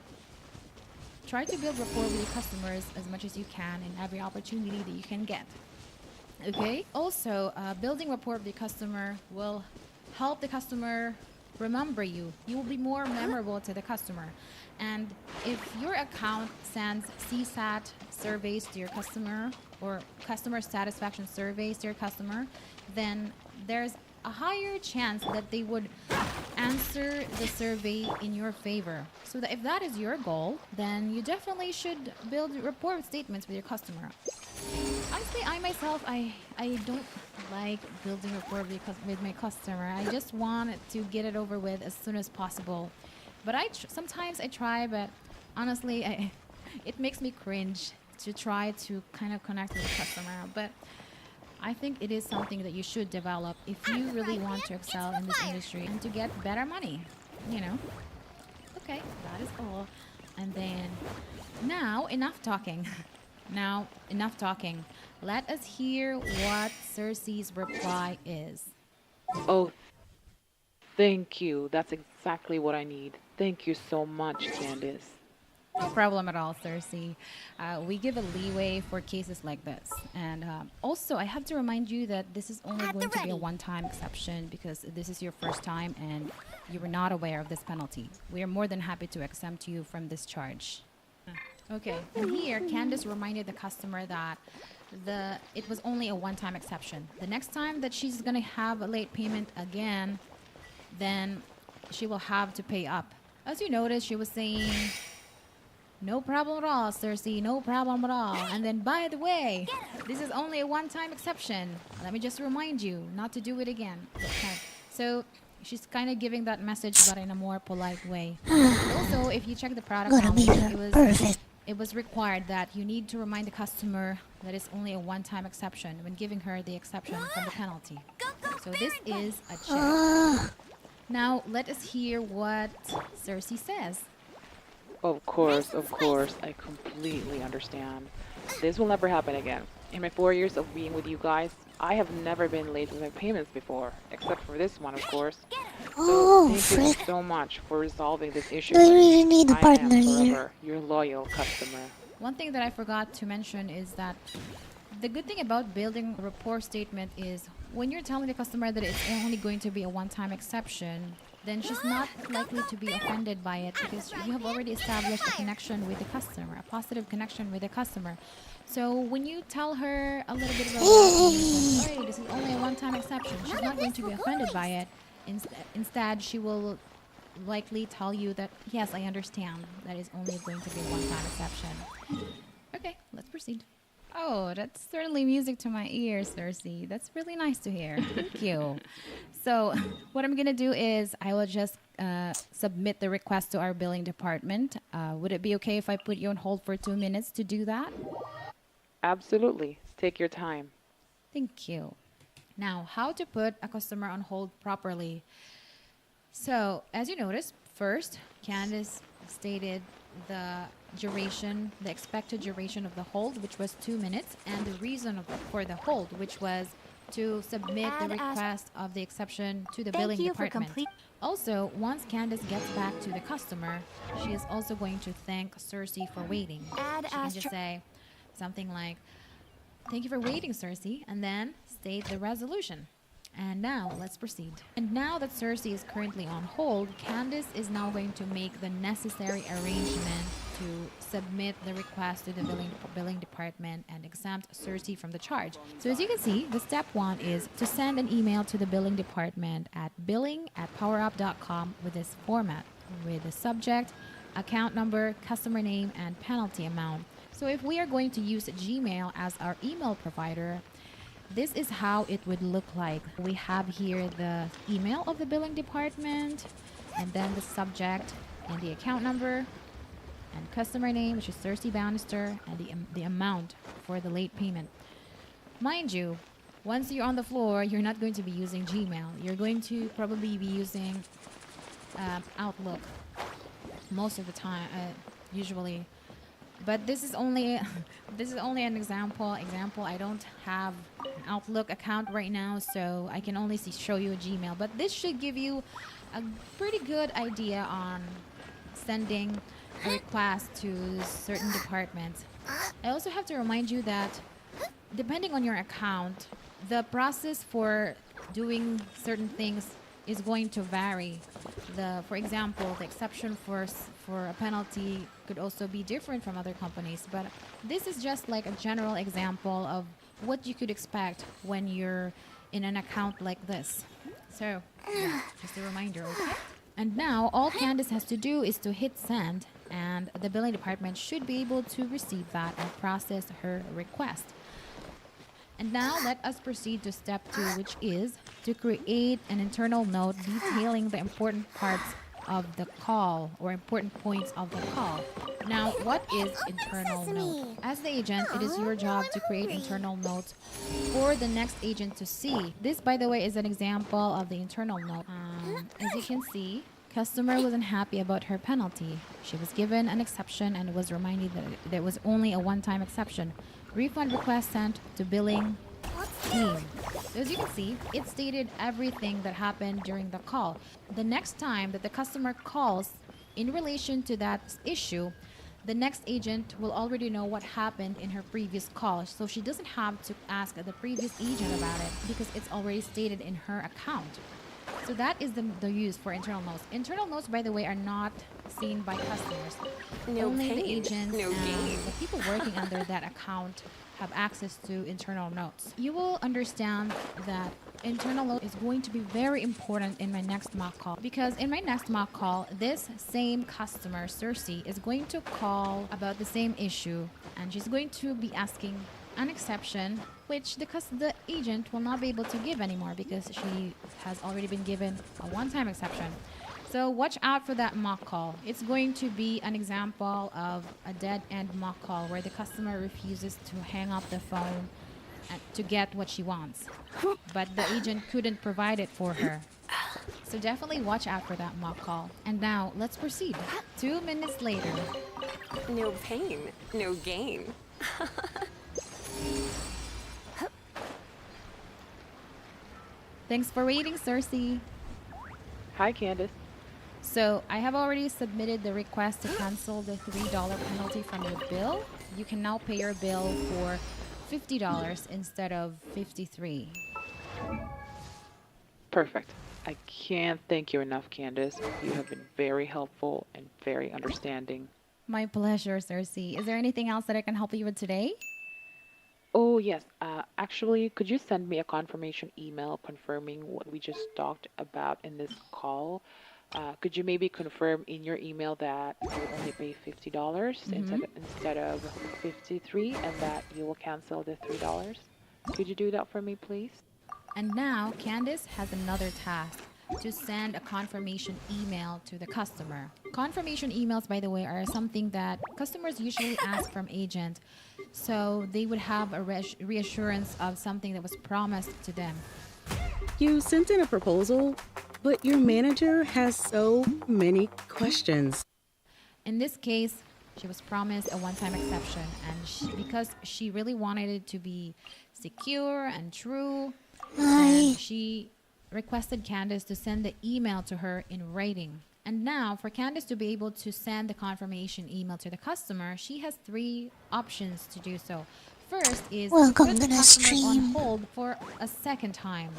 try to build rapport with your customers as much as you can in every opportunity that you can get. Okay. Also, building rapport with the customer will help the customer remember you. You will be more memorable to the customer. And if your account sends CSAT surveys to your customer or customer satisfaction surveys to your customer, then there's a higher chance that they would answer the survey in your favor. So that if that is your goal, then you definitely should build rapport statements with your customer. Honestly, I myself, I don't like building rapport with my customer. I just want to get it over with as soon as possible. But sometimes I try, but honestly, it makes me cringe to try to kind of connect with the customer. But I think it is something that you should develop if you really want to excel in this industry and to get better money, you know. Okay, that is all. And then, now, enough talking. Now, enough talking. Let us hear what Cersei's reply is. Oh, thank you. That's exactly what I need. Thank you so much, Candice. No problem at all, Cersei. We give a leeway for cases like this. And also, I have to remind you that this is only going to be a one-time exception because this is your first time and you were not aware of this penalty. We are more than happy to exempt you from this charge. Okay, and here, Candice reminded the customer that it was only a one-time exception. The next time that she's going to have a late payment again, then she will have to pay up. As you notice, she was saying, no problem at all, Cersei, no problem at all. And then, by the way, this is only a one-time exception. Let me just remind you not to do it again. Okay. So she's kind of giving that message, but in a more polite way. Also, if you check the product policy, it was required that you need to remind the customer that it's only a one-time exception when giving her the exception from the penalty. So this is a check. Now, let us hear what Cersei says. Of course, I completely understand. This will never happen again. In my 4 years of being with you guys, I have never been late with my payments before, except for this one, of course. So thank you so much for resolving this issue. Do I really need a partner I am here? forever your loyal customer. One thing that I forgot to mention is that the good thing about building a rapport statement is when you're telling the customer that it's only going to be a one-time exception, then she's not likely to be offended by it because you have already established a connection with the customer, a positive connection with the customer. So when you tell her a little bit about hey, this is only a one-time exception, she's not going to be offended by it. Instead, she will likely tell you that, yes, I understand that is only going to be a one-time exception. Okay, let's proceed. Oh, that's certainly music to my ears, Cersei. That's really nice to hear. Thank you. So, what I'm going to do is I will just submit the request to our billing department. Would it be okay if I put you on hold for 2 minutes to do that? Absolutely. Take your time. Thank you. Now, how to put a customer on hold properly. So, as you notice, first, Candice stated the duration, the expected duration of the hold, which was 2 minutes, and the reason for the hold, which was to submit the request of the exception to the billing department. Also, once Candice gets back to the customer, she is also going to thank Cersei for waiting. She can just say something like, "Thank you for waiting, Cersei," and then state the resolution. And now, let's proceed. And now that Cersei is currently on hold, Candice is now going to make the necessary arrangement to submit the request to the billing department and exempt Cersei from the charge. So as you can see, the step 1 is to send an email to the billing department at billing@powerup.com with this format, with the subject, account number, customer name, and penalty amount. So if we are going to use Gmail as our email provider, this is how it would look like. We have here the email of the billing department, and then the subject and the account number and customer name, which is Cersei Bannister, and the amount for the late payment. Mind you, once you're on the floor, you're not going to be using Gmail. You're going to probably be using Outlook most of the time, usually. But this is only an example. I don't have an Outlook account right now, so I can only show you a Gmail. But this should give you a pretty good idea on sending a request to certain departments. I also have to remind you that depending on your account, the process for doing certain things is going to vary. For example, the exception for a penalty could also be different from other companies, but this is just like a general example of what you could expect when you're in an account like this. So, yeah, just a reminder, okay? And now all Candice has to do is to hit send, and the billing department should be able to receive that and process her request. And now let us proceed to step 2, which is to create an internal note detailing the important parts of the call or important points of the call. Now, what is internal note? As the agent, it is your job to create internal notes for the next agent to see. This, by the way, is an example of the internal note. As you can see, customer wasn't happy about her penalty. She was given an exception and was reminded that there was only a one-time exception. Refund request sent to billing team. So as you can see, it stated everything that happened during the call. The next time that the customer calls in relation to that issue, the next agent will already know what happened in her previous call. So she doesn't have to ask the previous agent about it because it's already stated in her account. So that is the use for internal notes. Internal notes, by the way, are not seen by customers. Only the agents and the people working under that account have access to internal notes. You will understand that internal note is going to be very important in my next mock call, because in my next mock call, this same customer, Cersei, is going to call about the same issue, and she's going to be asking an exception, which the agent will not be able to give anymore because she has already been given a one-time exception. So watch out for that mock call. It's going to be an example of a dead-end mock call where the customer refuses to hang up the phone to get what she wants, but the agent couldn't provide it for her. So definitely watch out for that mock call. And now let's proceed. 2 minutes later. No pain, no gain. Thanks for waiting, Cersei. Hi, Candice. So I have already submitted the request to cancel the $3 penalty from your bill. You can now pay your bill for $50 instead of $53. Perfect. I can't thank you enough, Candice. You have been very helpful and very understanding. My pleasure, Cersei. Is there anything else that I can help you with today? Oh, yes. Actually, could you send me a confirmation email confirming what we just talked about in this call? Could you maybe confirm in your email that you would only pay $50 instead of 53 and that you will cancel the $3? Could you do that for me, please? And now Candice has another task to send a confirmation email to the customer. Confirmation emails, by the way, are something that customers usually ask from agent, so they would have a reassurance of something that was promised to them. You sent in a proposal, but your manager has so many questions. In this case, she was promised a one-time exception, and because she really wanted it to be secure and true, then she requested Candice to send the email to her in writing. And now, for Candice to be able to send the confirmation email to the customer, she has 3 options to do so. First is to put the customer on hold for a second time.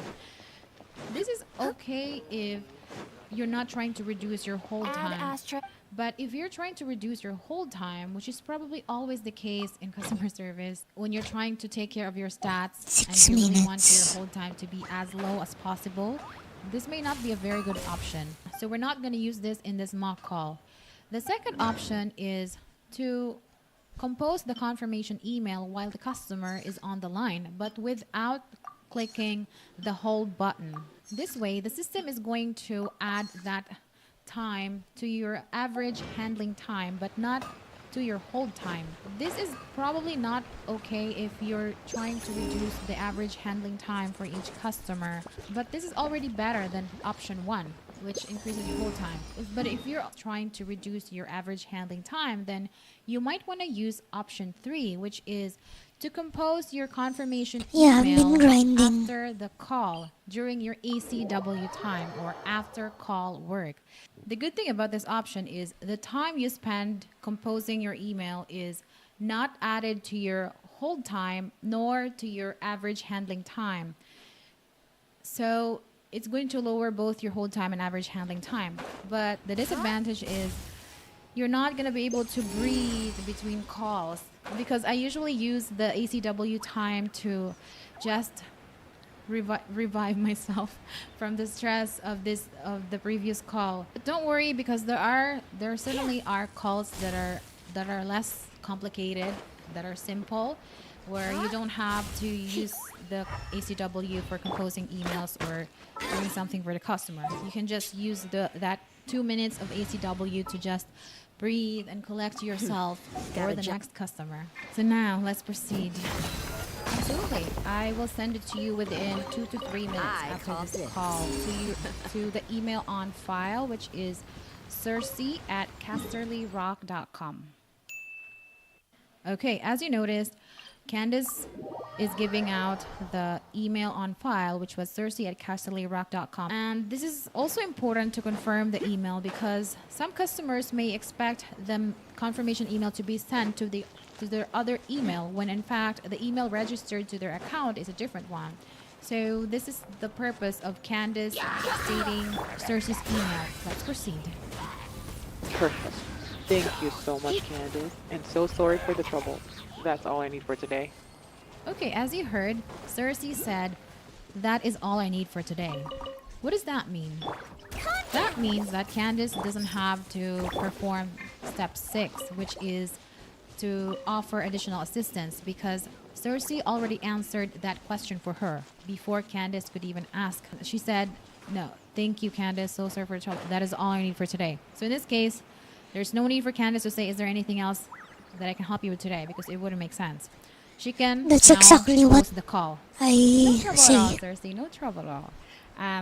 This is okay if you're not trying to reduce your hold time. But if you're trying to reduce your hold time, which is probably always the case in customer service, when you're trying to take care of your stats and you really want your hold time to be as low as possible, this may not be a very good option. So we're not going to use this in this mock call. The second option is to compose the confirmation email while the customer is on the line, but without clicking the hold button. This way, the system is going to add that time to your average handling time, but not to your hold time. This is probably not okay if you're trying to reduce the average handling time for each customer, but this is already better than option 1, which increases your hold time. But if you're trying to reduce your average handling time, then you might want to use option 3, which is to compose your confirmation email after the call during your ACW time or after call work. The good thing about this option is the time you spend composing your email is not added to your hold time nor to your average handling time. So it's going to lower both your hold time and average handling time. But the disadvantage is you're not going to be able to breathe between calls, because I usually use the ACW time to just revive myself from the stress of the previous call. But don't worry, because there certainly are calls that are less complicated, that are simple, where you don't have to use the ACW for composing emails or doing something for the customer. You can just use that 2 minutes of ACW to just breathe and collect yourself for the next customer. So now let's proceed. Absolutely. I will send it to you within 2 to 3 minutes after this call to the email on file, which is cersei@casterlyrock.com. Okay, as you noticed, Candice is giving out the email on file, which was cersei@casterlyrock.com. And this is also important to confirm the email, because some customers may expect the confirmation email to be sent to their other email, when in fact the email registered to their account is a different one. So this is the purpose of Candice stating Cersei's email. Let's proceed. Perfect. Thank you so much, Candice, and so sorry for the trouble. That's all I need for today. Okay, as you heard, Cersei said, "That is all I need for today." What does that mean? That means that Candice doesn't have to perform step 6, which is to offer additional assistance, because Cersei already answered that question for her before Candice could even ask. She said, "No, thank you, Candice. So sorry for the trouble. That is all I need for today." So in this case, there's no need for Candice to say, "Is there anything else that I can help you with today?" because it wouldn't make sense. She can That's now exactly what close the call. I No trouble say. at all, Cersei. No trouble at all.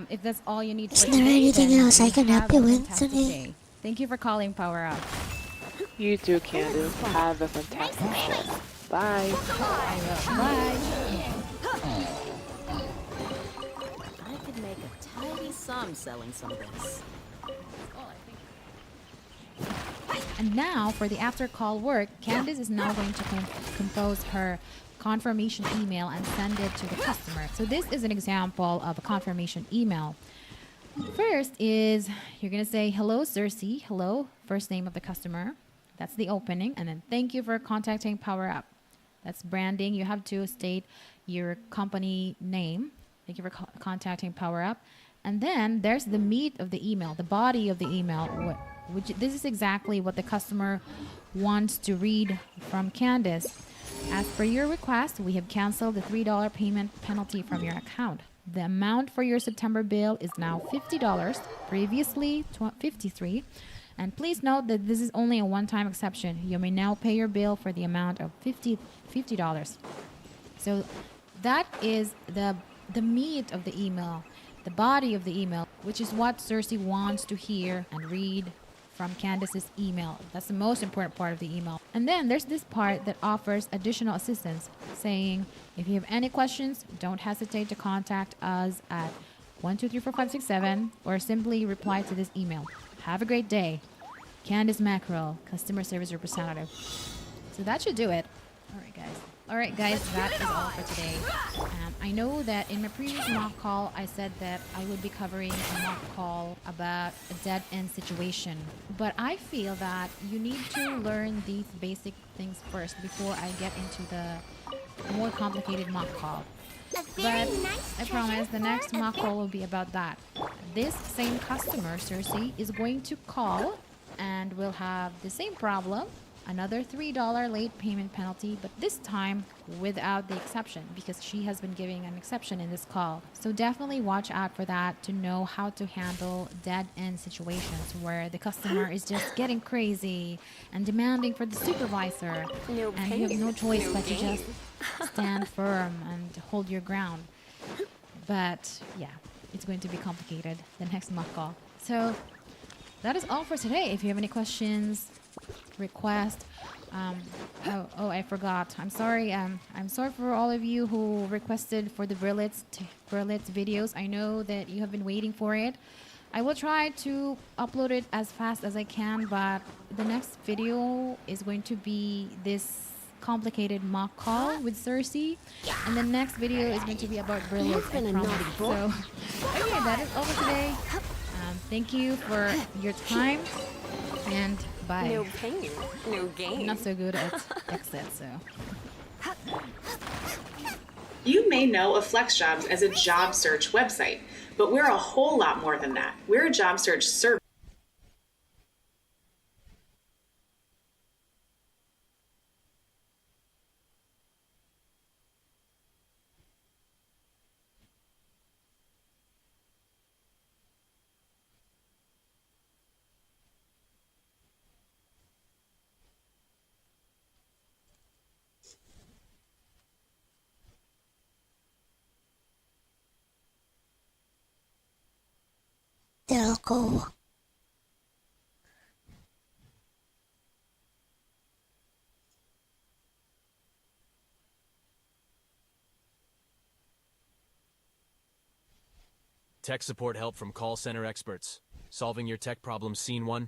If that's all you need Is for there today, anything then else I can help have you a with fantastic today? day. Thank you for calling Power Up. You too, Candice. Have a fantastic shift. Bye. Bye. I could make a tidy sum selling some of this. And now for the after call work, Candice is now going to compose her confirmation email and send it to the customer. So this is an example of a confirmation email. First is you're going to say, "Hello, Cersei." Hello, first name of the customer. That's the opening. And then, "Thank you for contacting Power Up." That's branding. You have to state your company name. Thank you for contacting Power Up. And then there's the meat of the email, the body of the email, which this is exactly what the customer wants to read from Candice. As per your request, we have canceled the $3 payment penalty from your account. The amount for your September bill is now $50, previously $53. And please note that this is only a one-time exception. You may now pay your bill for the amount of $50. So that is the meat of the email, the body of the email, which is what Cersei wants to hear and read from Candice's email. That's the most important part of the email. And then there's this part that offers additional assistance, saying, if you have any questions, don't hesitate to contact us at 1234567 or simply reply to this email. Have a great day. Candice Mackerel, Customer Service Representative. So that should do it. All right, guys, that is all for today. I know that in my previous mock call, I said that I would be covering a mock call about a dead-end situation. But I feel that you need to learn these basic things first before I get into the more complicated mock call. But I promise the next mock call will be about that. This same customer, Cersei, is going to call and will have the same problem. Another $3 late payment penalty, but this time without the exception, because she has been giving an exception in this call. So definitely watch out for that to know how to handle dead-end situations where the customer is just getting crazy and demanding for the supervisor, and you have no choice but to just stand firm and hold your ground. But yeah, it's going to be complicated the next mock call. So that is all for today. If you have any questions, request, I forgot. I'm sorry. I'm sorry for all of you who requested for the Berlitz videos. I know that you have been waiting for it. I will try to upload it as fast as I can, but the next video is going to be this complicated mock call with Cersei, and the next video is going to be about Berlitz. So, okay, that is all for today. Thank you for your time, and bye. No pain, no gain. I'm not so good at exit, so. You may know of FlexJobs as a job search website, but we're a whole lot more than that. We're a job search service. They'll go. Tech support help from call center experts. Solving your tech problems, scene 1.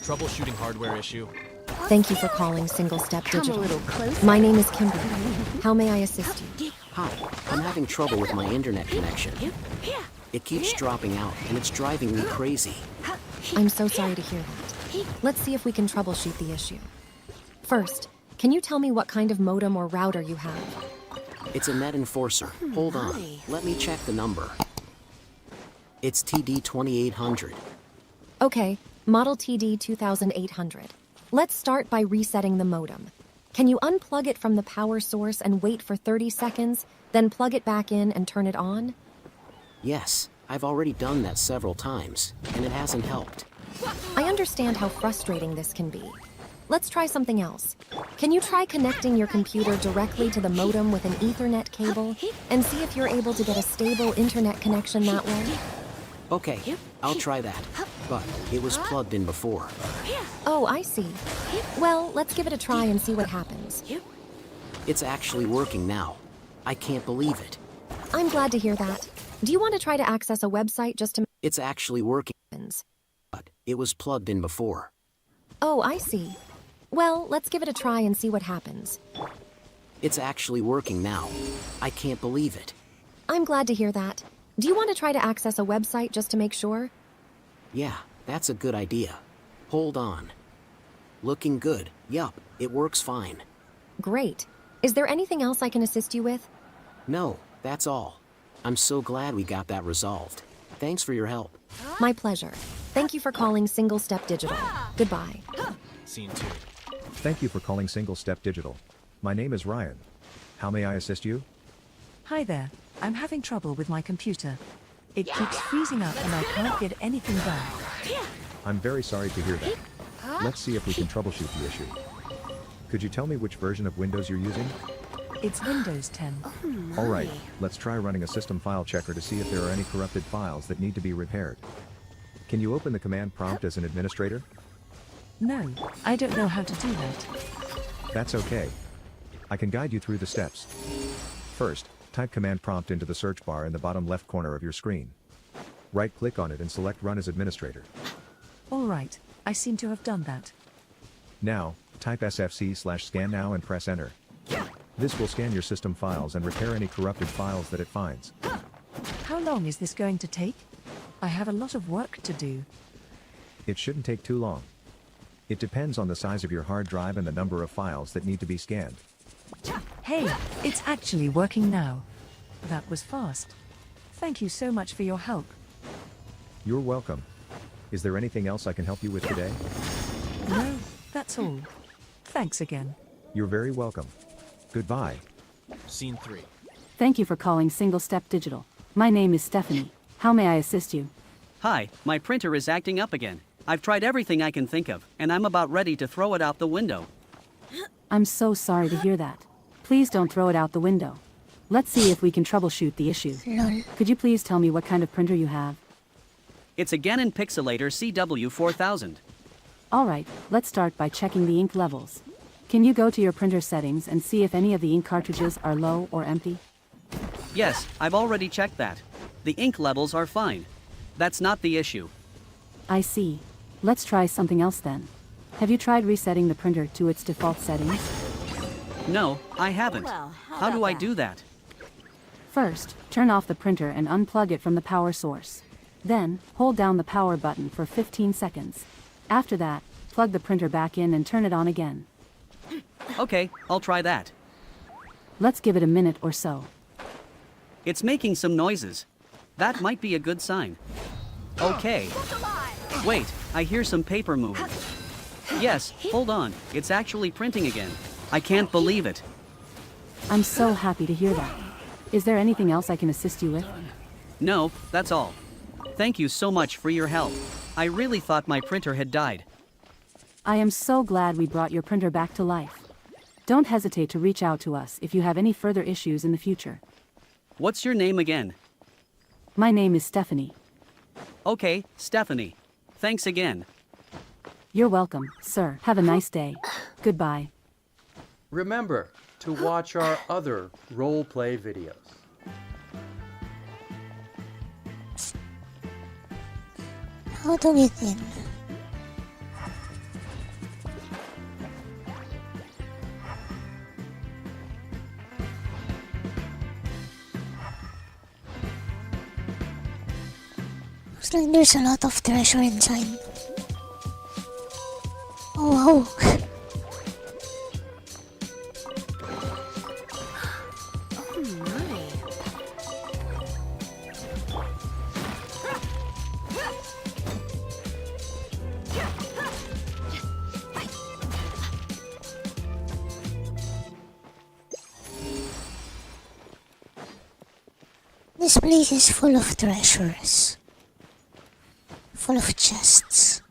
Troubleshooting hardware issue. Thank you for calling Single Step Digital. My name is Kimberly. How may I assist you? Hi, I'm having trouble with my internet connection. It keeps dropping out, and it's driving me crazy. I'm so sorry to hear that. Let's see if we can troubleshoot the issue. First, can you tell me what kind of modem or router you have? It's a Net Enforcer. Hold on, let me check the number. It's TD2800. Okay, model TD 2800. Let's start by resetting the modem. Can you unplug it from the power source and wait for 30 seconds, then plug it back in and turn it on? Yes, I've already done that several times, and it hasn't helped. I understand how frustrating this can be. Let's try something else. Can you try connecting your computer directly to the modem with an Ethernet cable and see if you're able to get a stable internet connection that way? Okay, I'll try that, but it was plugged in before. Oh, I see. Well, let's give it a try and see what happens. It's actually working now. I can't believe it. I'm glad to hear that. Do you want to try to access a website just to... It's actually working, but it was plugged in before. Oh, I see. Well, let's give it a try and see what happens. It's actually working now. I can't believe it. I'm glad to hear that. Do you want to try to access a website just to make sure? Yeah, that's a good idea. Hold on. Looking good. Yup, it works fine. Great. Is there anything else I can assist you with? No, that's all. I'm so glad we got that resolved. Thanks for your help. My pleasure. Thank you for calling Single Step Digital. Goodbye. Scene 2. Thank you for calling Single Step Digital. My name is Ryan. How may I assist you? Hi there. I'm having trouble with my computer. It keeps freezing up and I can't get anything done. I'm very sorry to hear that. Let's see if we can troubleshoot the issue. Could you tell me which version of Windows you're using? It's Windows 10. Alright, let's try running a system file checker to see if there are any corrupted files that need to be repaired. Can you open the command prompt as an administrator? No, I don't know how to do that. That's okay. I can guide you through the steps. First, type command prompt into the search bar in the bottom left corner of your screen. Right-click on it and select Run as Administrator. All right, I seem to have done that. Now, type sfc/scan now and press Enter. This will scan your system files and repair any corrupted files that it finds. How long is this going to take? I have a lot of work to do. It shouldn't take too long. It depends on the size of your hard drive and the number of files that need to be scanned. Hey, it's actually working now. That was fast. Thank you so much for your help. You're welcome. Is there anything else I can help you with today? No, that's all. Thanks again. You're very welcome. Goodbye. Scene 3. Thank you for calling Single Step Digital. My name is Stephanie. How may I assist you? Hi, my printer is acting up again. I've tried everything I can think of, and I'm about ready to throw it out the window. I'm so sorry to hear that. Please don't throw it out the window. Let's see if we can troubleshoot the issue. Could you please tell me what kind of printer you have? It's a Canon Pixelator CW4000. Alright, let's start by checking the ink levels. Can you go to your printer settings and see if any of the ink cartridges are low or empty? Yes, I've already checked that. The ink levels are fine. That's not the issue. I see. Let's try something else then. Have you tried resetting the printer to its default settings? No, I haven't. Well, how do I do that? First, turn off the printer and unplug it from the power source. Then, hold down the power button for 15 seconds. After that, plug the printer back in and turn it on again. Okay, I'll try that. Let's give it a minute or so. It's making some noises. That might be a good sign. Okay. Wait, I hear some paper moving. Yes, hold on. It's actually printing again. I can't believe it. I'm so happy to hear that. Is there anything else I can assist you with? No, that's all. Thank you so much for your help. I really thought my printer had died. I am so glad we brought your printer back to life. Don't hesitate to reach out to us if you have any further issues in the future. What's your name again? My name is Stephanie. Okay, Stephanie. Thanks again. You're welcome, sir. Have a nice day. Goodbye. Remember to watch our other role-play videos. How to get in? Looks like there's a lot of treasure inside. Oh wow. This place is full of treasures. Full of chests.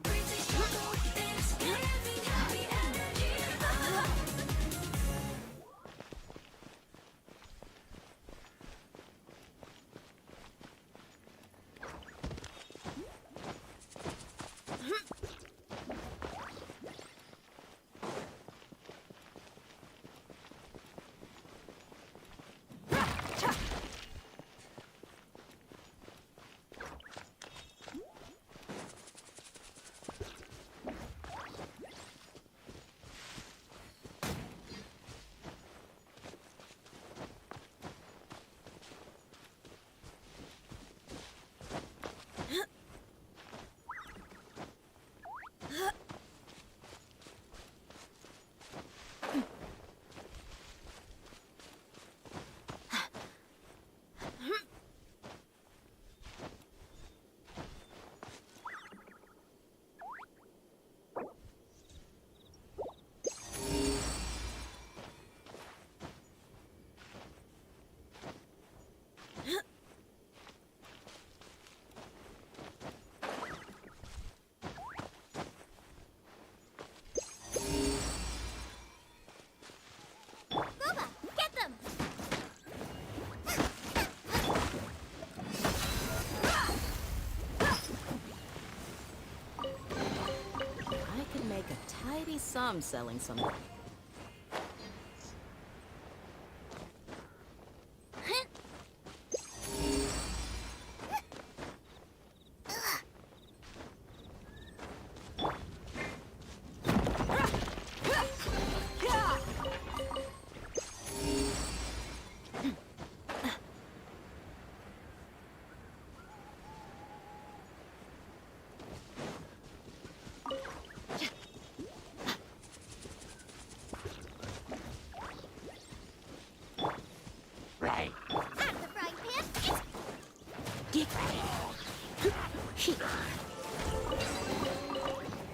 some selling something.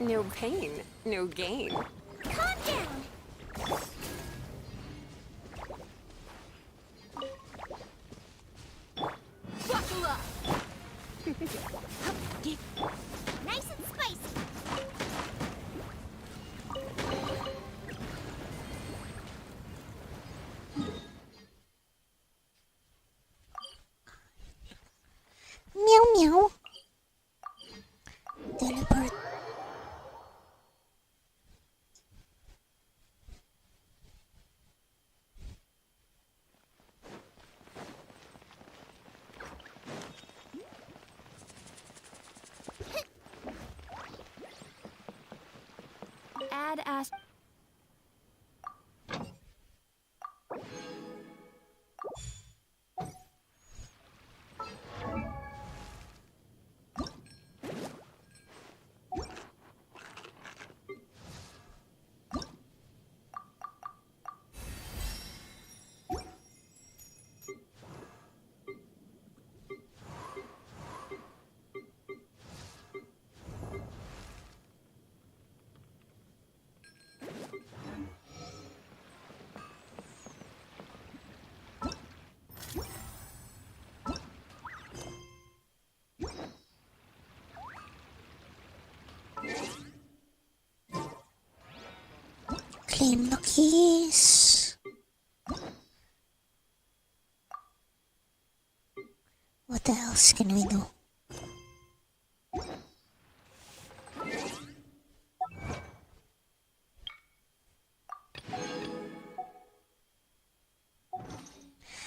No pain, no gain. Calm down. Buckle up. Nice and spicy. Meow meow. Teleport. Add as. Claim the keys. What else can we do?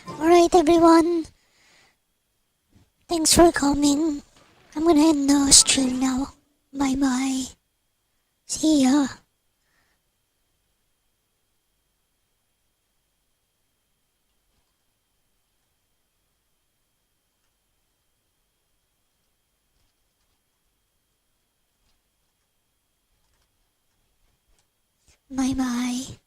Alright, everyone. Thanks for coming. I'm gonna end the stream now. Bye bye. See ya. Bye bye.